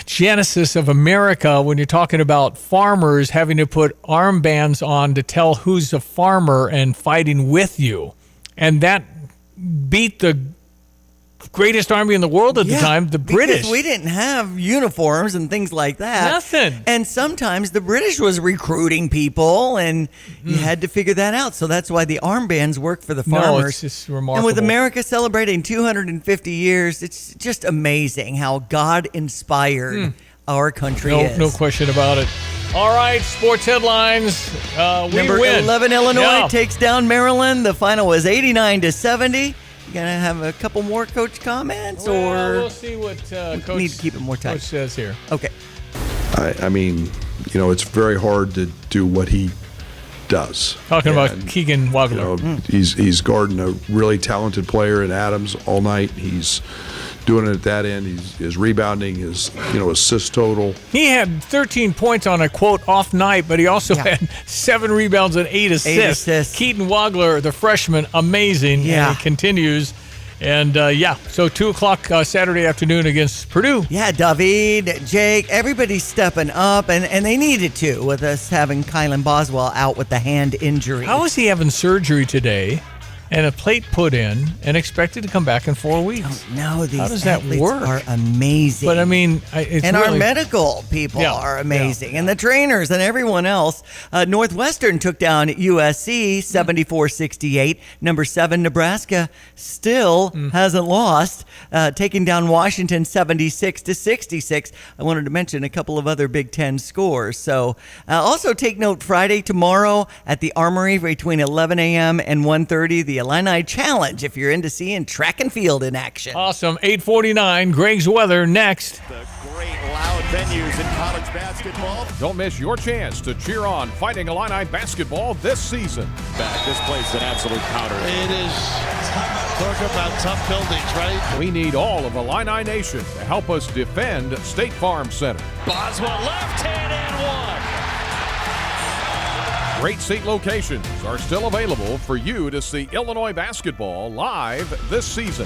genesis of America when you're talking about farmers having to put armbands on to tell who's a farmer and fighting with you. And that beat the greatest army in the world at the time, the British. Because we didn't have uniforms and things like that. Nothing. And sometimes the British was recruiting people, and you had to figure that out. So that's why the armbands work for the farmers. No, it's just remarkable. And with America celebrating 250 years, it's just amazing how God inspired our country is. No question about it. All right, sports headlines. Number we win. 11, Illinois takes down Maryland. The final was 89-70. You gonna have a couple more coach comments, or we'll see what coach need to keep it more tight. Coach says here. Okay. I mean, it's very hard to do what he does. Talking about Keegan Wagler. He's guarding a really talented player in Adams all night. He's doing it at that end. His rebounding, his assist total. He had 13 points on a quote off night, but he also had 7 rebounds and 8 assists. Keaton Wagler, the freshman, amazing. Yeah. And he continues. And so 2:00 Saturday afternoon against Purdue. Yeah, David, Jake, everybody's stepping up, and they needed to with us having Kylan Boswell out with the hand injury. How is he having surgery today? and a plate put in and expected to come back in 4 weeks. No, these How does that athletes work? are amazing. But I mean, it's and really, our medical people are amazing, and the trainers and everyone else. Northwestern took down USC 74-68. Number 7 Nebraska still hasn't lost, taking down Washington 76-66. I wanted to mention a couple of other Big Ten scores. So also take note, Friday tomorrow at the Armory between 11 a.m. and 1:30, the Illini Challenge, if you're into seeing track and field in action. Awesome. 8:49, Greg's weather next. The great loud venues in college basketball. Don't miss your chance to cheer on Fighting Illini basketball this season. This place an absolute powder. It is. Talk about tough buildings, right? We need all of Illini Nation to help us defend State Farm Center. Boswell left hand and one. Great seat locations are still available for you to see Illinois basketball live this season.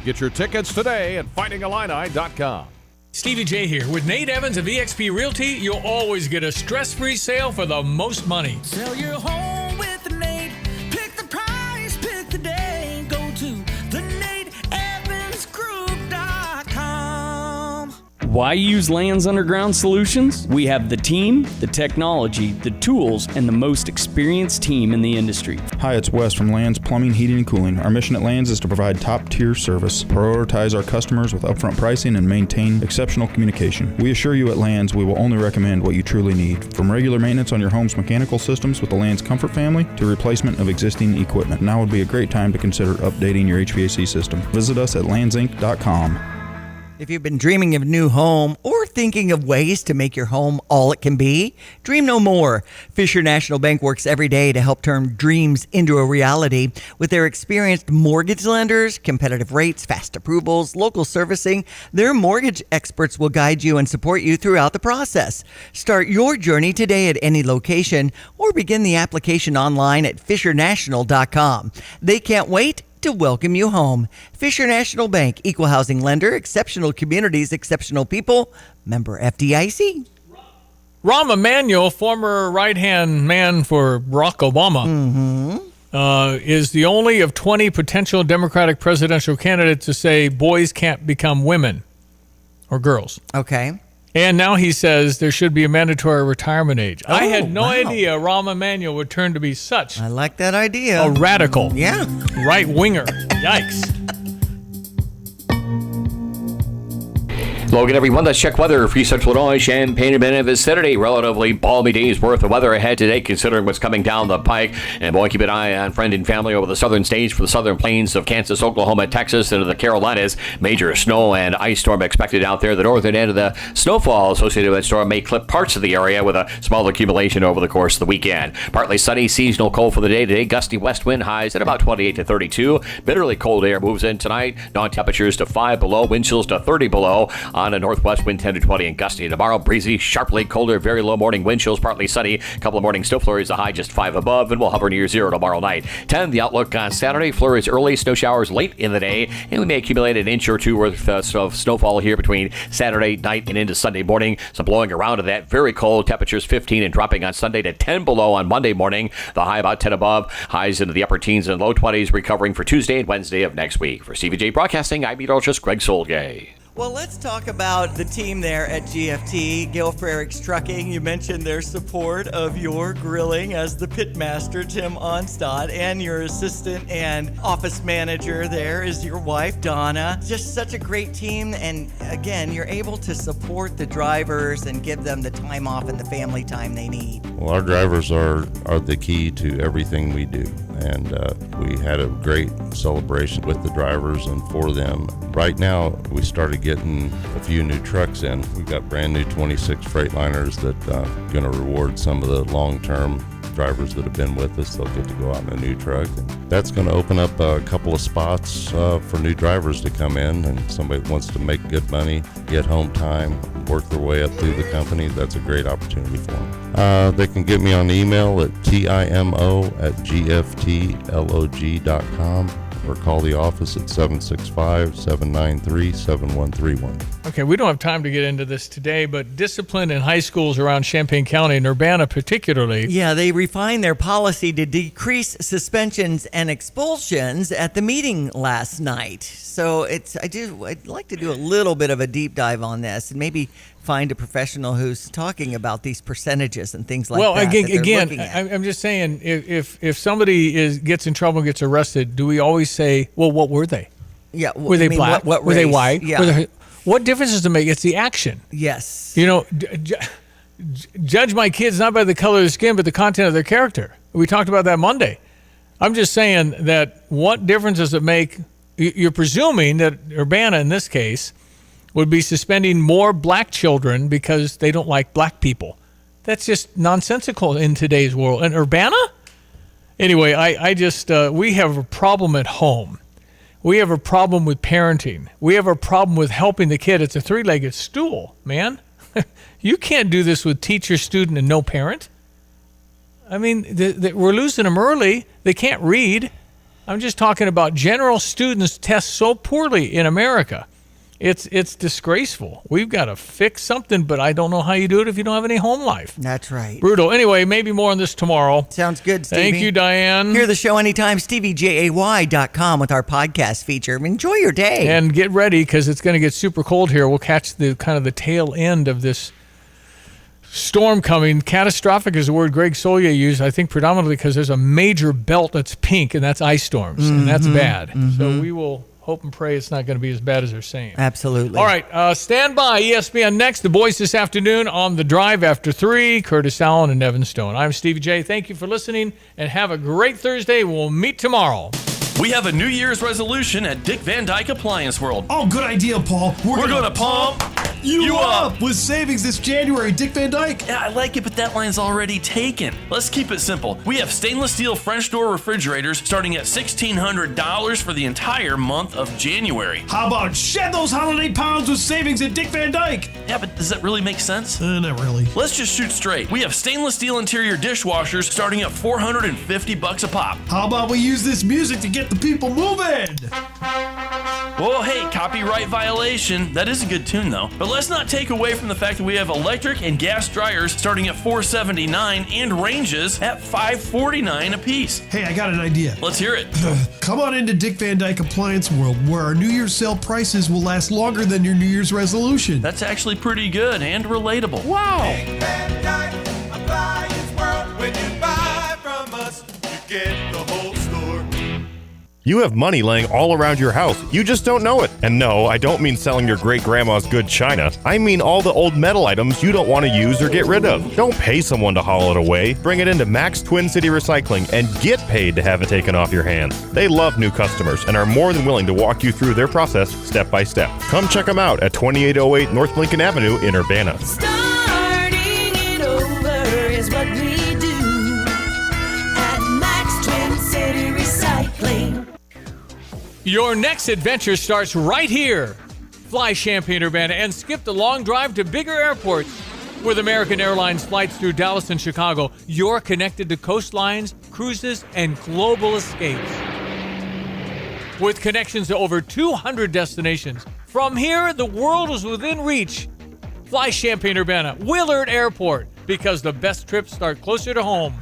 Get your tickets today at fightingillini.com. Stevie J here. With Nate Evans of eXp Realty, you'll always get a stress-free sale for the most money. Sell your home with Nate. Pick the price, pick the day. Go to thenateevansgroup.com. Why use Lands Underground Solutions? We have the team, the technology, the tools, and the most experienced team in the industry. Hi, it's Wes from Lands Plumbing, Heating, and Cooling. Our mission at Lands is to provide top-tier service, prioritize our customers with upfront pricing, and maintain exceptional communication. We assure you at Lands we will only recommend what you truly need, from regular maintenance on your home's mechanical systems with the Lands Comfort family to replacement of existing equipment. Now would be a great time to consider updating your HVAC system. Visit us at landsinc.com. If you've been dreaming of a new home or thinking of ways to make your home all it can be, dream no more. Fisher National Bank works every day to help turn dreams into a reality. With their experienced mortgage lenders, competitive rates, fast approvals, local servicing, their mortgage experts will guide you and support you throughout the process. Start your journey today at any location or begin the application online at fishernational.com. They can't wait to welcome you home. Fisher National Bank, equal housing lender, exceptional communities, exceptional people, member FDIC. Rahm Emanuel, former right-hand man for Barack Obama, is the only of 20 potential Democratic presidential candidates to say boys can't become women or girls. Okay. And now he says there should be a mandatory retirement age. I had no idea Rahm Emanuel would turn to be such I like that idea. a radical right-winger. Yikes. Logan, everyone, let's check weather for Central Illinois, Champaign, and Benton vicinity. Relatively balmy days worth of weather ahead today, considering what's coming down the pike. And boy, keep an eye on friend and family over the southern states for the southern plains of Kansas, Oklahoma, Texas, into the Carolinas. Major snow and ice storm expected out there. The northern end of the snowfall associated with that storm may clip parts of the area with a small accumulation over the course of the weekend. Partly sunny, seasonal cold for the day today. Gusty west wind highs at about 28 to 32. Bitterly cold air moves in tonight. Dawn temperatures to 5 below, wind chills to 30 below. On a northwest wind 10 to 20 and gusty. Tomorrow, breezy, sharply colder, very low morning wind chills, partly sunny. A couple of morning snow flurries, a high just 5 above, and we'll hover near 0 tomorrow night. 10, the outlook on Saturday. Flurries early, snow showers late in the day, and we may accumulate an inch or two worth of snowfall here between Saturday night and into Sunday morning. Some blowing around of that. Very cold. Temperatures 15 and dropping on Sunday to 10 below on Monday morning. The high about 10 above. Highs into the upper teens and low 20s, recovering for Tuesday and Wednesday of next week. For CVJ Broadcasting, I'm meteorologist Greg Solgay. Well, let's talk about the team there at GFT, Gale Frericks Trucking. You mentioned their support of your grilling as the pitmaster, Tim Onstad, and your assistant and office manager there is your wife, Donna. Just such a great team, and again, you're able to support the drivers and give them the time off and the family time they need. Well, our drivers are the key to everything we do, and we had a great celebration with the drivers and for them. Right now, we started getting a few new trucks in. We've got brand new 26 Freightliners that going to reward some of the long-term drivers that have been with us. They'll get to go out in a new truck. And that's going to open up a couple of spots for new drivers to come in, and somebody that wants to make good money, get home time, work their way up through the company. That's a great opportunity for them. They can get me on email at timo@gftlog.com. or call the office at 765-793-7131. Okay, we don't have time to get into this today, but discipline in high schools around Champaign County and Urbana particularly. Yeah, they refined their policy to decrease suspensions and expulsions at the meeting last night. So I'd like to do a little bit of a deep dive on this and maybe find a professional who's talking about these percentages and things like that. Well, again, I'm just saying, if somebody gets in trouble and gets arrested, do we always say, well, what were they? Yeah, were they black? What were they race? white? Yeah. What difference does it make? It's the action. Yes. You know, judge my kids not by the color of their skin, but the content of their character. We talked about that Monday. I'm just saying that what difference does it make? You're presuming that Urbana, in this case, would be suspending more black children because they don't like black people. That's just nonsensical in today's world. And Urbana? Anyway, I just, we have a problem at home. We have a problem with parenting. We have a problem with helping the kid. It's a three-legged stool, man. You can't do this with teacher, student, and no parent. I mean, we're losing them early. They can't read. I'm just talking about general students test so poorly in America. It's disgraceful. We've got to fix something, but I don't know how you do it if you don't have any home life. That's right. Brutal. Anyway, maybe more on this tomorrow. Sounds good, Stevie. Thank you, Diane. Hear the show anytime, StevieJay.com with our podcast feature. Enjoy your day. And get ready because it's going to get super cold here. We'll catch the kind of the tail end of this storm coming. Catastrophic is the word Greg Solya used, I think predominantly because there's a major belt that's pink, and that's ice storms, and that's bad. So we will hope and pray it's not going to be as bad as they're saying. Absolutely. All right, stand by. ESPN next. The boys this afternoon on The Drive after 3. Curtis Allen and Evan Stone. I'm Stevie J. Thank you for listening, and have a great Thursday. We'll meet tomorrow. We have a New Year's resolution at Dick Van Dyke Appliance World. Oh, good idea, Paul. We're going to pump you up with savings this January. Dick Van Dyke. Yeah, I like it, but that line's already taken. Let's keep it simple. We have stainless steel French door refrigerators starting at $1,600 for the entire month of January. How about shed those holiday pounds with savings at Dick Van Dyke? Yeah, but does that really make sense? Not really. Let's just shoot straight. We have stainless steel interior dishwashers starting at $450 a pop. How about we use this music to get the people moving? Well, hey, copyright violation. That is a good tune, though. But let's not take away from the fact that we have electric and gas dryers starting at $479 and ranges at $549 a piece. Hey, I got an idea. Let's hear it. Come on into Dick Van Dyke Appliance World, where our New Year's sale prices will last longer than your New Year's resolution. That's actually pretty good and relatable. Wow. Dick Van Dyke Appliance World. When you buy from us, you get the whole store. You have money laying all around your house. You just don't know it. And no, I don't mean selling your great-grandma's good china. I mean all the old metal items you don't want to use or get rid of. Don't pay someone to haul it away. Bring it into Max Twin City Recycling and get paid to have it taken off your hands. They love new customers and are more than willing to walk you through their process step by step. Come check them out at 2808 North Lincoln Avenue in Urbana. Starting it over is what we do at Max Twin City Recycling. Your next adventure starts right here. Fly Champaign-Urbana and skip the long drive to bigger airports. With American Airlines flights through Dallas and Chicago, you're connected to coastlines, cruises, and global escapes. With connections to over 200 destinations, from here, the world is within reach. Fly Champaign-Urbana, Willard Airport, because the best trips start closer to home.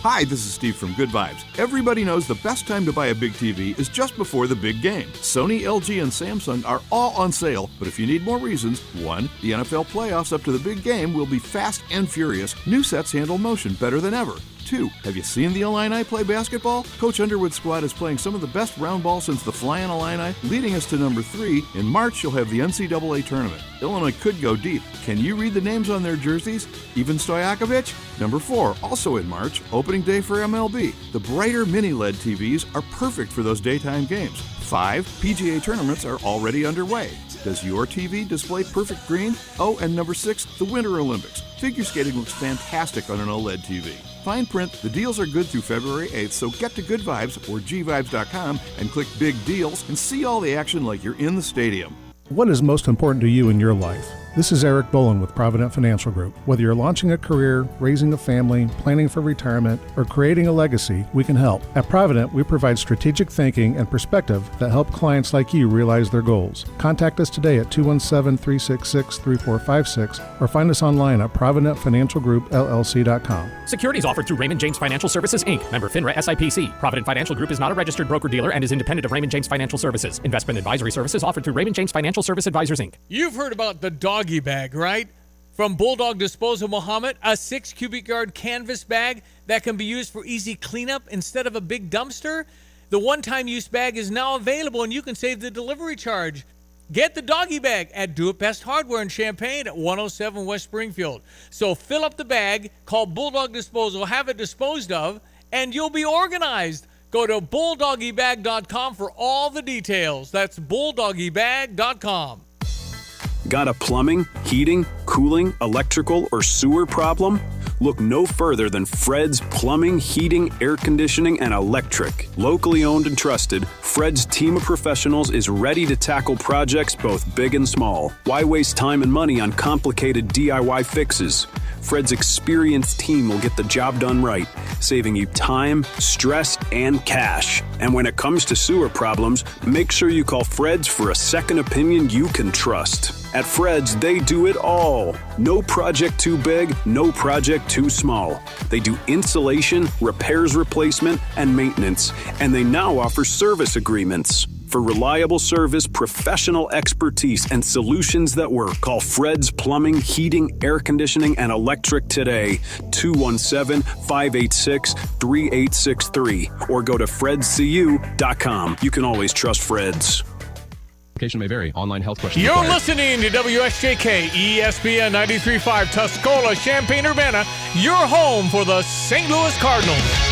Hi, this is Steve from Good Vibes. Everybody knows the best time to buy a big TV is just before the big game. Sony, LG, and Samsung are all on sale, but if you need more reasons, 1. The NFL playoffs up to the big game will be fast and furious. New sets handle motion better than ever. 2. Have you seen the Illini play basketball? Coach Underwood's squad is playing some of the best round ball since the Flying Illini, leading us to number 3. In March, you'll have the NCAA tournament. Illinois could go deep. Can you read the names on their jerseys? Even Stojakovic? Number 4, also in March, opening day for MLB. The brighter mini-LED TVs are perfect for those daytime games. 5. PGA tournaments are already underway. Does your TV display perfect green? Oh, and number 6, the Winter Olympics. Figure skating looks fantastic on an OLED TV. Fine print, the deals are good through February 8th, so get to Good Vibes or gvibes.com and click Big Deals and see all the action like you're in the stadium. What is most important to you in your life? This is Eric Bolin with Provident Financial Group. Whether you're launching a career, raising a family, planning for retirement, or creating a legacy, we can help. At Provident, we provide strategic thinking and perspective that help clients like you realize their goals. Contact us today at 217-366-3456 or find us online at providentfinancialgroupllc.com. Securities offered through Raymond James Financial Services, Inc., member FINRA SIPC. Provident Financial Group is not a registered broker-dealer and is independent of Raymond James Financial Services. Investment advisory services offered through Raymond James Financial Service Advisors, Inc. You've heard about the doggy bag, right? From Bulldog Disposal Muhammad, a 6 cubic yard canvas bag that can be used for easy cleanup instead of a big dumpster. The one-time use bag is now available and you can save the delivery charge. Get the doggy bag at Do It Best Hardware in Champaign at 107 West Springfield. So fill up the bag, call Bulldog Disposal, have it disposed of, and you'll be organized. Go to bulldoggybag.com for all the details. That's bulldoggybag.com. Got a plumbing, heating, cooling, electrical, or sewer problem? Look no further than Fred's Plumbing, Heating, Air Conditioning, and Electric. Locally owned and trusted, Fred's team of professionals is ready to tackle projects both big and small. Why waste time and money on complicated DIY fixes? Fred's experienced team will get the job done right, saving you time, stress, and cash. And when it comes to sewer problems, make sure you call Fred's for a second opinion you can trust. At Fred's, they do it all. No project too big, no project too small. They do insulation, repairs, replacement, and maintenance. And they now offer service agreements. For reliable service, professional expertise, and solutions that work, call Fred's Plumbing, Heating, Air Conditioning, and Electric today. 217-586-3863. Or go to fredscu.com. You can always trust Fred's. Location may vary. Online health questions You're required. listening to WSJK ESPN 93.5 Tuscola, Champaign-Urbana, your home for the St. Louis Cardinals.